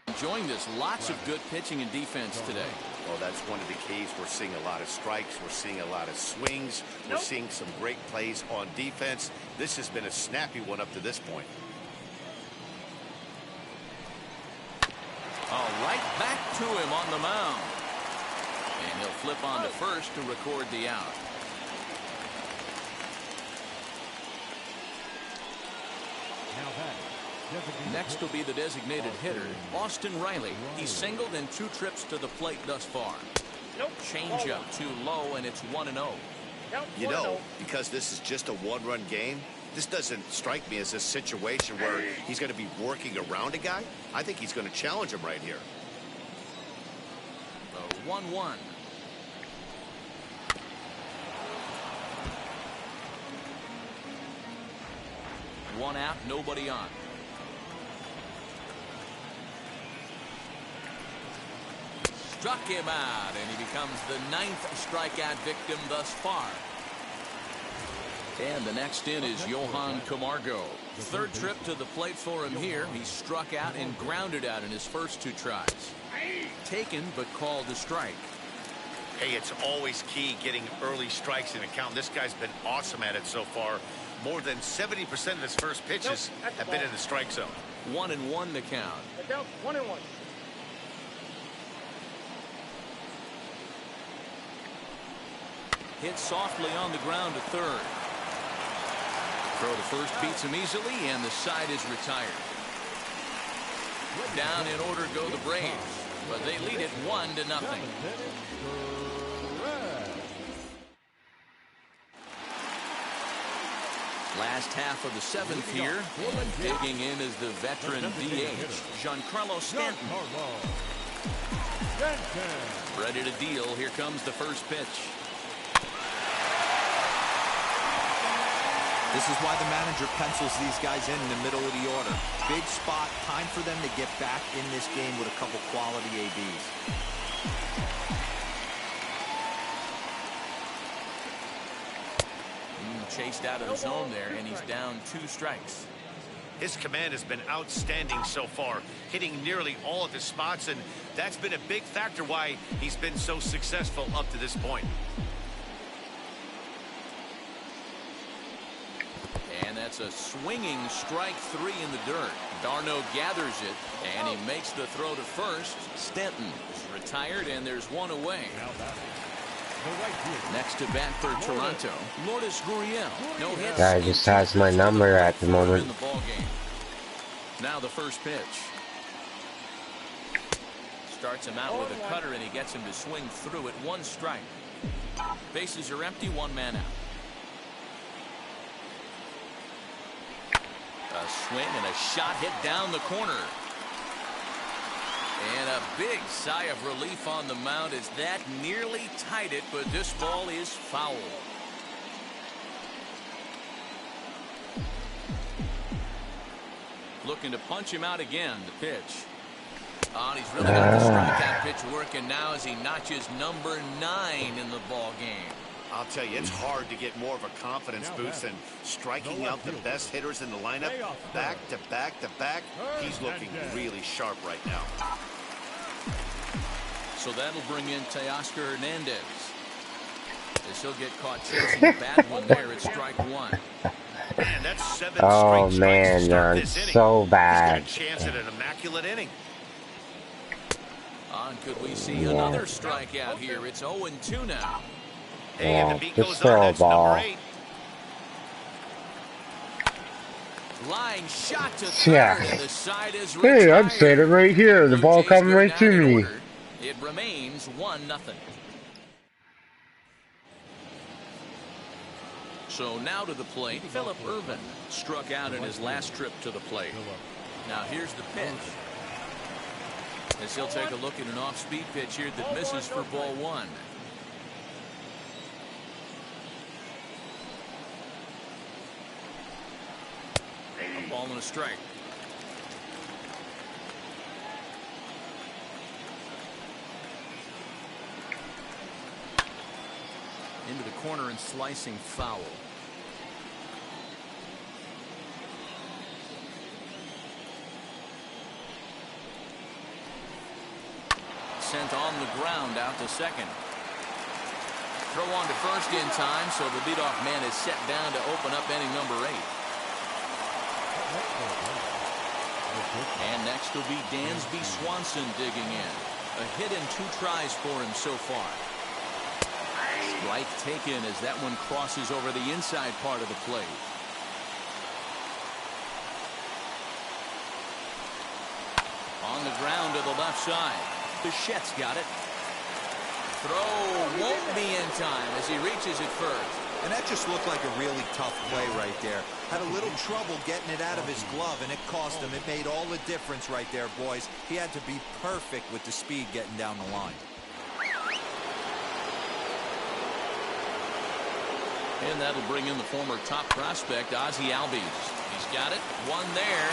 Enjoying this. Lots of good pitching and defense today. Well, that's one of the keys. We're seeing a lot of strikes. We're seeing a lot of swings. We're seeing some great plays on defense. This has been a snappy one up to this point. All right, back to him on the mound. And he'll flip on to first to record the out. Next will be the designated hitter, Austin Riley. He's singled in 2 trips to the plate thus far. Changeup too low, and it's 1-0. You know, because this is just a one-run game, this doesn't strike me as a situation where he's going to be working around a guy. I think he's going to challenge him right here. 1-1. One out, nobody on. Struck him out, and he becomes the 9th strikeout victim thus far. And the next in is Johan Camargo. 3rd trip to the plate for him here. He struck out and grounded out in his first 2 tries. Taken, but called a strike. Hey, it's always key getting early strikes in a count. This guy's been awesome at it so far. More than 70% of his first pitches have been in the strike zone. 1-1 the count. 1-1. Hit softly on the ground to third. Throw to first beats him easily, and the side is retired. Down in order go the Braves, but they lead it 1-0. Last half of the 7th here, and digging in is the veteran DH, Giancarlo Stanton. Ready to deal. Here comes the first pitch. This is why the manager pencils these guys in the middle of the order. Big spot, time for them to get back in this game with a couple quality ABs. Chased out of the zone there, and he's down 2 strikes. His command has been outstanding so far, hitting nearly all of his spots, and that's been a big factor why he's been so successful up to this point. And that's a swinging strike 3 in the dirt. Darno gathers it, and he makes the throw to first. Stanton is retired, and there's 1 away. Next to bat for Toronto, Lourdes Gurriel. No hits. Guy just has my number at the moment. In the ball game. Now the first pitch. Starts him out with a cutter, and he gets him to swing through it. 1 strike. Bases are empty, 1 man out. A swing and a shot hit down the corner. And a big sigh of relief on the mound as that nearly tied it, but this ball is foul. Looking to punch him out again. The pitch. Oh, and he's really got the strikeout pitch working now as he notches number 9 in the ball game. I'll tell you, it's hard to get more of a confidence boost than striking out the best hitters in the lineup. Back to back to back. He's looking really sharp right now. So that'll bring in Teoscar Hernandez. As he'll get caught chasing a bad one there at strike 1. Man, that's 7 Oh straight man, strikes to start I'm this inning. so He's bad. got a chance at an immaculate inning. On could we see another strikeout here? It's 0-2 now. Hey, and Yeah, the beat just goes throw on. a That's ball. number 8. Line shot to third, Yeah. and the side is Hey, retired. I'm standing right here. The Blue ball Jays coming go right down to in me. order. It remains 1-0. So now to the plate, Phillip Ervin struck out in his last trip to the plate. Now here's the pitch. As he'll take a look at an off-speed pitch here that misses for ball 1. A ball and a strike. Into the corner and slicing foul. Sent on the ground out to second. Throw on to first in time, so the leadoff man is set down to open up inning number 8. And next will be Dansby Swanson digging in. A hit and 2 tries for him so far. Strike taken as that one crosses over the inside part of the plate. On the ground to the left side. Bichette's got it. Throw won't be in time as he reaches it first. And that just looked like a really tough play right there. Had a little trouble getting it out of his glove, and it cost him. It made all the difference right there, boys. He had to be perfect with the speed getting down the line. And that'll bring in the former top prospect, Ozzie Albies. He's got it. One there.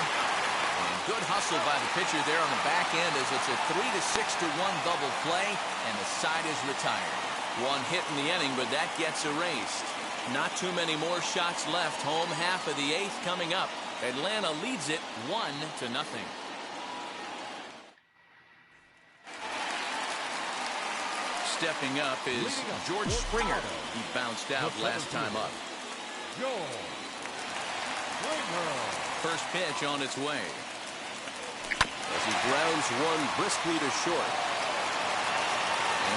And good hustle by the pitcher there on the back end as it's a 3-6-1 double play, and the side is retired. One hit in the inning, but that gets erased. Not too many more shots left. Home half of the 8th coming up. Atlanta leads it 1-0. Stepping up is George Springer. He bounced out last time up. First pitch on its way. As he grounds one briskly to short.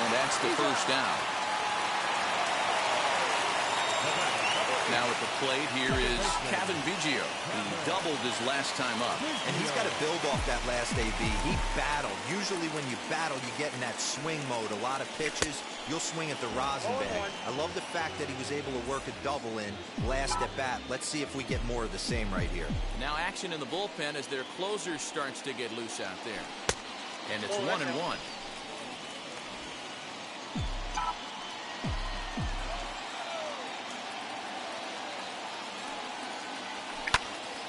And that's the first down. Now at the plate here is Kevin Biggio. He doubled his last time up. And he's got to build off that last AB. He battled. Usually when you battle, you get in that swing mode. A lot of pitches, you'll swing at the rosin bag. I love the fact that he was able to work a double in last at bat. Let's see if we get more of the same right here. Now action in the bullpen as their closer starts to get loose out there. And it's 1-1.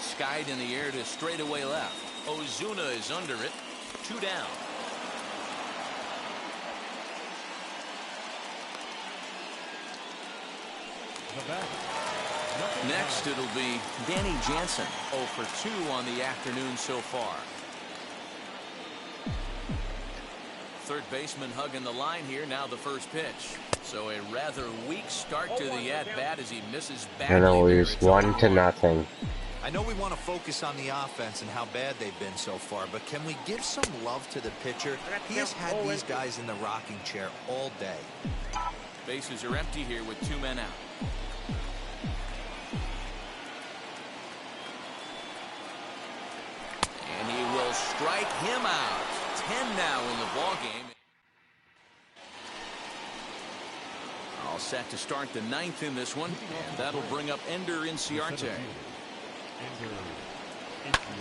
Skied in the air to straightaway left. Ozuna is under it. 2 down. Next it'll be Danny Jansen. 0 for 2 on the afternoon so far. Third baseman hugging the line here. Now the first pitch. So a rather weak start to the at-bat as he misses badly. And always 1-0. I know we want to focus on the offense and how bad they've been so far, but can we give some love to the pitcher? He has had these guys in the rocking chair all day. Bases are empty here with 2 men out. And he will strike him out. 10 now in the ballgame. All set to start the 9th in this one. And that'll bring up Ender Inciarte.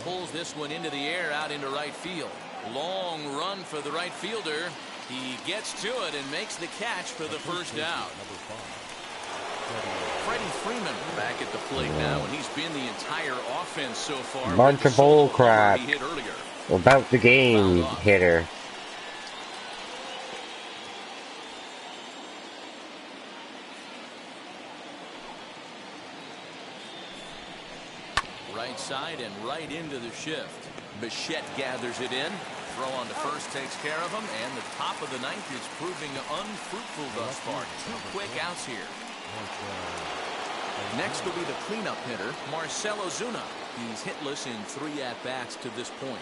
Pulls this one into the air out into right field. Long run for the right fielder. He gets to it and makes the catch for the first out. Freddie Freeman back at the plate now, and he's been the entire offense so far. Bunch of bull crap he hit earlier. about the game hitter. Right side and right into the shift. Bichette gathers it in. Throw on to first takes care of him, and the top of the 9th is proving unfruitful thus far. 2 quick outs here. Next will be the cleanup hitter, Marcell Ozuna. He's hitless in 3 at-bats to this point.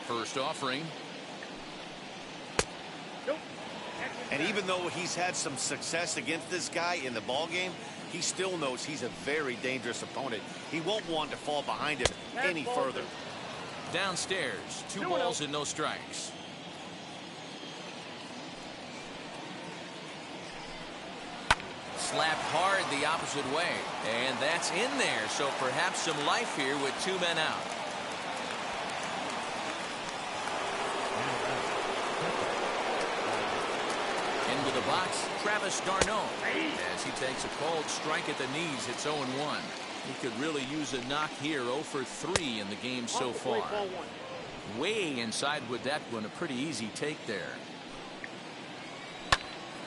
First offering. And even though he's had some success against this guy in the ballgame, he still knows he's a very dangerous opponent. He won't want to fall behind him any further. Downstairs, 2 balls and no strikes. Slapped hard the opposite way, and that's in there, so perhaps some life here with 2 men out. Into the box, Travis d'Arnaud, as he takes a cold strike at the knees. It's 0-1. He could really use a knock here. 0 for 3 in the game so far. Way inside with that one. A pretty easy take there.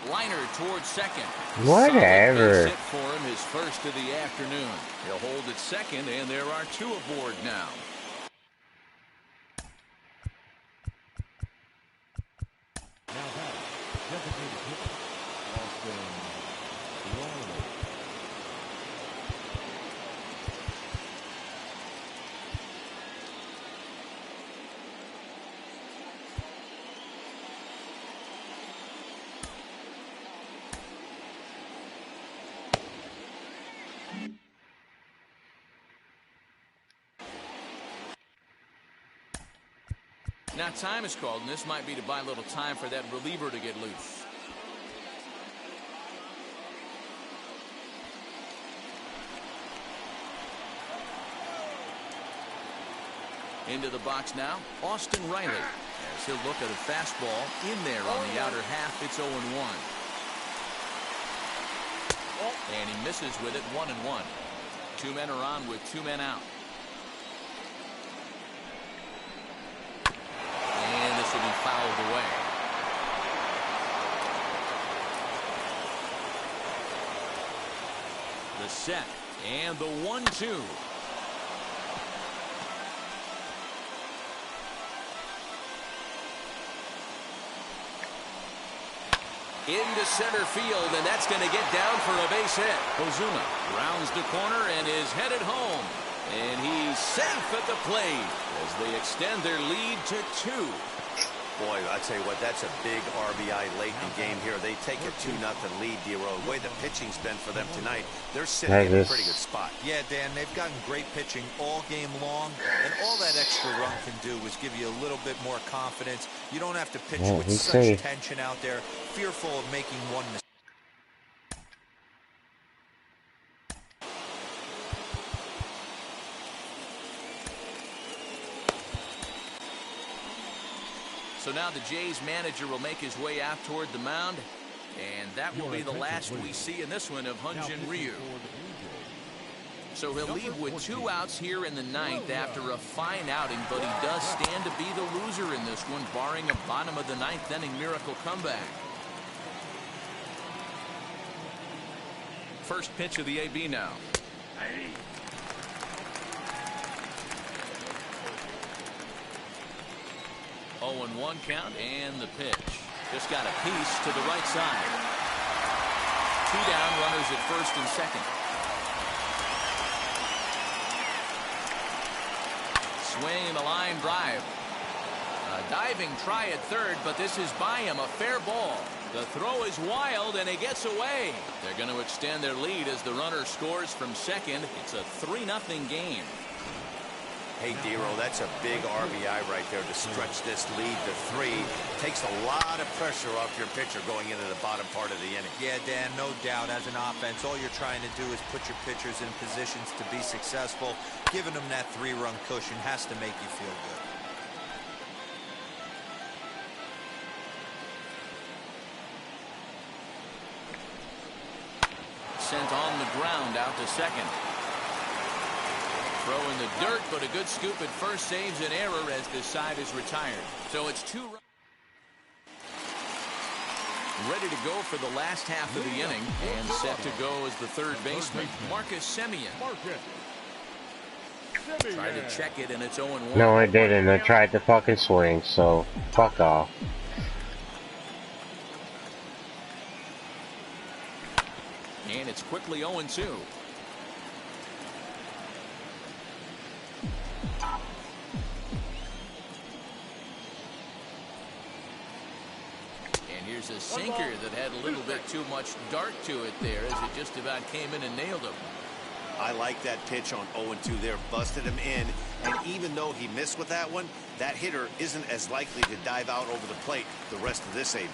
Liner towards second. Whatever. Hit for him, his first of the afternoon. He'll hold at second, and there are 2 aboard now. Now time is called, and this might be to buy a little time for that reliever to get loose. Into the box now, Austin Riley. As he'll look at a fastball in there on the outer half. It's 0-1. And he misses with it, 1-1. 2 men are on with 2 men out. And this will be fouled away. The set and the 1-2. Into center field, and that's going to get down for a base hit. Ozuna rounds the corner and is headed home. And he's safe at the plate as they extend their lead to 2. Boy, I tell you what, that's a big RBI late in the game here. They take a 2-0 lead, D-Row. The way the pitching's been for them tonight, they're sitting in a pretty good spot. Yeah, Dan, they've gotten great pitching all game long, and all that extra run can do is give you a little bit more confidence. You don't have to pitch with such tension out there, fearful of making one mistake. So now the Jays manager will make his way out toward the mound, and that will be the last we see in this one of Hyun-Jin Ryu. So he'll leave with 2 outs here in the 9th after a fine outing, but he does stand to be the loser in this one, barring a bottom of the 9th inning miracle comeback. First pitch of the AB now. 0-1 count, and the pitch. Just got a piece to the right side. 2 down, runners at first and second. Swing and a line drive. A diving try at third, but this is by him, a fair ball. The throw is wild, and he gets away. They're going to extend their lead as the runner scores from second. It's a 3-0 game. Hey, D-Row, that's a big RBI right there to stretch this lead to 3. Takes a lot of pressure off your pitcher going into the bottom part of the inning. Yeah, Dan, no doubt. As an offense, all you're trying to do is put your pitchers in positions to be successful. Giving them that 3-run cushion has to make you feel good. Sent on the ground out to second. Throw in the dirt, but a good scoop at first saves an error as this side is retired. So it's 2 ready to go for the last half of the inning, and set to go as the third baseman, Marcus Semien. Tried to check it, and it's 0-1. No, I didn't. I tried to fucking swing, so fuck off. And it's quickly 0-2. Here's a sinker that had a little bit too much dart to it there as it just about came in and nailed him. I like that pitch on 0-2 there. Busted him in, and even though he missed with that one, that hitter isn't as likely to dive out over the plate the rest of this AB.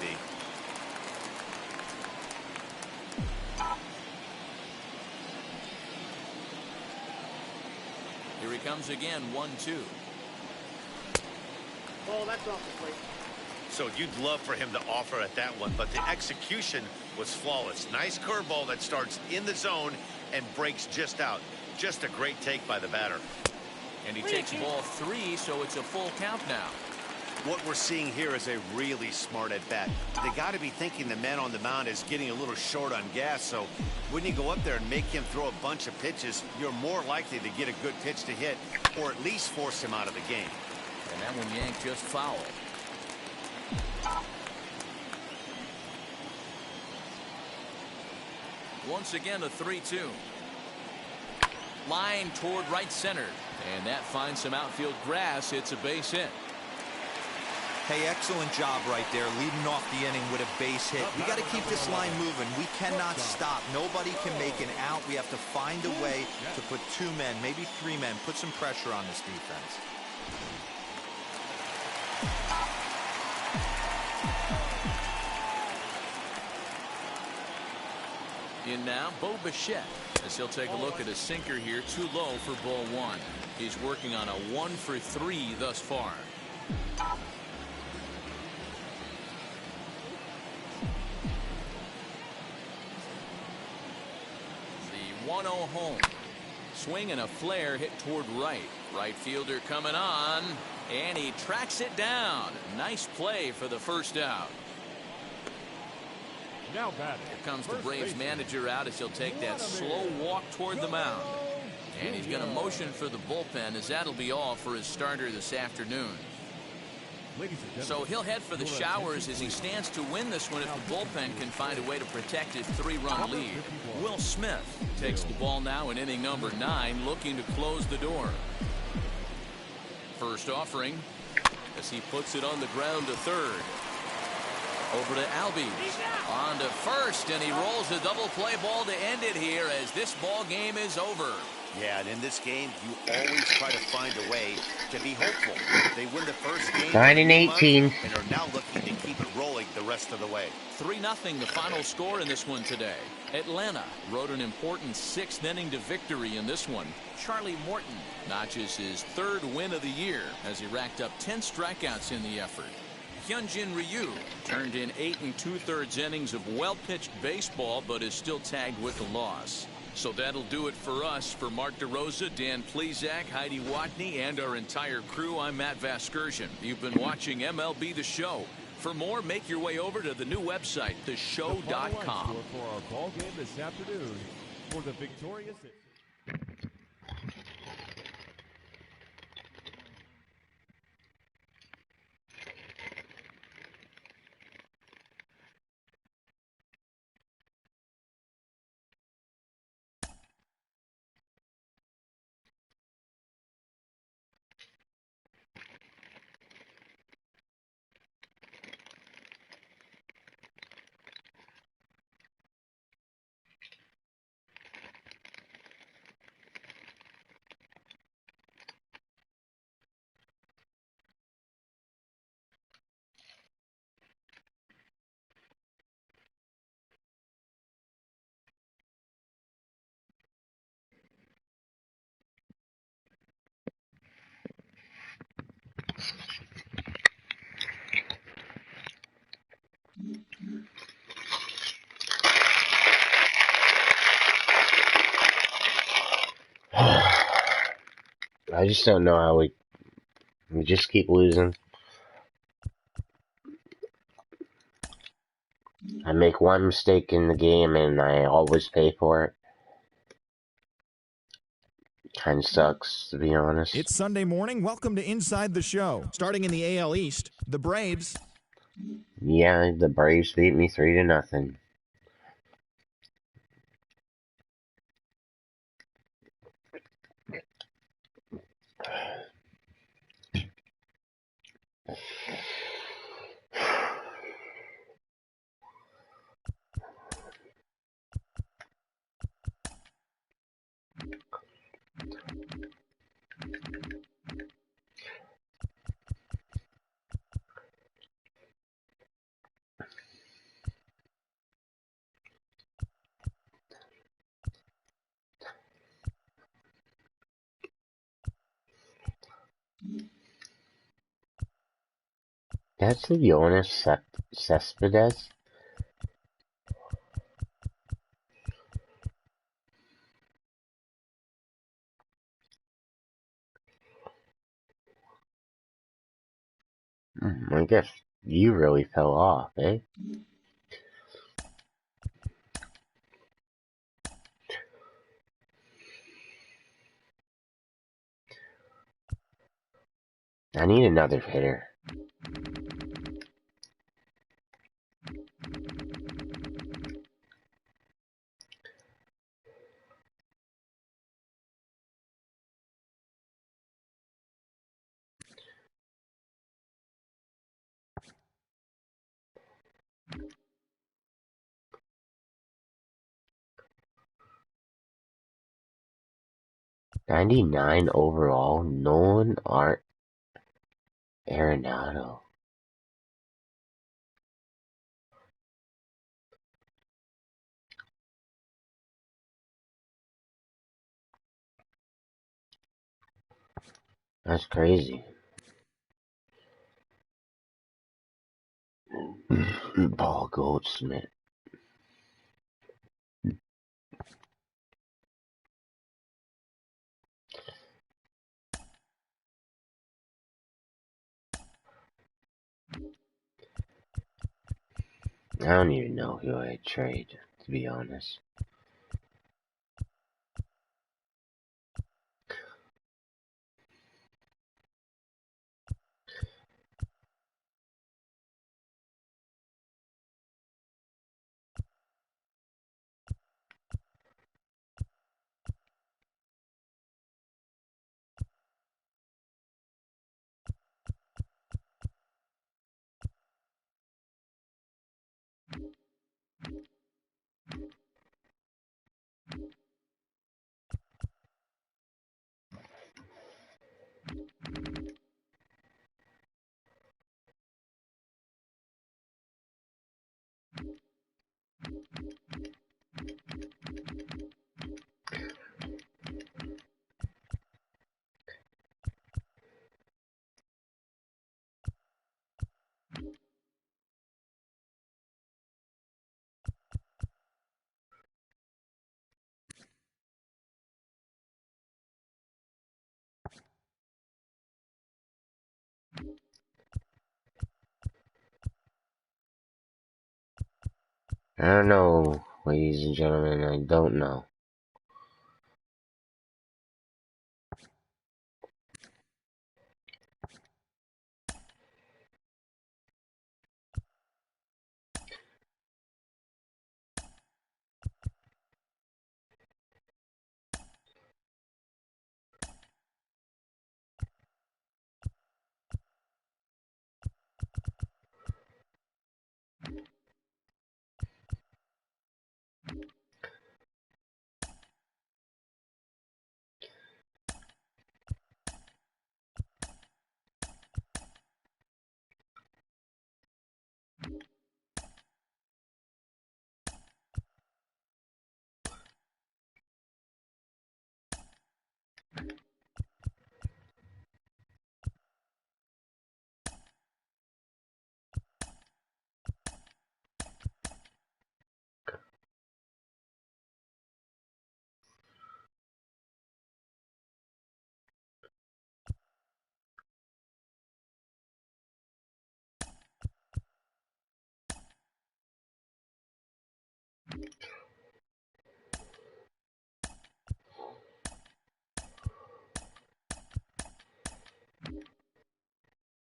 Here he comes again, 1-2. Oh, that's off the plate. So you'd love for him to offer at that one, but the execution was flawless. Nice curveball that starts in the zone and breaks just out. Just a great take by the batter. And he takes ball 3, so it's a full count now. What we're seeing here is a really smart at bat. They got to be thinking the man on the mound is getting a little short on gas, so when you go up there and make him throw a bunch of pitches, you're more likely to get a good pitch to hit, or at least force him out of the game. And that one yanked just foul. Once again, a 3-2. Line toward right center. And that finds some outfield grass. It's a base hit. Hey, excellent job right there, leading off the inning with a base hit. We got to keep this line moving. We cannot stop. Nobody can make an out. We have to find a way to put 2 men, maybe 3 men, put some pressure on this defense. In now, Bo Bichette, as he'll take a look at a sinker here, too low for ball one. He's working on a 1 for 3 thus far. The 1-0 home. Swing and a flare hit toward right. Right fielder coming on, and he tracks it down. Nice play for the first out. Now batting. Here comes the Braves manager out as he'll take that slow walk toward the mound. And he's going to motion for the bullpen, as that'll be all for his starter this afternoon. So he'll head for the showers as he stands to win this one if the bullpen can find a way to protect his 3-run lead. Will Smith takes the ball now in inning number 9, looking to close the door. First offering as he puts it on the ground to third. Over to Albies. On to first, and he rolls a double play ball to end it here as this ball game is over. Yeah, and in this game, you always try to find a way to be hopeful. They win the first game 9-18 and are now looking to keep it rolling the rest of the way. 3-0 the final score in this one today. Atlanta rode an important 6th inning to victory in this one. Charlie Morton notches his 3rd win of the year as he racked up 10 strikeouts in the effort. Hyunjin Ryu turned in 8 2/3 innings of well-pitched baseball, but is still tagged with a loss. So that'll do it for us. For Mark DeRosa, Dan Plezak, Heidi Watney, and our entire crew, I'm Matt Vasgersian. You've been watching MLB The Show. For more, make your way over to the new website, theshow.com. For our ball game this afternoon, for the victorious. I just don't know how we just keep losing. I make one mistake in the game and I always pay for it. Kind of sucks, to be honest. It's Sunday morning. Welcome to Inside the Show. Starting in the AL East, the Braves. Yeah, the Braves beat me 3-0. That's the Jonas Cespedes? I guess you really fell off, eh? I need another hitter. '99 overall, Nolan Arenado. That's crazy. Paul Goldsmith. I don't even know who I'd trade, to be honest. I don't know, ladies and gentlemen, I don't know.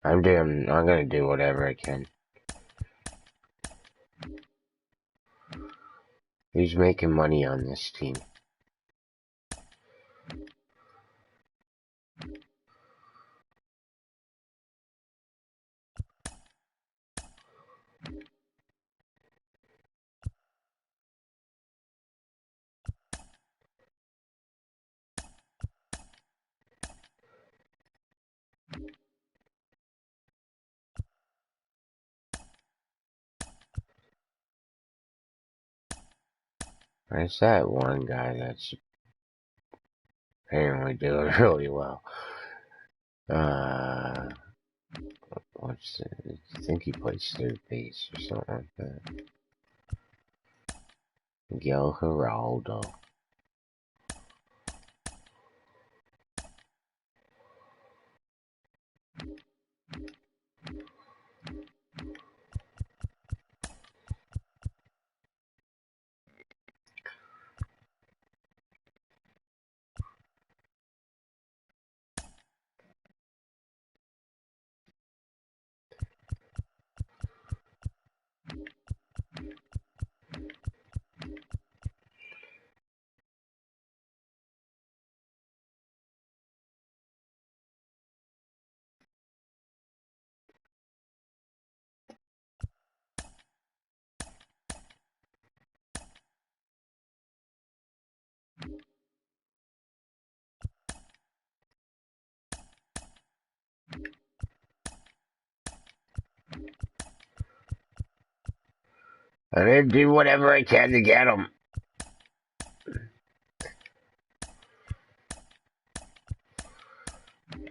I'm gonna do whatever I can. Who's making money on this team? There's that one guy that's apparently doing really well. What's it? I think he plays third base or something like that. Miguel Geraldo. I'm gonna do whatever I can to get him.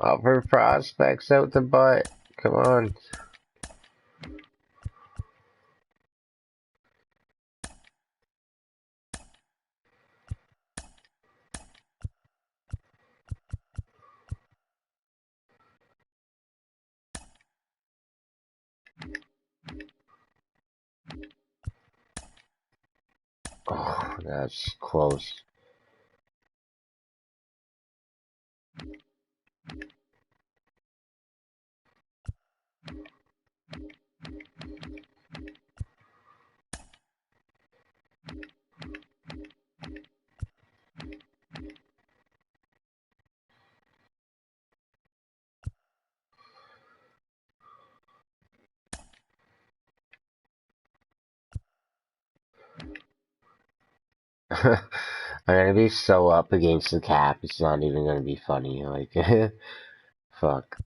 Upper prospects out the butt. Come on. Oh, that's close. I'm gonna be so up against the cap, it's not even gonna be funny. Like, fuck.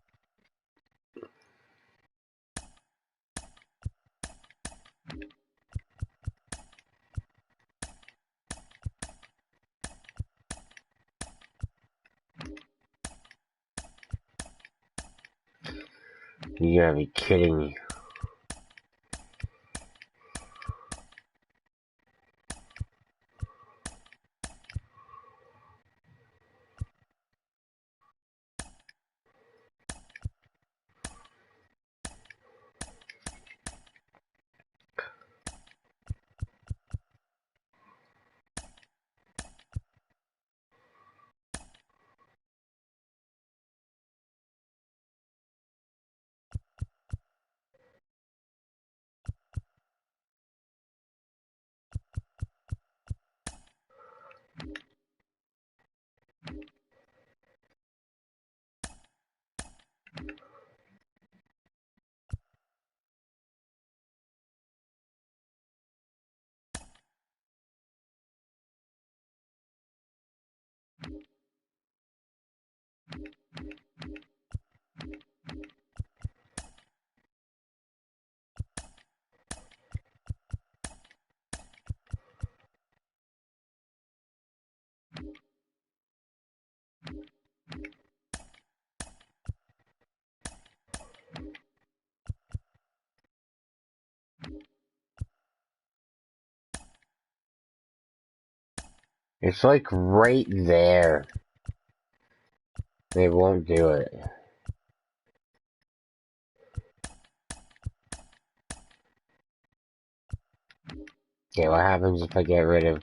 You gotta be kidding me. It's like right there. They won't do it. Okay, what happens if I get rid of...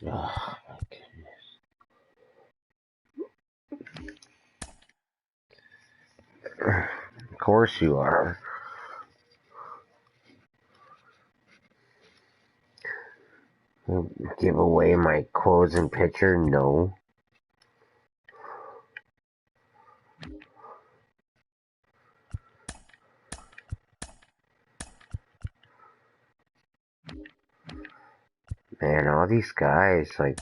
Oh, my goodness. Of course you are. Give away my closing pitcher? No. Man, all these guys, like...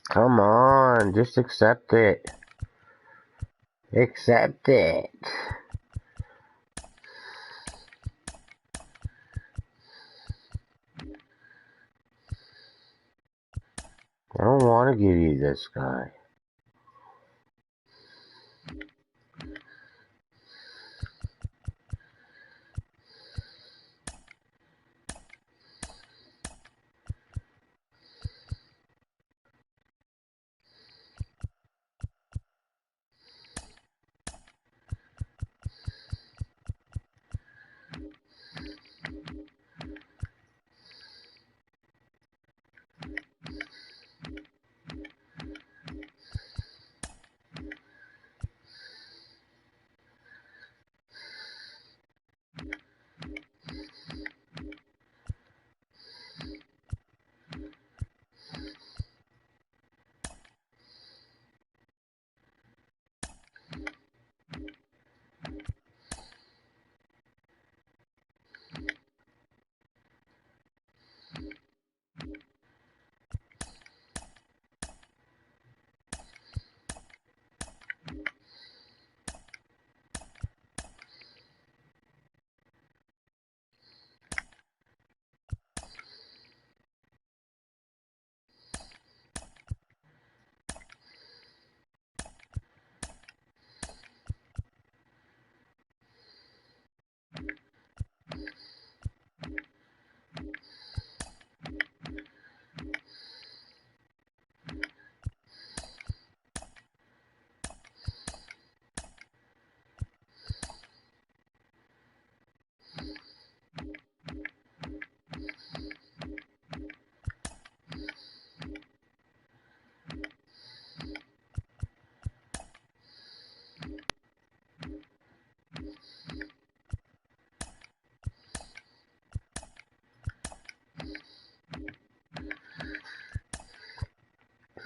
Come on, just accept it. Accept it. I don't want to give you this guy.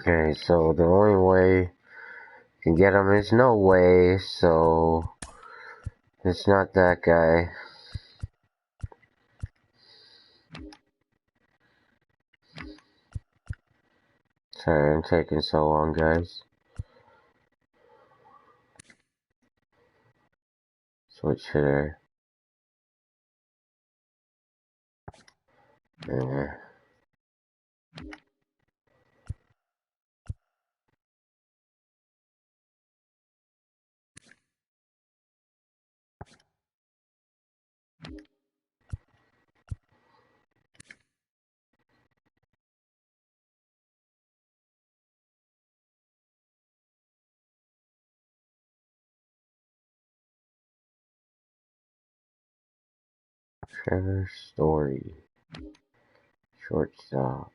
Okay, so the only way you can get him is no way, so it's not that guy. Sorry, I'm taking so long, guys. Switch hitter. Yeah. Trevor Story. Shortstop.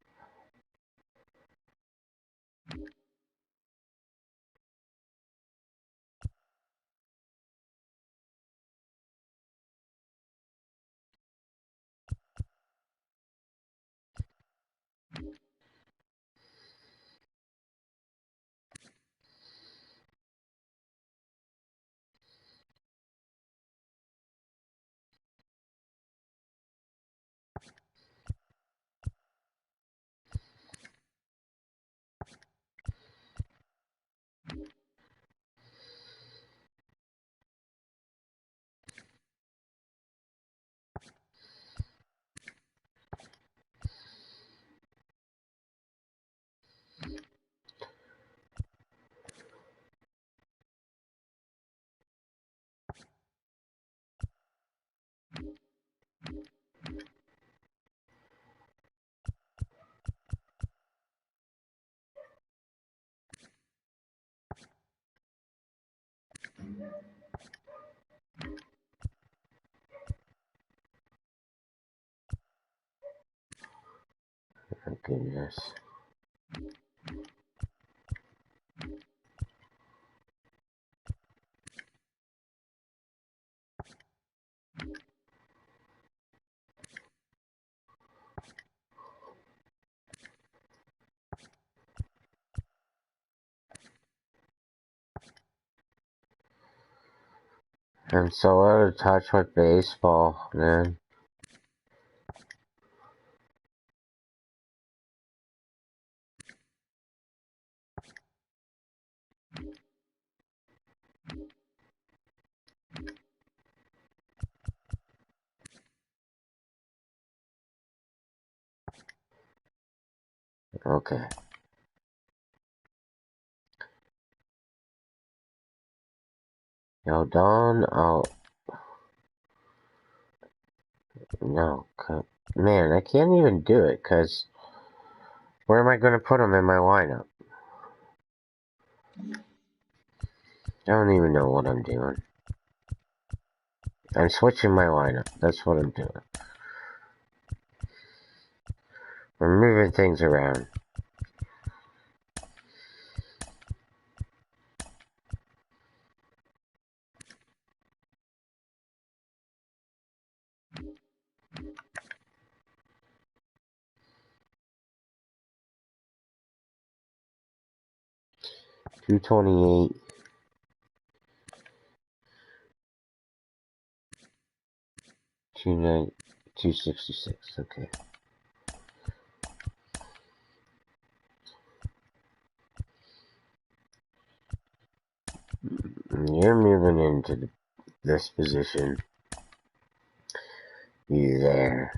Oh goodness. I'm so out of touch with baseball, man. Okay. Now, Dawn, no, man, I can't even do it, because where am I going to put him in my lineup? I don't even know what I'm doing. I'm switching my lineup. That's what I'm doing. We're moving things around. $228. 266. Okay. You're moving into this position. You there.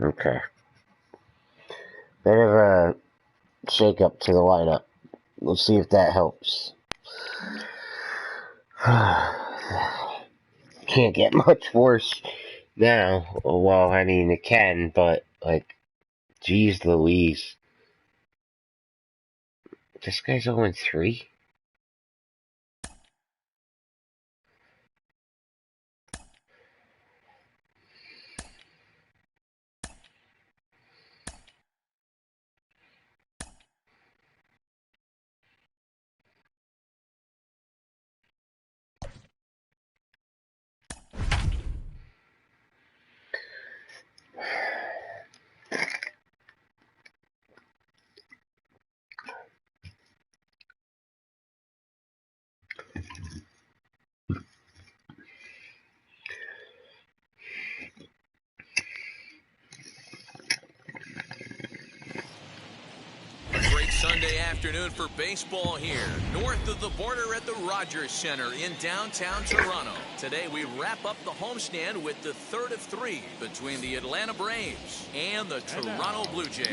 Okay. Bit of a shake up to the lineup. We'll see if that helps. Can't get much worse now. Well, I mean, it can, but, like, geez Louise. This guy's 0-3? Great Sunday afternoon for baseball here, north of the border at the Rogers Center in downtown Toronto. Today we wrap up the homestand with the third of three between the Atlanta Braves and the Toronto Blue Jays.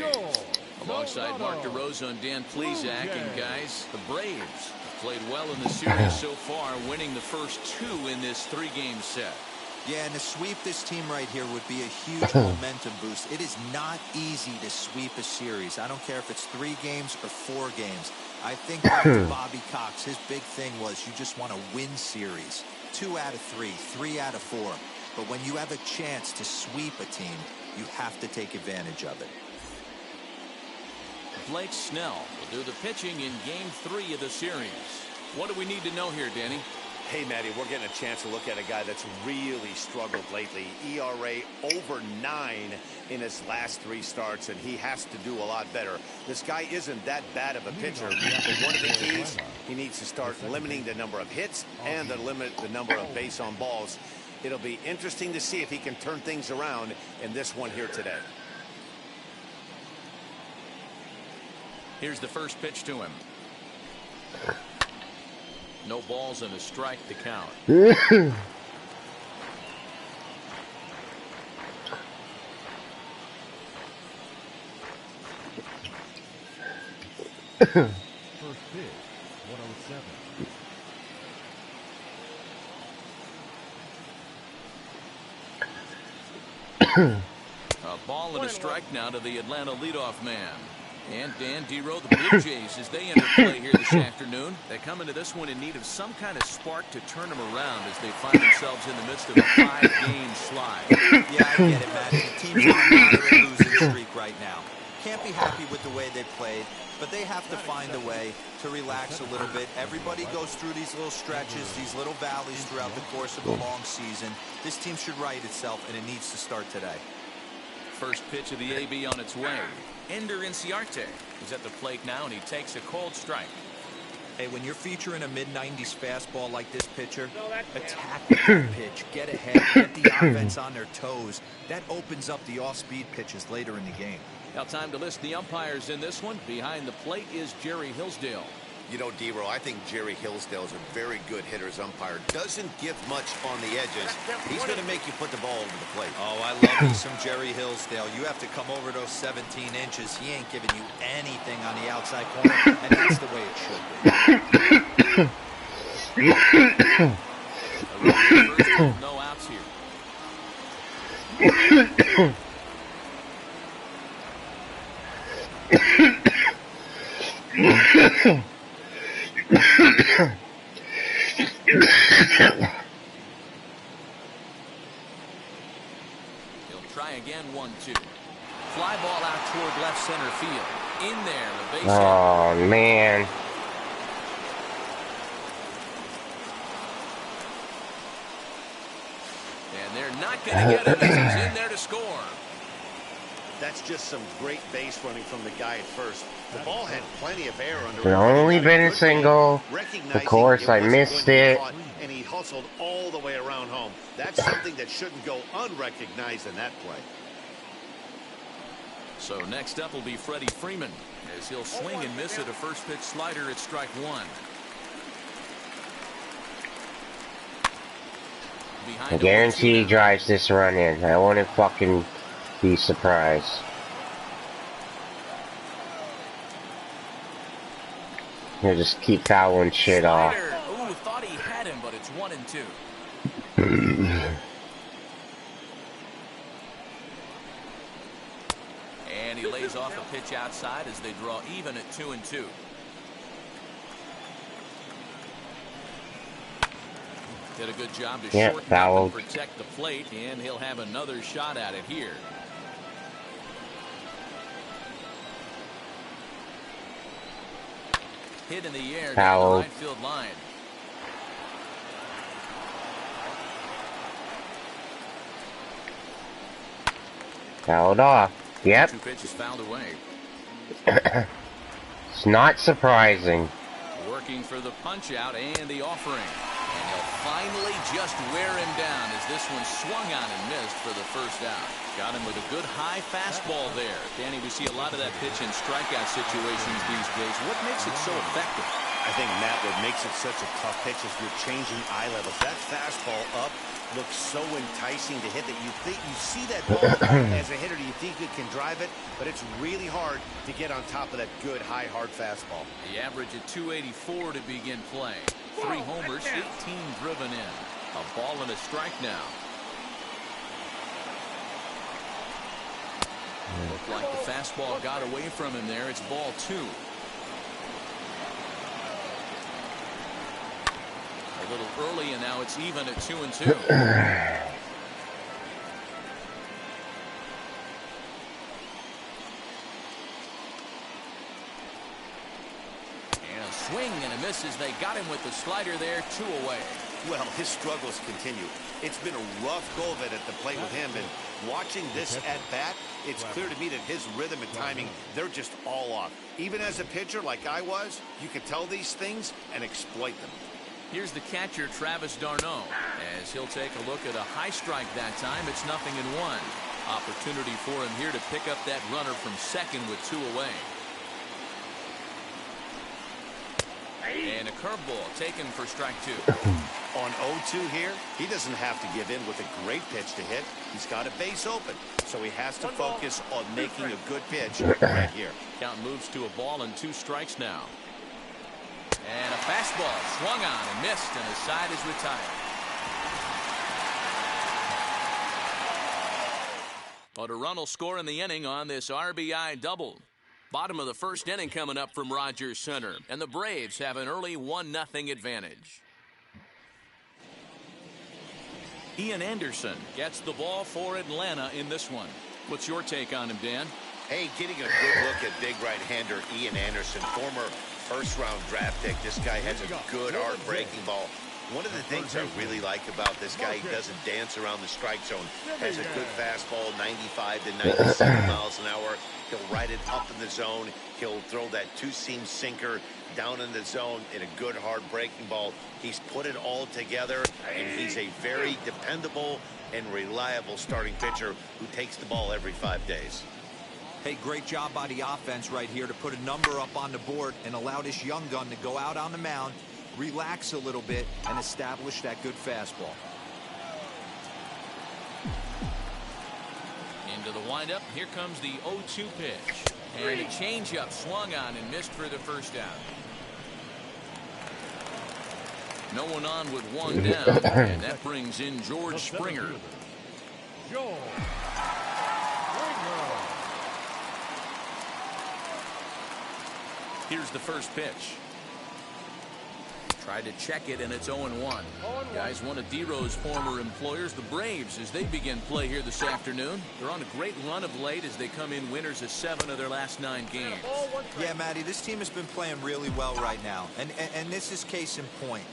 Alongside Mark DeRosa and Dan Plesac, and guys, the Braves have played well in the series so far, winning the first two in this three-game set. Yeah, and to sweep this team right here would be a huge momentum boost. It is not easy to sweep a series. I don't care if it's 3 games or 4 games. I think back to Bobby Cox. His big thing was you just want to win series. 2 out of 3, 3 out of 4. But when you have a chance to sweep a team, you have to take advantage of it. Blake Snell will do the pitching in Game 3 of the series. What do we need to know here, Danny? Hey, Matty, we're getting a chance to look at a guy that's really struggled lately. ERA over 9 in his last 3 starts, and he has to do a lot better. This guy isn't that bad of a pitcher, but one of the keys, he needs to start limiting the number of hits and to limit the number of base on balls. It'll be interesting to see if he can turn things around in this one here today. Here's the first pitch to him. No balls and a strike to count. First pitch, 107. A ball and a strike now to the Atlanta leadoff man. And Dan Dero, the Blue Jays, as they enter play here this afternoon, they come into this one in need of some kind of spark to turn them around as they find themselves in the midst of a 5-game slide. Yeah, I get it, Matt. The team's on a moderate losing streak right now. Can't be happy with the way they played, but they have to find a way to relax a little bit. Everybody goes through these little stretches, these little valleys throughout the course of a long season. This team should right itself, and it needs to start today. First pitch of the AB on its way. Ender Inciarte is at the plate now, and he takes a cold strike. Hey, when you're featuring a mid-90s fastball like this pitcher, attack with that pitch, get ahead, get the offense on their toes. That opens up the off-speed pitches later in the game. Now time to list the umpires in this one. Behind the plate is Jerry Hillsdale. You know, Dero, I think Jerry Hillsdale is a very good hitter as umpire. Doesn't give much on the edges. He's going to make you put the ball over the plate. Oh, I love me some Jerry Hillsdale. You have to come over those 17 inches. He ain't giving you anything on the outside corner, and that's the way it should be. First, no outs here. He'll try again, 1-2. Fly ball out toward left center field. In there, the base hit. Oh, man. And they're not going to get him as he's in there to score. That's just some great base running from the guy at first. The ball had plenty of air under it. It only been a single. Of course, I missed it. And he hustled all the way around home. That's something that shouldn't go unrecognized in that play. So next up will be Freddie Freeman as he'll swing and miss at a first pitch slider at strike one. I guarantee he drives this run in. I wouldn't fucking be surprised. He'll just keep fouling shit off. Ooh, thought he had him, but it's 1-2. And he lays off a pitch outside as they draw even at 2-2. Did a good job to shorten up and protect the plate, and he'll have another shot at it here. Hit in the air down the right field line. Fouled off. Yep. Two pitches fouled away. It's not surprising. Working for the punch out and the offering. And he'll finally just wear him down as this one swung on and missed for the first out. Got him with a good high fastball there. Danny, we see a lot of that pitch in strikeout situations these days. What makes it so effective? I think, Matt, what makes it such a tough pitch is you're changing eye levels. That fastball up looks so enticing to hit that you think you see that ball as a hitter, you think you can drive it, but it's really hard to get on top of that good high hard fastball. The average at 284 to begin play. 3 homers, 18 driven in. A ball and a strike now. Looked like the fastball got away from him there. It's ball 2. A little early, and now it's even at 2-2. And a swing and a miss as they got him with the slider there, 2 away. Well, his struggles continue. It's been a rough go of it at the plate with him, and watching this at bat, it's clear to me that his rhythm and timing, they're just all off. Even as a pitcher like I was, you can tell these things and exploit them. Here's the catcher, Travis d'Arnaud, as he'll take a look at a high strike that time. It's 0-1. Opportunity for him here to pick up that runner from second with 2 away. And a curveball taken for strike 2. On 0-2 here, he doesn't have to give in with a great pitch to hit. He's got a base open, so he has to focus on making a good pitch right here. Count moves to a ball and 2 strikes now. And a fastball swung on and missed, and the side is retired. But a run will score in the inning on this RBI double. Bottom of the first inning coming up from Rogers Center, and the Braves have an early 1-0 advantage. Ian Anderson gets the ball for Atlanta in this one. What's your take on him, Dan? Hey, getting a good look at big right-hander Ian Anderson, former first-round draft pick. This guy has a good, hard-breaking ball. One of the things I really like about this guy, he doesn't dance around the strike zone. Has a good fastball, 95 to 97 miles an hour. He'll ride it up in the zone. He'll throw that two-seam sinker down in the zone in a good, hard breaking ball. He's put it all together, and he's a very dependable and reliable starting pitcher who takes the ball every 5 days. Hey, great job by the offense right here to put a number up on the board and allow this young gun to go out on the mound, relax a little bit, and establish that good fastball. Into the windup. Here comes the 0-2 pitch. And a changeup swung on and missed for the first out. No one on with one down. And that brings in George Springer. Here's the first pitch. Tried to check it, and it's 0-1. Guys, one of D-Row's former employers, the Braves, as they begin play here this afternoon. They're on a great run of late as they come in winners of 7 of their last 9 games. Yeah, Matty, this team has been playing really well right now. And this is case in point.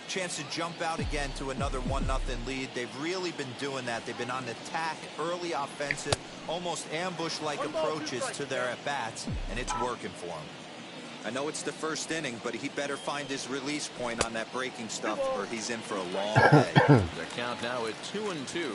Chance to jump out again to another 1-0 lead. They've really been doing that. They've been on attack, early offensive, almost ambush-like approaches to their at-bats, and it's working for them. I know it's the first inning, but he better find his release point on that breaking stuff or he's in for a long day. The count now at 2-2.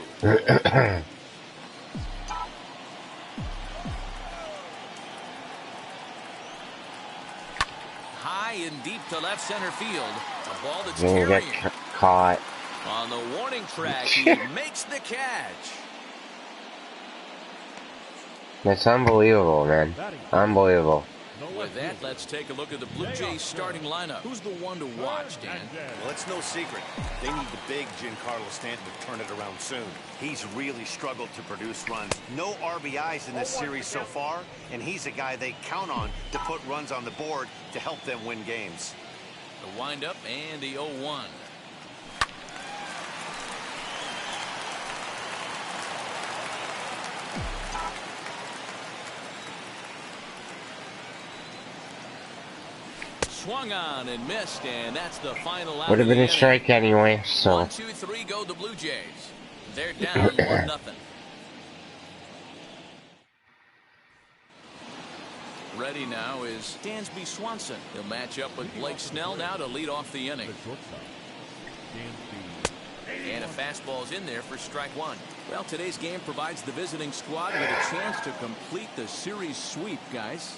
High and deep to left center field. A ball that's carrying. Caught. On the warning track, he makes the catch. That's unbelievable, man. Unbelievable. With that, let's take a look at the Blue Jays starting lineup. Who's the one to watch, Dan? Well, it's no secret. They need the big Giancarlo Stanton to turn it around soon. He's really struggled to produce runs. No RBIs in this series so far, and he's a guy they count on to put runs on the board to help them win games. The windup and the 0-1. Swung on and missed, and that's the final out. Would have been a strike anyway, so. 1, 2, 3 go the Blue Jays. They're down 1-0. Ready now is Dansby Swanson. He'll match up with Blake Snell now to lead off the inning. And a fastball's in there for strike 1. Well, today's game provides the visiting squad with a chance to complete the series sweep, guys.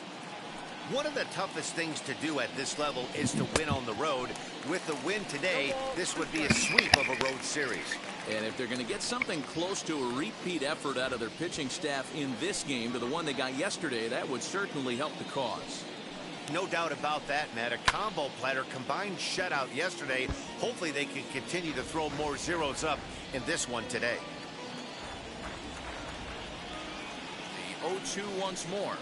One of the toughest things to do at this level is to win on the road. With the win today, this would be a sweep of a road series. And if they're going to get something close to a repeat effort out of their pitching staff in this game to the one they got yesterday, that would certainly help the cause. No doubt about that, Matt. A combo platter combined shutout yesterday. Hopefully they can continue to throw more zeros up in this one today. The 0-2 once more.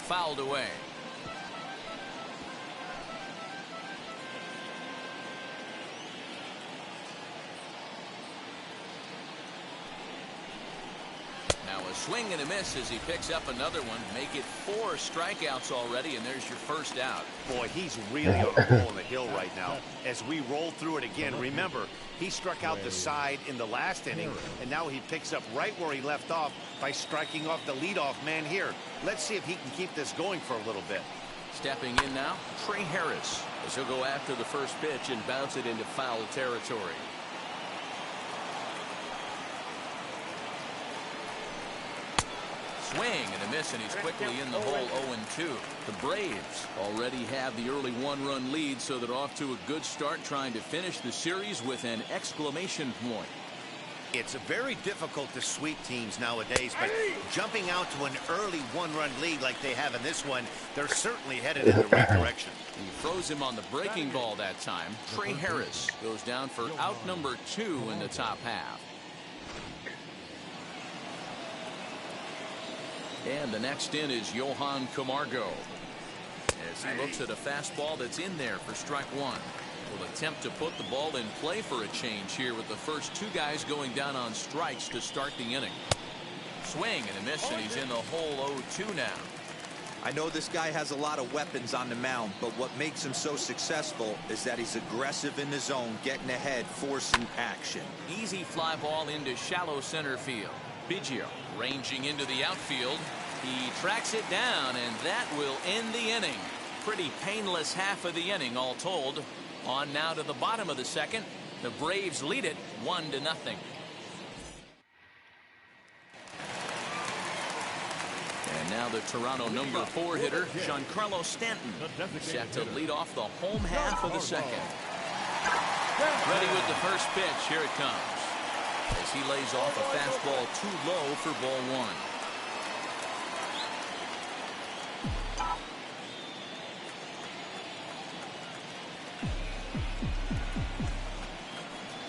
Fouled away. Now a swing and a miss as he picks up another one. Make it 4 strikeouts already, and there's your first out. Boy, he's really on a roll on the hill right now. As we roll through it again, remember, he struck out the side in the last inning, and now he picks up right where he left off by striking off the leadoff man here. Let's see if he can keep this going for a little bit. Stepping in now, Trey Harris, as he'll go after the first pitch and bounce it into foul territory. Swing and a miss, and he's quickly in the hole. 0-2. The Braves already have the early 1-run lead, so they're off to a good start trying to finish the series with an exclamation point. It's very difficult to sweep teams nowadays, but jumping out to an early one-run lead like they have in this one, they're certainly headed in the right direction. He throws him on the breaking ball that time. Trey Harris goes down for out number 2 in the top half. And the next in is Johan Camargo, as he looks at a fastball that's in there for strike 1. Will attempt to put the ball in play for a change here with the first 2 guys going down on strikes to start the inning. Swing and a miss, and he's in the hole 0-2 now. I know this guy has a lot of weapons on the mound, but what makes him so successful is that he's aggressive in the zone, getting ahead, forcing action. Easy fly ball into shallow center field. Biggio ranging into the outfield. He tracks it down, and that will end the inning. Pretty painless half of the inning, all told. On now to the bottom of the second. The Braves lead it 1-0. And now the Toronto number 4 hitter, Giancarlo Stanton, set to lead off the home half of the second. Ready with the first pitch. Here it comes, as he lays off a fastball too low for ball 1.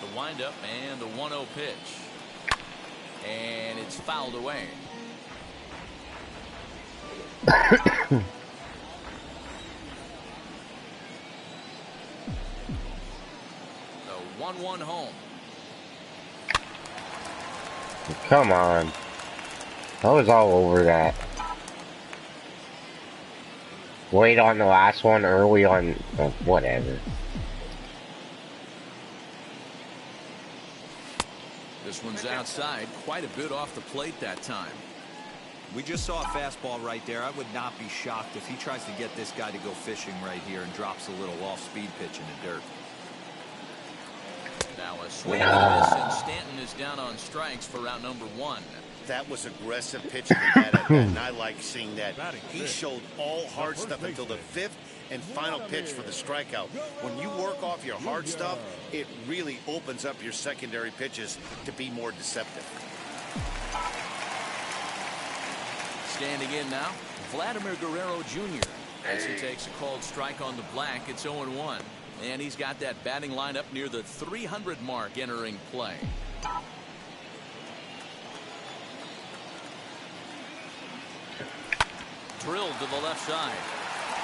The windup and the 1-0 pitch. And it's fouled away. The 1-1 home. Come on. I was all over that. Wait on the last one early on. Whatever. This one's outside, quite a bit off the plate that time. We just saw a fastball right there. I would not be shocked if he tries to get this guy to go fishing right here and drops a little off-speed pitch in the dirt. Now a swing and a miss, and Stanton is down on strikes for round number 1. That was aggressive pitching he had at that, and I like seeing that. He showed all hard stuff until the 5th and final pitch for the strikeout. When you work off your hard stuff, it really opens up your secondary pitches to be more deceptive. Standing in now, Vladimir Guerrero Jr. as he takes a called strike on the black. It's 0-1. And he's got that batting lineup near the 300 mark entering play. Drilled to the left side.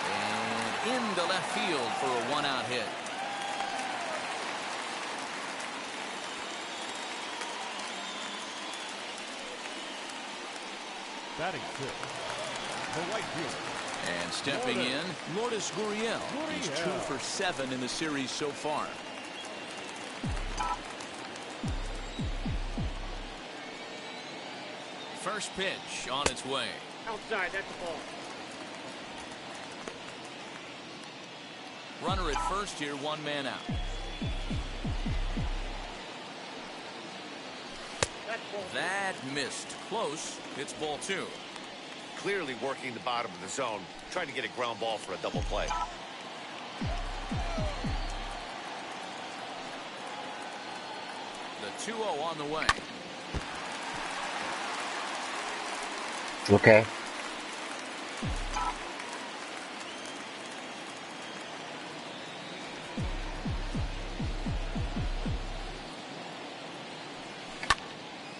And into left field for a 1-out hit. Batting 6, the right fielder. And stepping in, Lourdes Gurriel. He's 2 for 7 in the series so far. First pitch on its way. Outside, that's the ball. Runner at first here, 1 man out. That missed. Close. It's ball 2. Clearly working the bottom of the zone, trying to get a ground ball for a double play. The 2-0 on the way. Okay.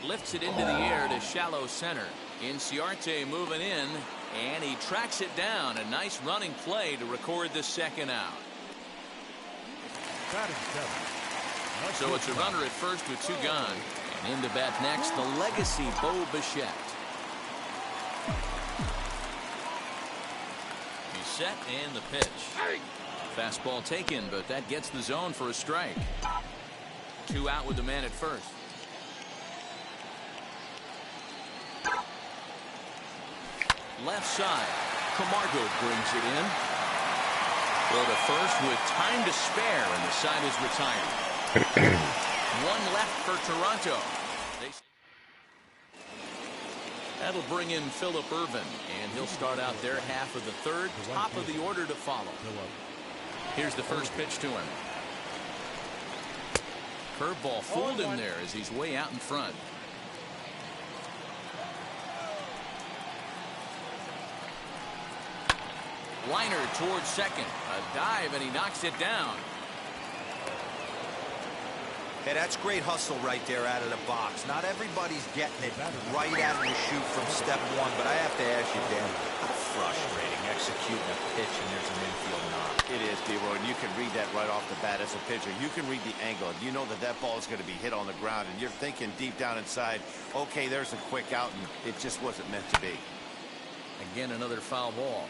Lifts it into the air to shallow center. Inciarte moving in, and he tracks it down. A nice running play to record the second out. So it's a runner at first with 2 gone. And in to bat next, the legacy Bo Bichette. He's set and the pitch. Fastball taken, but that gets the zone for a strike. 2 out with the man at first. Left side. Camargo brings it in. Go to first with time to spare, and the side is retired. 1 left for Toronto. That'll bring in Phillip Ervin, and he'll start out their half of the 3rd. Top of the order to follow. Here's the first pitch to him. Curveball fooled him there as he's way out in front. Liner towards second. A dive, and he knocks it down. Hey, that's great hustle right there out of the box. Not everybody's getting it right out of the chute from step one, but I have to ask you, Dan, how frustrating executing a pitch and there's an infield knock. It is, D-Roy, and you can read that right off the bat as a pitcher. You can read the angle. You know that that ball is going to be hit on the ground, and you're thinking deep down inside, okay, there's a quick out, and it just wasn't meant to be. Again, another foul ball.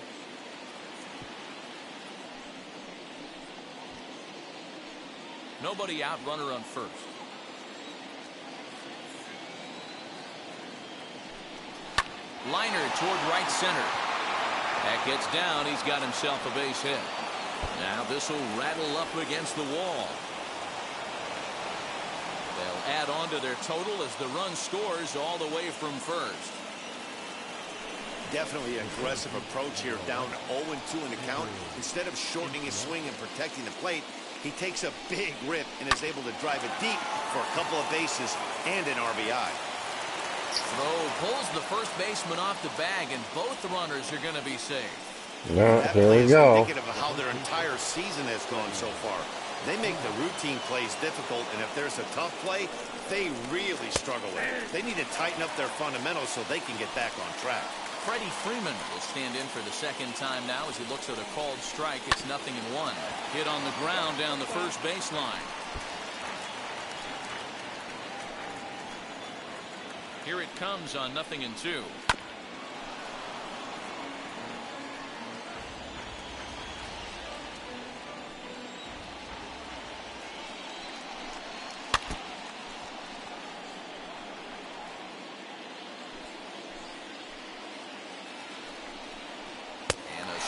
Nobody out, runner on first. Liner toward right center. That gets down. He's got himself a base hit. Now this will rattle up against the wall. They'll add on to their total as the run scores all the way from first. Definitely an aggressive approach here, down 0-2 in the count. Instead of shortening his swing and protecting the plate, he takes a big rip and is able to drive it deep for a couple of bases and an RBI. Throw pulls the first baseman off the bag, and both runners are going to be safe. Yeah, here we go. Indicative of how their entire season has gone so far. They make the routine plays difficult, and if there's a tough play, they really struggle with it. They need to tighten up their fundamentals so they can get back on track. Freddie Freeman will stand in for the second time now as he looks at a called strike. It's 0-1. Hit on the ground down the first baseline. Here it comes on 0-2.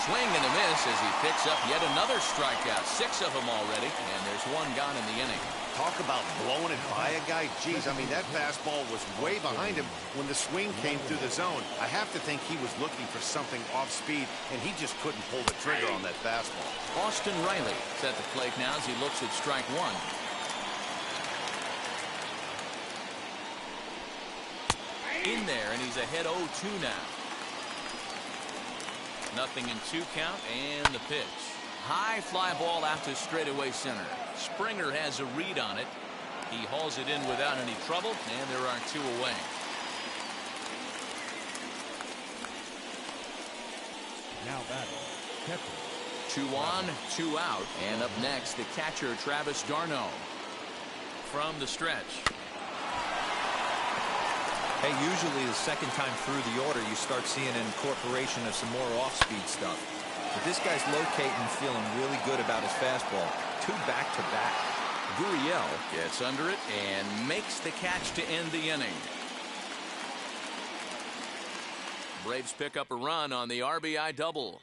Swing and a miss as he picks up yet another strikeout. 6 of them already, and there's 1 gone in the inning. Talk about blowing it by a guy. Geez, I mean, that fastball was way behind him when the swing came through the zone. I have to think he was looking for something off speed, and he just couldn't pull the trigger on that fastball. Austin Riley is at the plate now as he looks at strike 1. In there, and he's ahead 0-2 now. 0-2 count, and the pitch. High fly ball out to straightaway center. Springer has a read on it. He hauls it in without any trouble, and there are 2 away. Now batting, catcher. 2 on, 2 out, and up next the catcher Travis d'Arnaud from the stretch. Hey, usually the second time through the order, you start seeing an incorporation of some more off-speed stuff. But this guy's locating and feeling really good about his fastball. 2 back-to-back. Gurriel gets under it and makes the catch to end the inning. Braves pick up a run on the RBI double.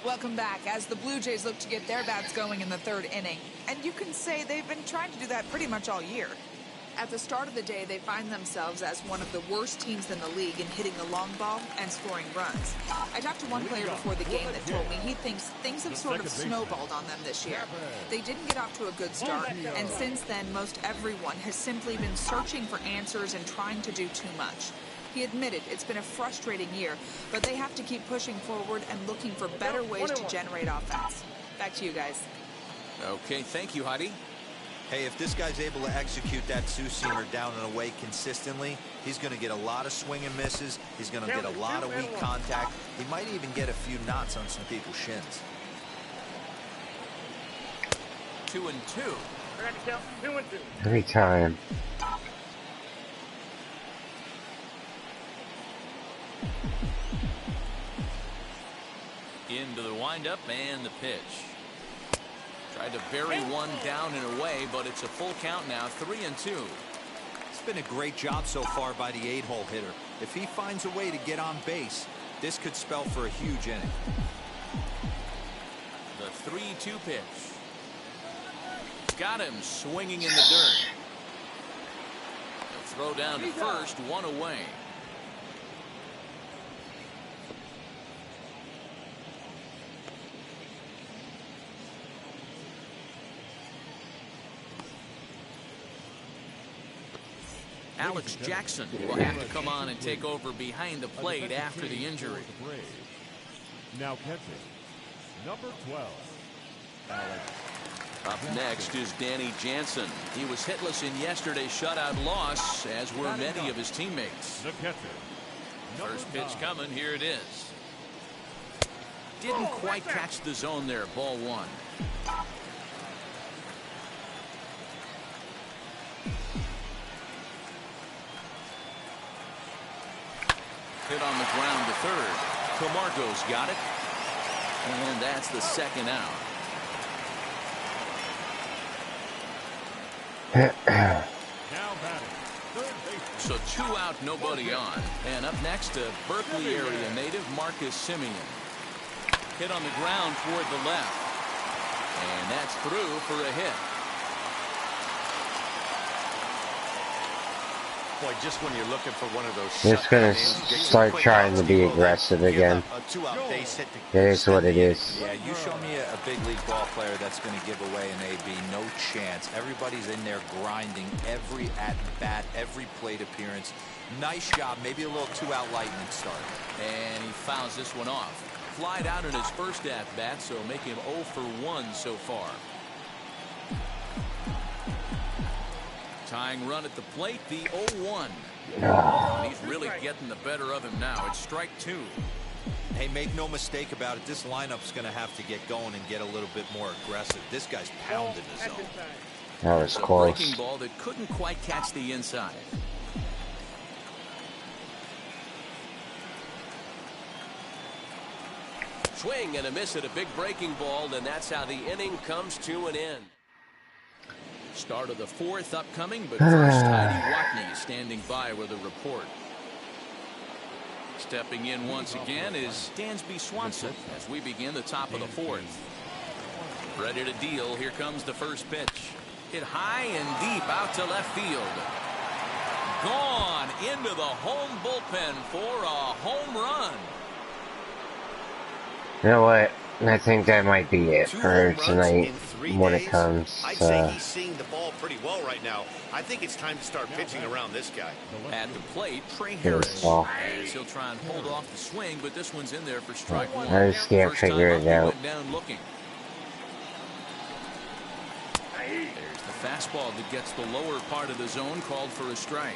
Welcome back as the Blue Jays look to get their bats going in the 3rd inning. And you can say they've been trying to do that pretty much all year. At the start of the day, they find themselves as one of the worst teams in the league in hitting the long ball and scoring runs. I talked to one player before the game that told me he thinks things have sort of snowballed on them this year. They didn't get off to a good start, and since then, most everyone has simply been searching for answers and trying to do too much. He admitted it's been a frustrating year, but they have to keep pushing forward and looking for better ways to generate offense. Back to you guys. Okay, thank you, Heidi. Hey, if this guy's able to execute that two-seamer down and away consistently, he's going to get a lot of swing and misses. He's going to get a lot of weak contact. He might even get a few knots on some people's shins. 2-2. Every time. Into the windup and the pitch. Tried to bury one down and away, but it's a full count now, 3-2. It's been a great job so far by the 8-hole hitter. If he finds a way to get on base, this could spell for a huge inning. The 3-2 pitch. Got him swinging in the dirt. The throw down to first, 1 away. Alex Jackson will have to come on and take over behind the plate after the injury. Now catching, number 12, Alex. Up next is Danny Jansen. He was hitless in yesterday's shutout loss, as were many of his teammates. The catcher, First pitch coming. Here it is. Didn't quite catch the zone there. Ball one. Hit on the ground to third. Camargo's got it. And that's the second out. now batting, third baseman. So 2 out, nobody on. And up next, a Berkeley area native, Marcus Simeon. Hit on the ground toward the left. And that's through for a hit. Boy, just when you're looking for one of those Just gonna start trying to be aggressive again. It is what it is. Yeah, you show me a big league ball player that's going to give away an AB, no chance. Everybody's in there grinding every at-bat, every plate appearance. Nice job, maybe a little 2-out lightning start. And he fouls this one off. Flied out in his first at-bat, so make him 0 for 1 so far. Tying run at the plate, the 0-1. And he's really getting the better of him now. It's strike 2. Hey, make no mistake about it. This lineup's going to have to get going and get a little bit more aggressive. This guy's pounding the zone. That was A close. breaking ball that couldn't quite catch the inside. Swing and a miss at a big breaking ball, and that's how the inning comes to an end. Start of the 4th upcoming, but first Heidi Watney is standing by with a report. Stepping in once again is Dansby Swanson as we begin the top of the 4th. Ready to deal. Here comes the first pitch. Hit high and deep out to left field. Gone into the home bullpen for a home run. You know what? I think that might be it for tonight when it comes. I'd say he's seeing the ball pretty well right now. I think it's time to start pitching around this guy. At the plate, Trey Harris. As he'll try and hold off the swing, but this one's in there for strike 1. I just can't figure it out. Went down looking. There's the fastball that gets the lower part of the zone, called for a strike.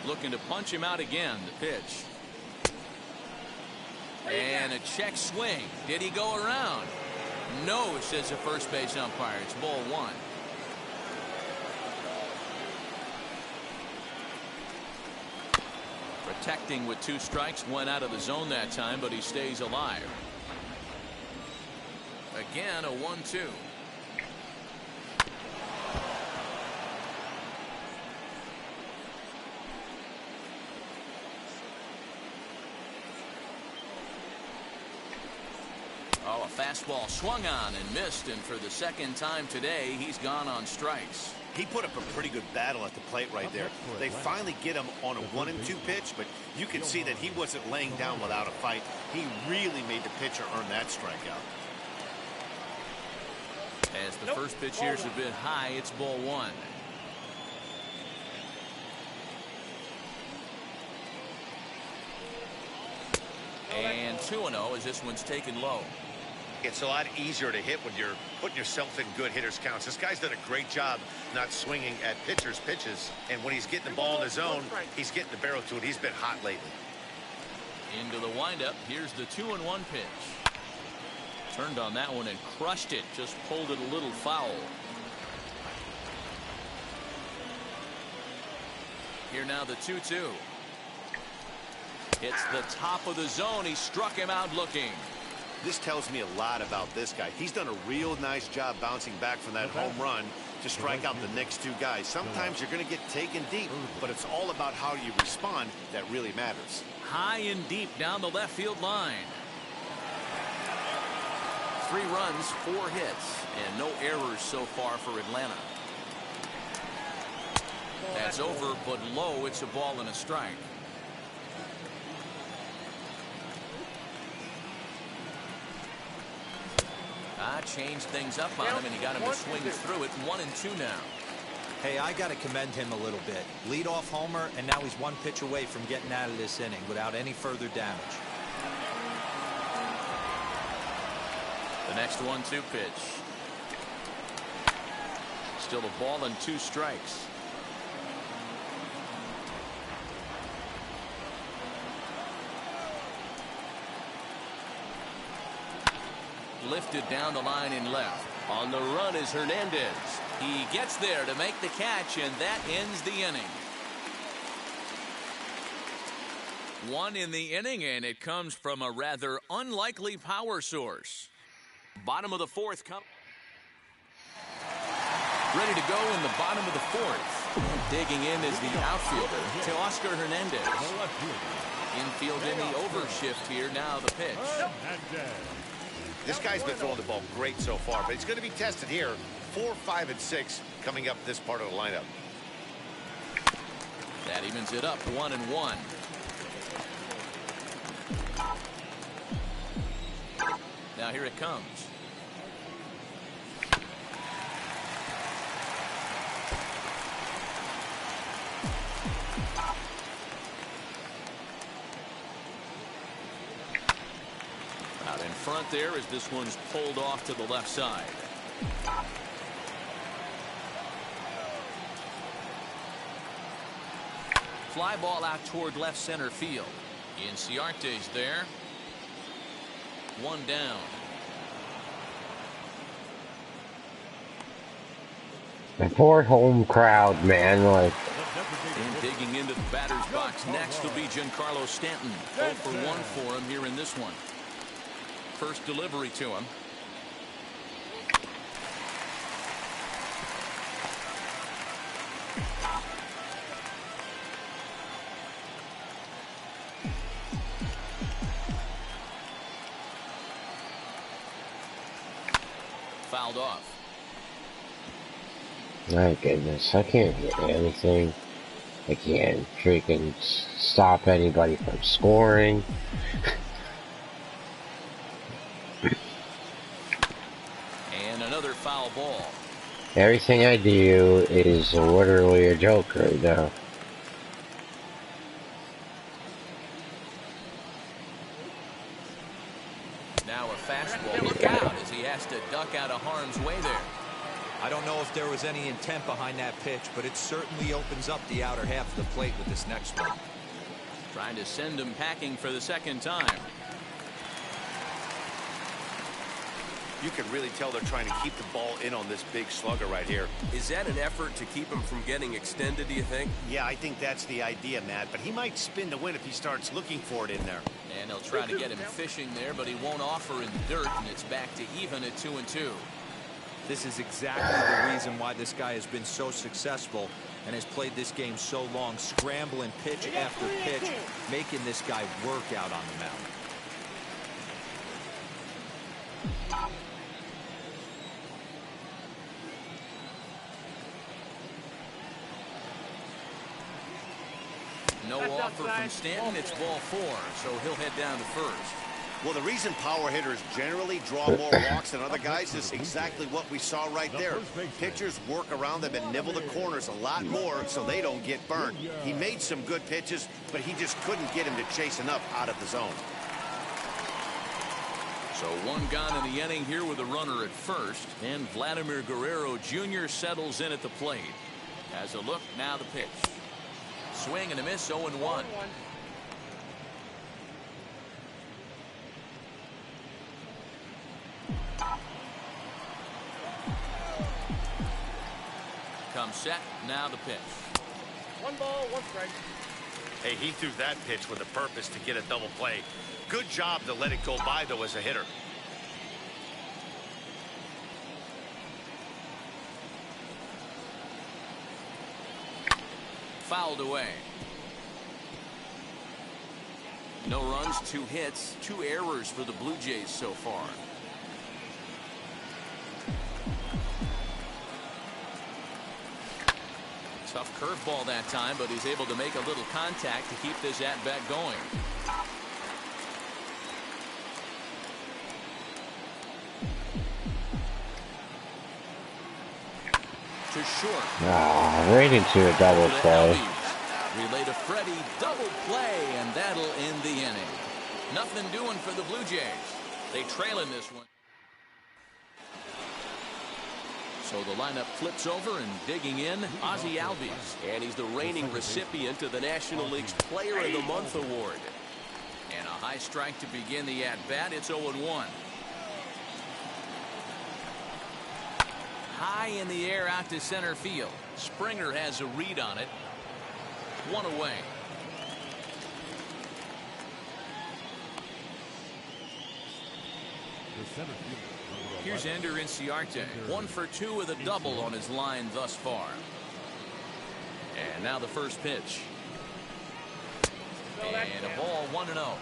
Looking to punch him out again. The pitch. And a check swing. Did he go around? No, says the first base umpire. It's ball 1. Protecting with 2 strikes. Went out of the zone that time, but he stays alive. Again, a 1-2. Oh, a fastball swung on and missed, and for the second time today, he's gone on strikes. He put up a pretty good battle at the plate right there. They finally get him on a 1-2 pitch, but you can see that he wasn't laying down without a fight. He really made the pitcher earn that strikeout. As the first pitch here's a bit high, it's ball 1. And 2-0 as this one's taken low. It's a lot easier to hit when you're putting yourself in good hitters' counts. This guy's done a great job not swinging at pitchers' pitches. And when he's getting the ball in his zone, he's getting the barrel to it. He's been hot lately. Into the windup. Here's the 2-1 pitch. Turned on that one and crushed it. Just pulled it a little foul. Here now the 2-2. It's the top of the zone. He struck him out looking. This tells me a lot about this guy. He's done a real nice job bouncing back from that home run to strike out the next 2 guys. Sometimes you're going to get taken deep, but it's all about how you respond that really matters. High and deep down the left field line. 3 runs, 4 hits, and no errors so far for Atlanta. That's over, but low. It's a ball and a strike. Changed things up on him, and he got him to swing through it. 1-2 now. Hey, I got to commend him a little bit. Leadoff homer, and now he's one pitch away from getting out of this inning without any further damage. The next 1-2 pitch. Still a ball and 2 strikes. Lifted down the line in left. On the run is Hernandez. He gets there to make the catch, and that ends the inning. 1 in the inning, and it comes from a rather unlikely power source. Bottom of the 4th. Ready to go in the bottom of the 4th. And digging in is the outfielder, Teoscar Hernandez. Infield in the overshift here. Now the pitch. This guy's been throwing the ball great so far, but he's going to be tested here. 4, 5, and 6 coming up this part of the lineup. That evens it up 1-1. Now here it comes. Out in front there as this one's pulled off to the left side. Fly ball out toward left center field. Inciarte's there. 1 down. The poor home crowd, man. Like, And digging into the batter's box next will be Giancarlo Stanton. 0 for 1 for him here in this one. First delivery to him. Fouled off. my goodness, I can't get anything. I can't freaking stop anybody from scoring. And another foul ball. Everything I do is literally a joke right now. Now a fastball. Look out as he has to duck out of harm's way there. I don't know if there was any intent behind that pitch, but it certainly opens up the outer half of the plate with this next one. Trying to send him packing for the second time. You can really tell they're trying to keep the ball in on this big slugger right here. Is that an effort to keep him from getting extended, do you think? Yeah, I think that's the idea, Matt, but he might spin to win if he starts looking for it in there. And they'll try to get him fishing there, but he won't offer in the dirt, and it's back to even at 2-2. This is exactly the reason why this guy has been so successful and has played this game so long, scrambling pitch after pitch, making this guy work out on the mound. No offer from Stanton. It's ball 4, so he'll head down to first. Well, the reason power hitters generally draw more walks than other guys is exactly what we saw right there. Pitchers work around them and nibble the corners a lot more so they don't get burned. He made some good pitches, but he just couldn't get him to chase enough out of the zone. So one gone in the inning here with a runner at first, and Vladimir Guerrero Jr. settles in at the plate. Has a look, now the pitch. Swing and a miss, 0-1. Come set, now the pitch. 1 ball, 1 strike. Hey, he threw that pitch with a purpose to get a double play. Good job to let it go by, though, as a hitter. Fouled away. No runs, 2 hits, 2 errors for the Blue Jays so far. Tough curveball that time, but he's able to make a little contact to keep this at-bat going. to short. Right into a double play. Relay to Freddie, double play, and that'll end the inning. Nothing doing for the Blue Jays. They trail in this one. So the lineup flips over and digging in, Ozzie Albies. And he's the reigning recipient of the National League's Player of the Month award. And a high strike to begin the at-bat. It's 0-1. High in the air out to center field. Springer has a read on it. One away. Here's Ender Inciarte. 1 for 2 with a double on his line thus far. And now the first pitch. And a ball 1-0.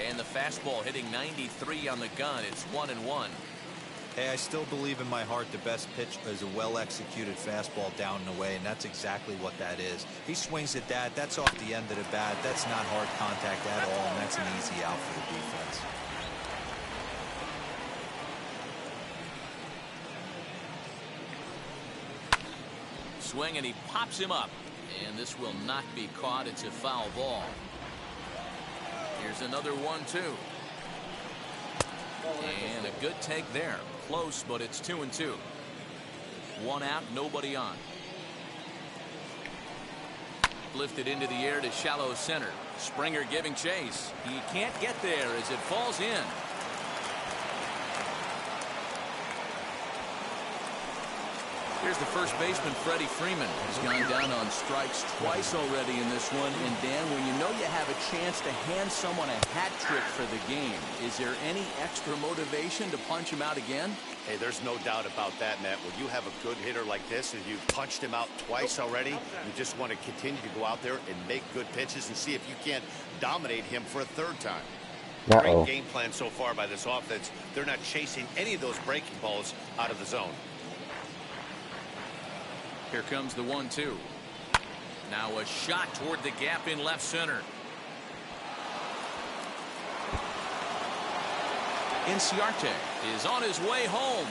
And the fastball hitting 93 on the gun. It's 1-1. Hey, I still believe in my heart the best pitch is a well-executed fastball down and away, and that's exactly what that is. He swings at that. That's off the end of the bat. That's not hard contact at all, and that's an easy out for the defense. Swing, and he pops him up. And this will not be caught. It's a foul ball. Here's another 1-2. And a good take there. Close, but it's 2-2. 1 out, nobody on. Lifted into the air to shallow center. Springer giving chase. He can't get there as it falls in. Here's the first baseman, Freddie Freeman. He's gone down on strikes twice already in this one. And Dan, when you know you have a chance to hand someone a hat trick for the game, is there any extra motivation to punch him out again? Hey, there's no doubt about that, Matt. When you have a good hitter like this and you've punched him out twice already, you just want to continue to go out there and make good pitches and see if you can't dominate him for a third time. Great game plan so far by this offense. They're not chasing any of those breaking balls out of the zone. Here comes the 1-2. Now a shot toward the gap in left center. Inciarte is on his way home.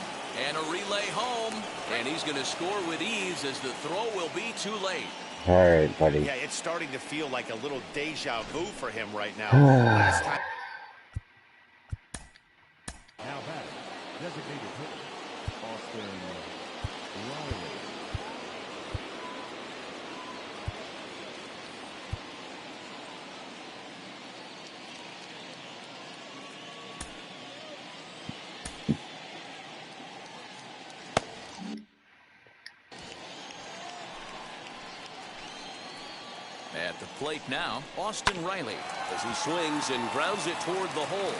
And a relay home. And he's going to score with ease as the throw will be too late. All right, buddy. Yeah, it's starting to feel like a little deja vu for him right now. Last time. Now back, designated hitter, Austin Riley. At the plate now, Austin Riley. As he swings and grounds it toward the hole.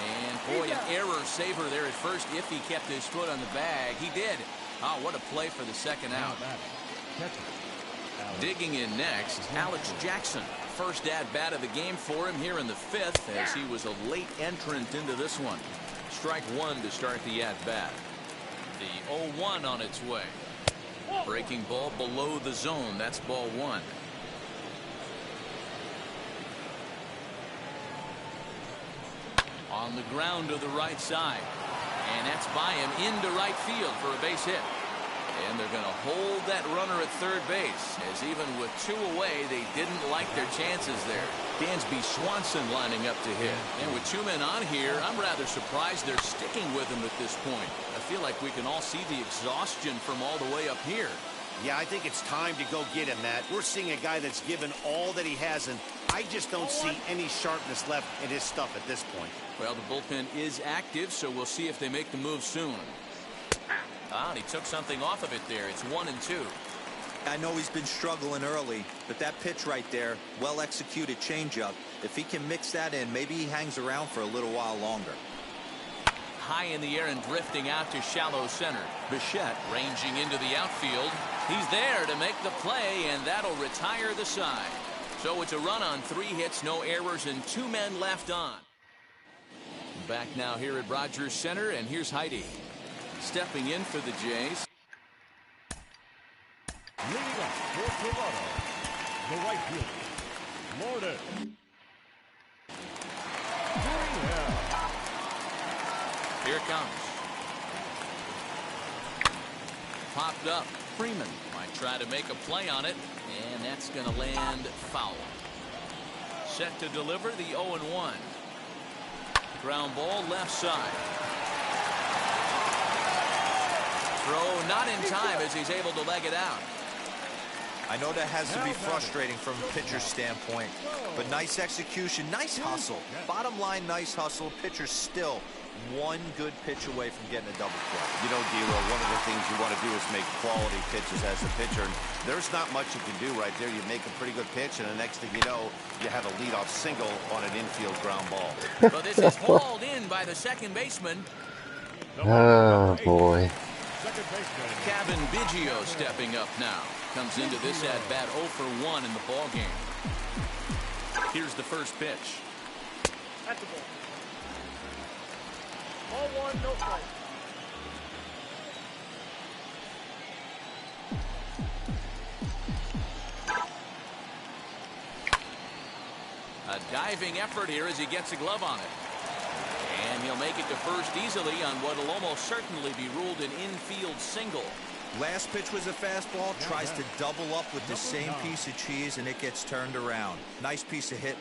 And boy, an error saver there at first if he kept his foot on the bag. He did. Oh, what a play for the second out. Digging in next, Alex Jackson. First at-bat of the game for him here in the 5th as he was a late entrant into this one. Strike 1 to start the at-bat. The 0-1 on its way. Breaking ball below the zone. That's ball 1. On the ground to the right side. And that's by him into right field for a base hit. And they're going to hold that runner at third base, as even with 2 away, they didn't like their chances there. Dansby Swanson lining up to hit. And with 2 men on here, I'm rather surprised they're sticking with him at this point. I feel like we can all see the exhaustion from all the way up here. Yeah, I think it's time to go get him, Matt. We're seeing a guy that's given all that he has, and I just don't see any sharpness left in his stuff at this point. Well, the bullpen is active, so we'll see if they make the move soon. And he took something off of it there. It's 1-2. I know he's been struggling early, but that pitch right there, well-executed changeup, if he can mix that in, maybe he hangs around for a little while longer. High in the air and drifting out to shallow center. Bichette ranging into the outfield. He's there to make the play, and that'll retire the side. So it's a run on 3 hits, no errors, and 2 men left on. Back now here at Rogers Center, and here's Heidi. Stepping in for the Jays. Leading up for Toronto, the right fielder, Florida. comes. Popped up. Freeman might try to make a play on it, and that's going to land foul. Set to deliver the 0-1. Ground ball left side. Throw not in time as he's able to leg it out. I know that has to be frustrating from a pitcher's standpoint, but nice execution, nice hustle. Bottom line, nice hustle. Pitcher's still one good pitch away from getting a double play. You know, D-Lo, one of the things you want to do is make quality pitches as a pitcher. And there's not much you can do right there. You make a pretty good pitch, and the next thing you know, you have a leadoff single on an infield ground ball. But this is hauled in by the second baseman. Oh, boy. Kevin Biggio stepping up now. Comes into this at-bat 0 for 1 in the ball game. Here's the first pitch. That's the ball. Ball 1, no strike. A diving effort here as he gets a glove on it. And he'll make it to first easily on what will almost certainly be ruled an infield single. Last pitch was a fastball, tries to double up with the same piece of cheese, and it gets turned around. Nice piece of hitting.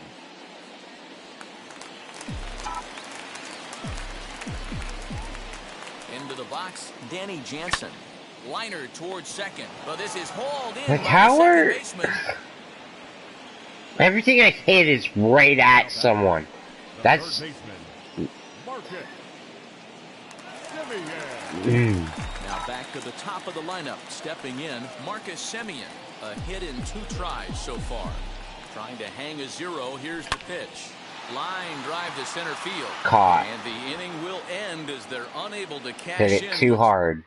Into the box, Danny Jansen. Liner towards second, but this is hauled in Like, by how the are... second baseman. Everything I hit is right at someone. That's... Now back to the top of the lineup. Stepping in, Marcus Semien. A hit in 2 tries so far. Trying to hang a 0. Here's the pitch. Line drive to center field. Caught. And the inning will end as they're unable to cash Hit in. it too hard.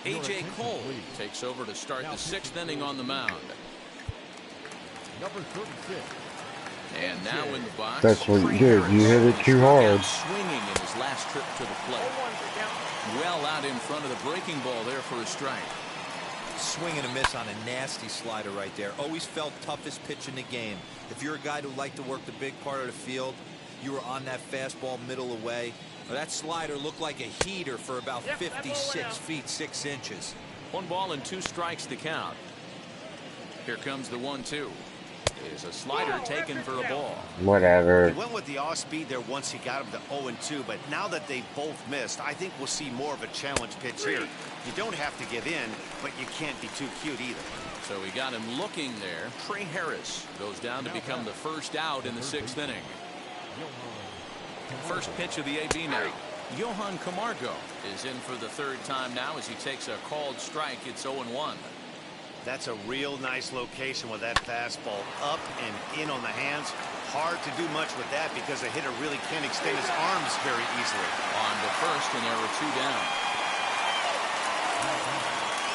A.J. Cole takes over to start the 6th inning on the mound. Number 36. And now in the box. That's what you did. You hit it too hard. Swinging in his last trip to the plate. Well out in front of the breaking ball there for a strike. Swing and a miss on a nasty slider right there. Always felt toughest pitch in the game. If you're a guy who liked to work the big part of the field, you were on that fastball middle away. Well, that slider looked like a heater for about 56 feet 6 inches. 1 ball and 2 strikes to count. Here comes the 1-2. Is a slider taken for a ball. Whatever. He went with the off speed there once he got him to 0-2, but now that they both missed, I think we'll see more of a challenge pitch here. You don't have to give in, but you can't be too cute either. So we got him looking there. Trey Harris goes down to become the first out in the 6th inning. First pitch of the AB now. Johan Camargo is in for the 3rd time now as he takes a called strike. It's 0-1. That's a real nice location with that fastball up and in on the hands. Hard to do much with that because the hitter really can't extend his arms very easily. On to first, and there were 2 down.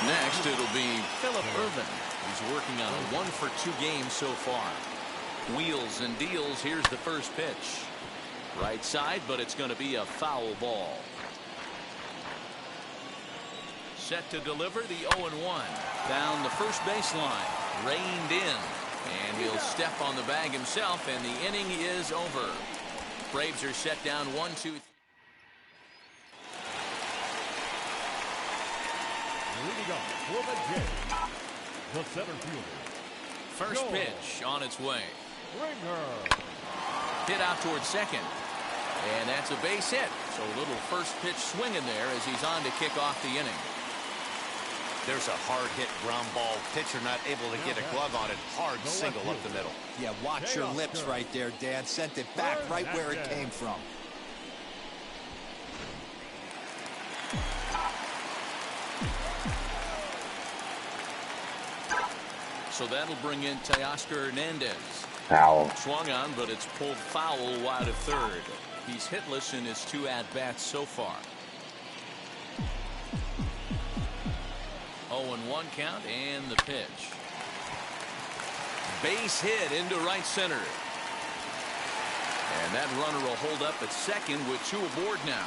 Next, it'll be Phillip Ervin. He's working on a 1 for 2 game so far. Wheels and deals. Here's the first pitch. Right side, but it's going to be a foul ball. Set to deliver the 0-1. Down the first baseline. Reined in. And he'll step on the bag himself, and the inning is over. Braves are set down 1-2. Leading up for the Jays, the center fielder. First pitch on its way. Ringer. Hit out towards second. And that's a base hit. So a little first pitch swing in there as he's on to kick off the inning. There's a hard hit ground ball. Pitcher not able to get a glove on it. Hard single up the middle. Yeah, watch your lips right there, Dan. Sent it back right where it came from. So that'll bring in Teoscar Hernandez. Foul. Swung on, but it's pulled foul wide of third. He's hitless in his 2 at-bats so far. 0-1 count and the pitch. Base hit into right center. And that runner will hold up at second with 2 aboard now.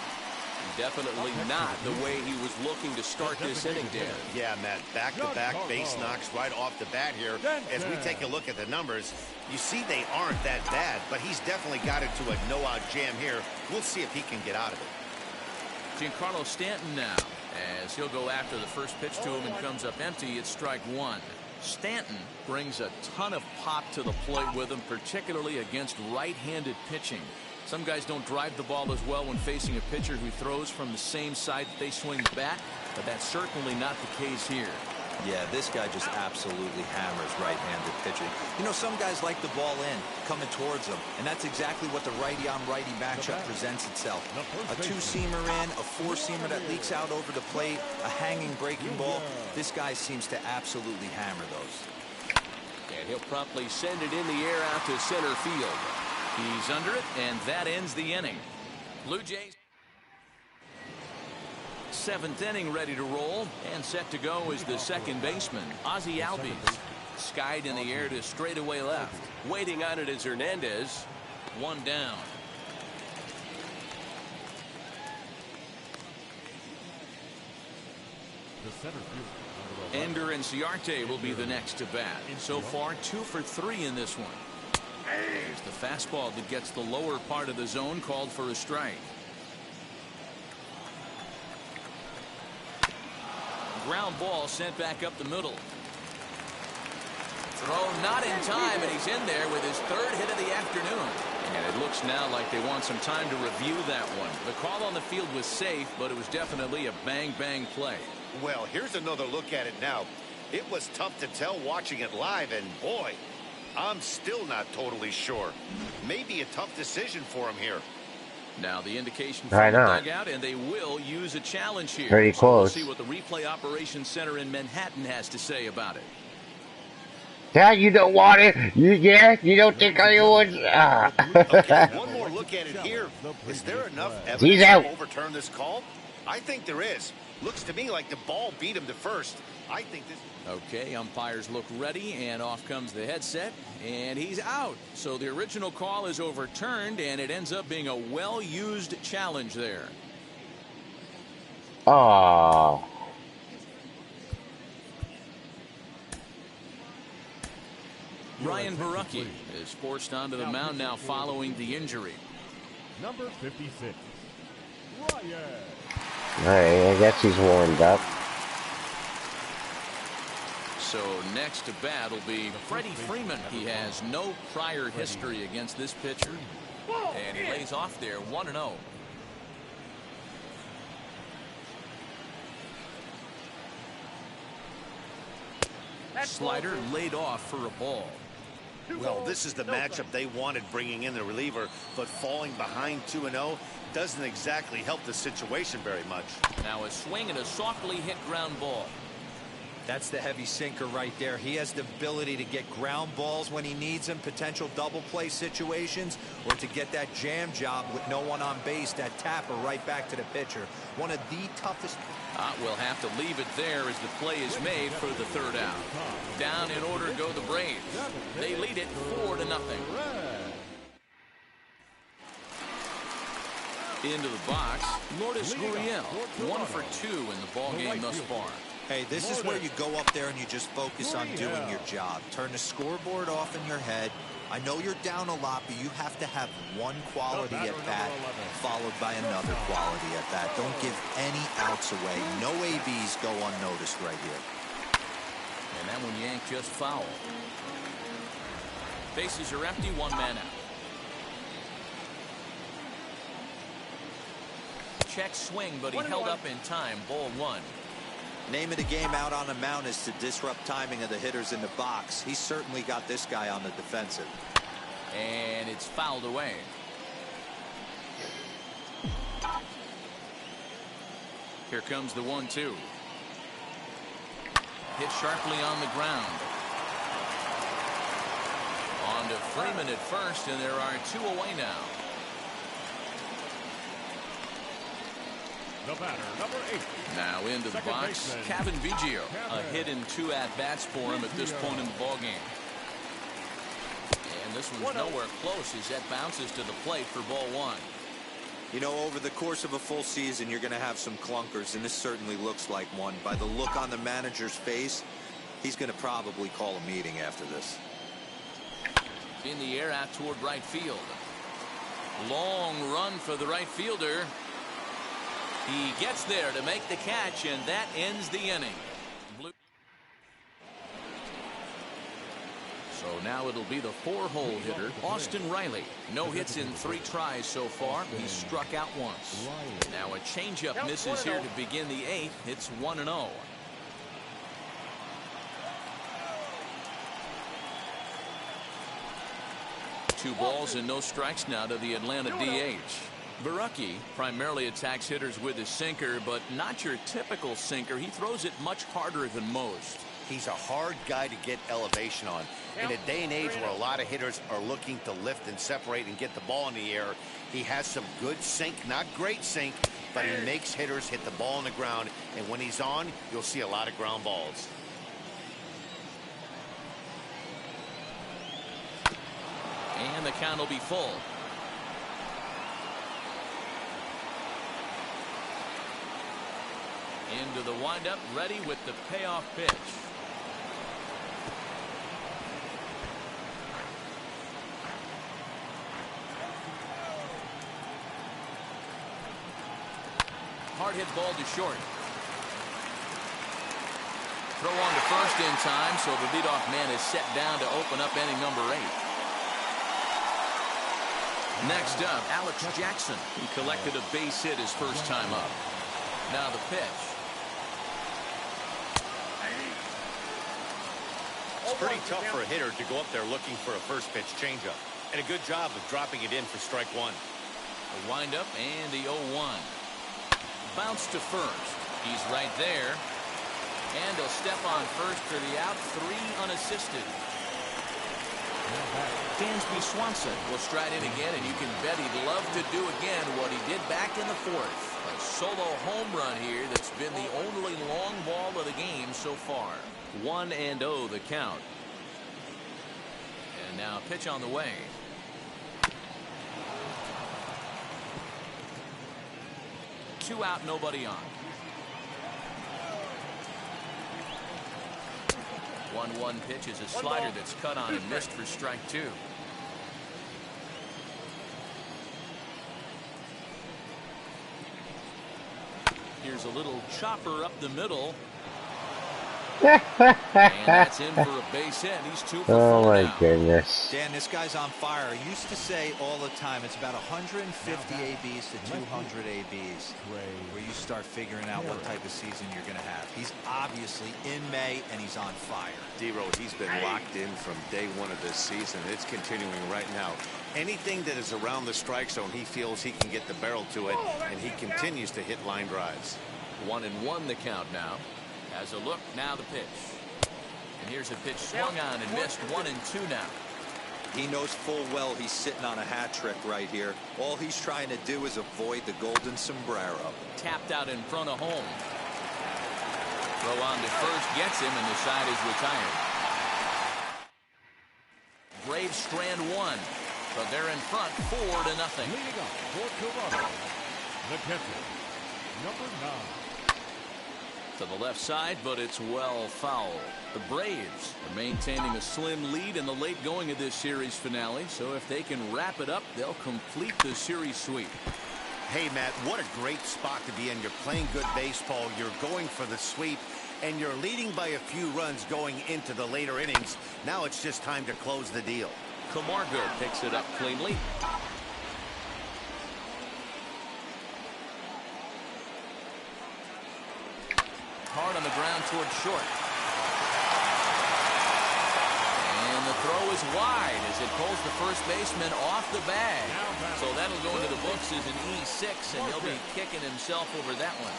Definitely not the way he was looking to start this inning, Dan. Yeah, Matt, back-to-back base knocks right off the bat here. As we take a look at the numbers, you see they aren't that bad, but he's definitely got into a no-out jam here. We'll see if he can get out of it. Giancarlo Stanton now, as he'll go after the first pitch to him and comes up empty. It's strike one. Stanton brings a ton of pop to the plate with him, particularly against right-handed pitching. Some guys don't drive the ball as well when facing a pitcher who throws from the same side that they swing the bat, but that's certainly not the case here. Yeah, this guy just absolutely hammers right-handed pitching. You know, some guys like the ball in, coming towards them, and that's exactly what the righty-on-righty matchup presents itself. A two-seamer in, a four-seamer that leaks out over the plate, a hanging breaking ball. This guy seems to absolutely hammer those. And he'll promptly send it in the air out to center field. He's under it, and that ends the inning. Blue Jays. Seventh inning ready to roll, and set to go is the second baseman, Ozzie Albies. Skied in the air to straightaway left. Waiting on it is Hernandez. One down. The center fielder. Ender and Ciarte will be the next to bat. So far, 2 for 3 in this one. There's the fastball that gets the lower part of the zone, called for a strike. Ground ball sent back up the middle. Throw not in time, and he's in there with his third hit of the afternoon. And it looks now like they want some time to review that one. The call on the field was safe, but it was definitely a bang-bang play. Well, here's another look at it now. It was tough to tell watching it live, and boy, I'm still not totally sure. Maybe a tough decision for him here. Now the indication Why from the not? dugout, and they will use a challenge here. Pretty So we'll close. see what the replay operations center in Manhattan has to say about it. Yeah, you don't want it. You don't think I would. Okay, one more look at it here. Is there enough He's evidence out. to overturn this call? I think there is. Looks to me like the ball beat him to first. I think this. Okay, umpires look ready, and off comes the headset, and he's out. So the original call is overturned, and it ends up being a well-used challenge there. Oh. Ryan Barucki is forced onto the mound now following the injury. Number 56. Ryan. Alright, I guess he's warmed up. So next to bat will be Freddie Freeman. He has no prior history against this pitcher. And he lays off there 1-0. Slider laid off for a ball. Well, this is the matchup they wanted, bringing in the reliever, but falling behind 2-0 doesn't exactly help the situation very much. Now a swing and a softly hit ground ball. That's the heavy sinker right there. He has the ability to get ground balls when he needs them, potential double play situations, or to get that jam job with no one on base, that tapper right back to the pitcher. One of the toughest. We'll have to leave it there as the play is made for the third out. Down in order go the Braves. They lead it 4-0. Into the box, Lourdes Gurriel, 1 for 2 in the ballgame thus far. Hey, this is where you go up there and you just focus on doing your job. Turn the scoreboard off in your head. I know you're down a lot, but you have to have one quality at bat followed by another quality at bat. Don't give any outs away. No ABs go unnoticed right here. And that one yanked just foul. Bases are empty, 1 man out. Check swing, but he held up in time. Ball 1. Name of the game out on the mound is to disrupt timing of the hitters in the box. He's certainly got this guy on the defensive. And it's fouled away. Here comes the 1-2. Hit sharply on the ground. On to Freeman at first, and there are 2 away now. The batter, number 8. Now into the box, Kevin Biggio. A hit and 2 at-bats for him at this point in the ballgame. And this one's nowhere close as that bounces to the plate for ball 1. You know, over the course of a full season, you're going to have some clunkers, and this certainly looks like one. By the look on the manager's face, he's going to probably call a meeting after this. In the air out toward right field. Long run for the right fielder. He gets there to make the catch, and that ends the inning. So now it'll be the 4-hole hitter, Austin Riley. No hits in 3 tries so far. He's struck out once. Now a changeup misses here to begin the 8th. It's 1-0. Two balls and no strikes now to the Atlanta DH. Barucki primarily attacks hitters with his sinker, but not your typical sinker. He throws it much harder than most. He's a hard guy to get elevation on. In a day and age where a lot of hitters are looking to lift and separate and get the ball in the air, he has some good sink, not great sink, but he makes hitters hit the ball on the ground. And when he's on, you'll see a lot of ground balls. And the count will be full. Into the windup, ready with the payoff pitch. Hard hit ball to short. Throw on to first in time, so the leadoff man is set down to open up inning number 8. Next up, Alex Jackson. He collected a base hit his first time up. Now the pitch. It's pretty tough for a hitter to go up there looking for a first pitch changeup. And a good job of dropping it in for strike 1. The windup and the 0-1. Bounce to first. He's right there. And he'll step on first for the out. 3 unassisted. Dansby Swanson will stride in again, and you can bet he'd love to do again what he did back in the 4th. A solo home run here that's been the only long ball of the game so far. 1-0 the count. And now pitch on the way. Two out, nobody on. 1-1 pitch is a slider that's cut on and missed for strike 2. Here's a little chopper up the middle. And that's in for a base hit. He's 2 for 4 Oh my now. goodness. Dan, this guy's on fire. I used to say all the time, it's about 150 ABs to 200 ABs where you start figuring out what type of season you're going to have. He's obviously in May, and he's on fire. D-Road, he's been locked in from day 1 of this season. It's continuing right now. Anything that is around the strike zone, he feels he can get the barrel to it, and he continues to hit line drives. 1-1 the count now. As a look, now the pitch. And here's a pitch swung on and missed. 1-2 now. He knows full well he's sitting on a hat trick right here. All he's trying to do is avoid the golden sombrero. Tapped out in front of home. Throw on to first gets him, and the side is retired. Braves strand 1, but they're in front 4-0. Leading up for Toronto, the catcher, number 9. To the left side, but it's well foul. The Braves are maintaining a slim lead in the late going of this series finale, so if they can wrap it up, they'll complete the series sweep. Hey, Matt, what a great spot to be in. You're playing good baseball. You're going for the sweep, and you're leading by a few runs going into the later innings. Now it's just time to close the deal. Camargo picks it up cleanly. Hard on the ground toward short. And the throw is wide as it pulls the first baseman off the bag. So that'll go into the books as an E6, and he'll be kicking himself over that one.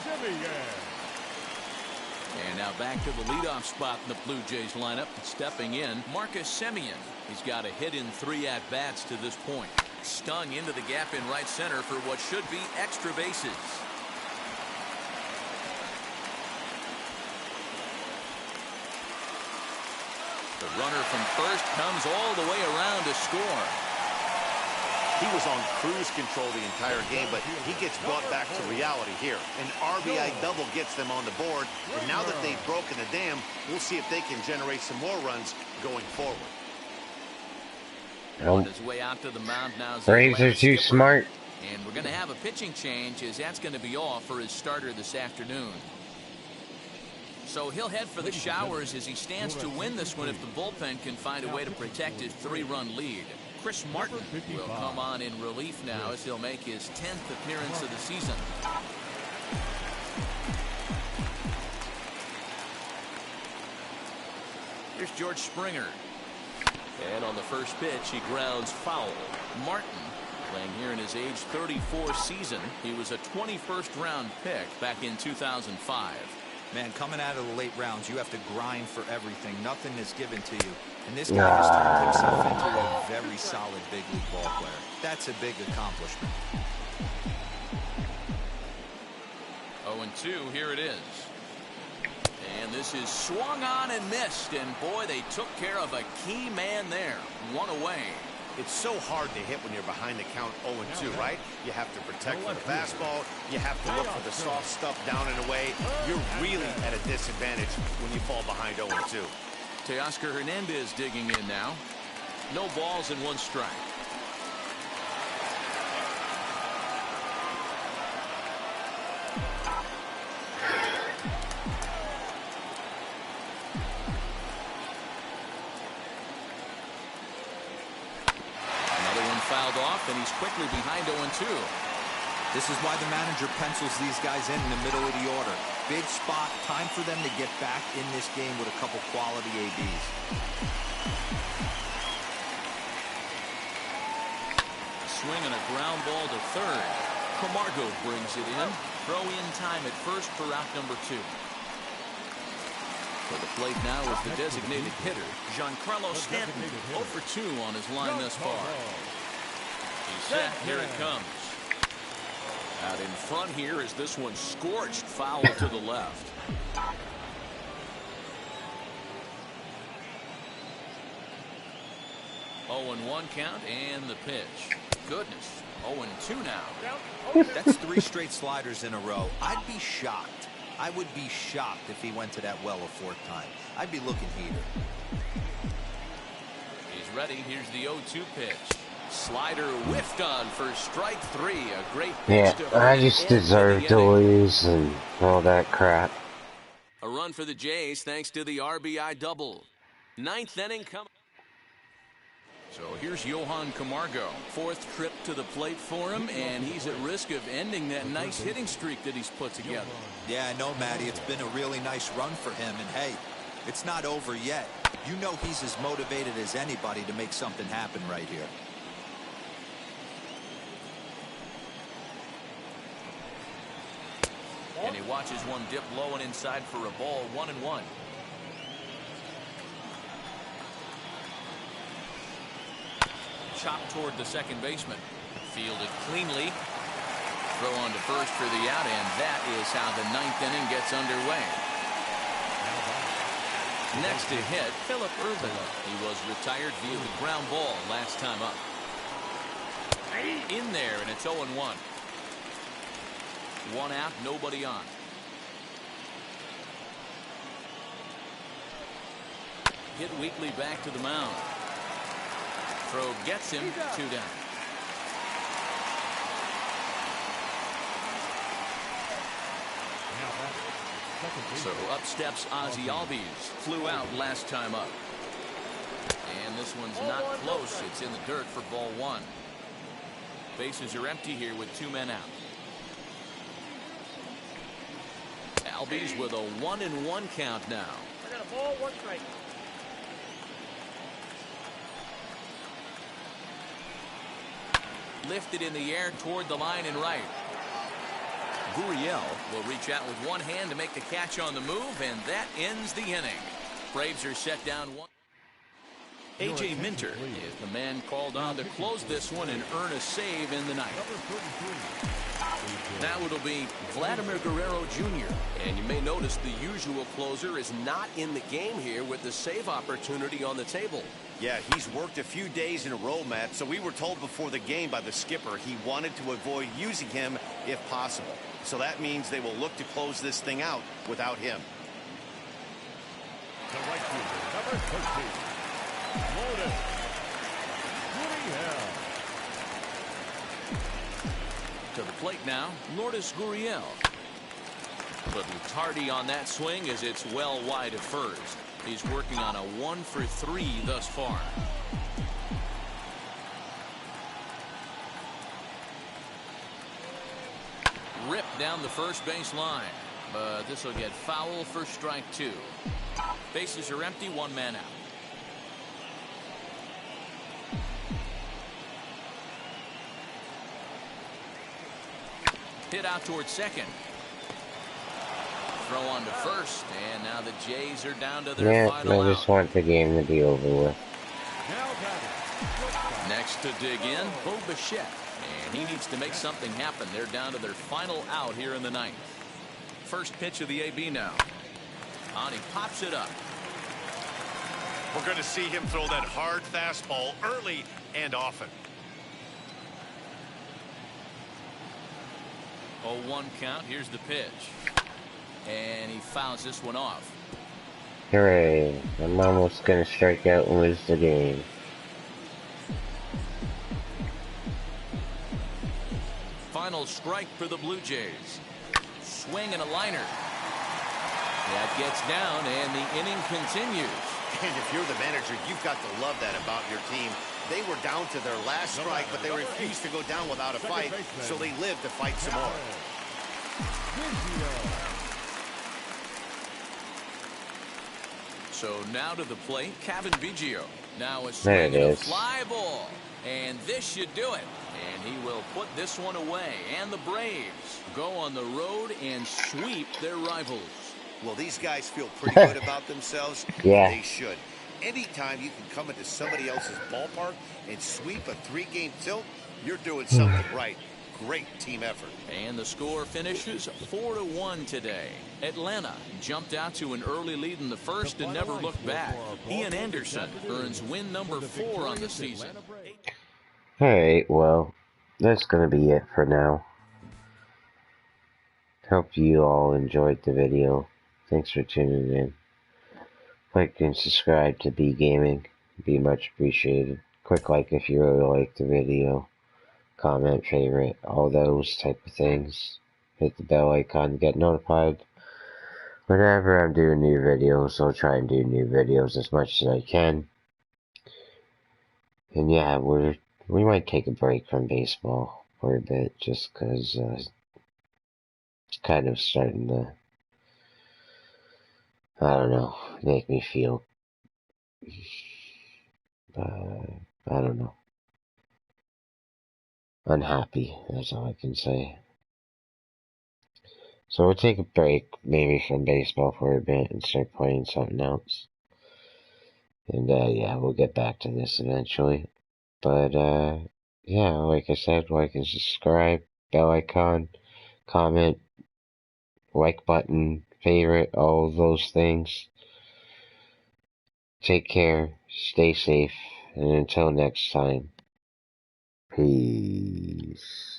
And now back to the leadoff spot in the Blue Jays lineup. Stepping in, Marcus Semien. He's got a hit in 3 at-bats to this point. Stung into the gap in right center for what should be extra bases. The runner from first comes all the way around to score. He was on cruise control the entire game, but he gets brought back to reality here. An RBI double gets them on the board, and now that they've broken the dam, we'll see if they can generate some more runs going forward. On his way out to the mound now. Braves are too smart. And we're going to have a pitching change, as that's going to be all for his starter this afternoon. So he'll head for the showers as he stands to win this one if the bullpen can find a way to protect his 3-run lead. Chris Martin will come on in relief now as he'll make his 10th appearance of the season. Here's George Springer. And on the first pitch, he grounds foul. Martin, playing here in his age 34 season. He was a 21st round pick back in 2005. Man, coming out of the late rounds, you have to grind for everything. Nothing is given to you. And this guy has turned himself into a very solid big league ball player. That's a big accomplishment. 0-2, here it is. And this is swung on and missed. And boy, they took care of a key man there. One away. It's so hard to hit when you're behind the count 0-2, right? You have to protect for the fastball. You have to look for the soft stuff down and away. You're really at a disadvantage when you fall behind 0-2. Teoscar Hernandez digging in now. No balls and 1 strike. Fouled off, and he's quickly behind 0-2. This is why the manager pencils these guys in the middle of the order. Big spot, time for them to get back in this game with a couple quality ABs. Swing and a ground ball to third. Camargo brings it in. Throw in time at first for out number 2. For the plate now is the designated hitter, Giancarlo Stanton, 0 for 2 on his line thus far. He's set. Here it comes. Out in front here is this one scorched foul to the left. Oh, and 1 count and the pitch. Goodness. 0-2 now. That's 3 straight sliders in a row. I'd be shocked. I would be shocked if he went to that well a 4th time. I'd be looking heater. He's ready. Here's the 0-2 pitch. Slider whiffed on for strike 3. A great pitch. Yeah, I just deserve to lose and all that crap. A run for the Jays thanks to the RBI double. 9th inning coming. So here's Johan Camargo. 4th trip to the plate for him, and he's at risk of ending that nice hitting streak that he's put together. Yeah, I know, Matty. It's been a really nice run for him, and hey, it's not over yet. You know he's as motivated as anybody to make something happen right here. And he watches one dip low and inside for a ball. 1-1. Chopped toward the second baseman. Fielded cleanly. Throw on to first for the out, and that is how the 9th inning gets underway. Next to hit, Phillip Ervin. He was retired via the ground ball last time up. In there, and it's 0-1. 1 out, nobody on. Hit weakly back to the mound. Throw gets him 2 down. So up steps Ozzie Albies. Flew out last time up. And this one's not close. It's in the dirt for ball 1. Bases are empty here with 2 men out. Albies with a 1-1 count now. I got a ball, 1 strike. Lifted in the air toward the line and right. Gurriel will reach out with 1 hand to make the catch on the move, and that ends the inning. Braves are set down 1. A.J. Minter is the man called on to close this one and earn a save in the ninth. Now it'll be Vladimir Guerrero Jr. And you may notice the usual closer is not in the game here with the save opportunity on the table. Yeah, he's worked a few days in a row, Matt, so we were told before the game by the skipper he wanted to avoid using him if possible. So that means they will look to close this thing out without him. The right fielder, number 13, Lourdes Gurriel. To the plate now, Lourdes Gurriel. But tardy on that swing as it's well wide at first. He's working on a 1-for-3 thus far. Ripped down the first base line, but this will get foul for strike 2. Bases are empty, 1 man out. Hit out towards second. Throw on to first, and now the Jays are down to their final I just out. want the game to be over with. Next to dig in, Bo Bichette, and he needs to make something happen. They're down to their final out here in the ninth. First pitch of the AB now. On, he pops it up. We're going to see him throw that hard fastball early and often. 0-1 count. Here's the pitch. And he fouls this one off. Hooray. I'm almost gonna strike out and lose the game. Final strike for the Blue Jays. Swing and a liner. That gets down, and the inning continues. And if you're the manager, you've got to love that about your team. They were down to their last strike, but they refused to go down without a fight, so they lived to fight some more. So now to the plate, Kevin Biggio. Now a There swing it and a is. fly ball. And this should do it. And he will put this one away. And the Braves go on the road and sweep their rivals. Well, these guys feel pretty good about themselves. Yeah. They should. Anytime you can come into somebody else's ballpark and sweep a 3-game tilt, you're doing something right. Great team effort. And the score finishes 4-1 today. Atlanta jumped out to an early lead in the first and never looked back. Ian Anderson earns win number 4 on the season. Alright, well, that's gonna be it for now. Hope you all enjoyed the video. Thanks for tuning in. Like and subscribe to B Gaming. Be much appreciated. Quick like if you really like the video. Comment, favorite, all those type of things. Hit the bell icon to get notified. Whenever I'm doing new videos, I'll try and do new videos as much as I can. And yeah, we might take a break from baseball for a bit, just because it's kind of starting to, I don't know, make me feel, I don't know, unhappy, that's all I can say. So we'll take a break, maybe from baseball for a bit, and start playing something else. And yeah, we'll get back to this eventually. But yeah, like I said, like and subscribe, bell icon, comment, like button, favorite, all of those things. Take care, stay safe, and until next time, peace.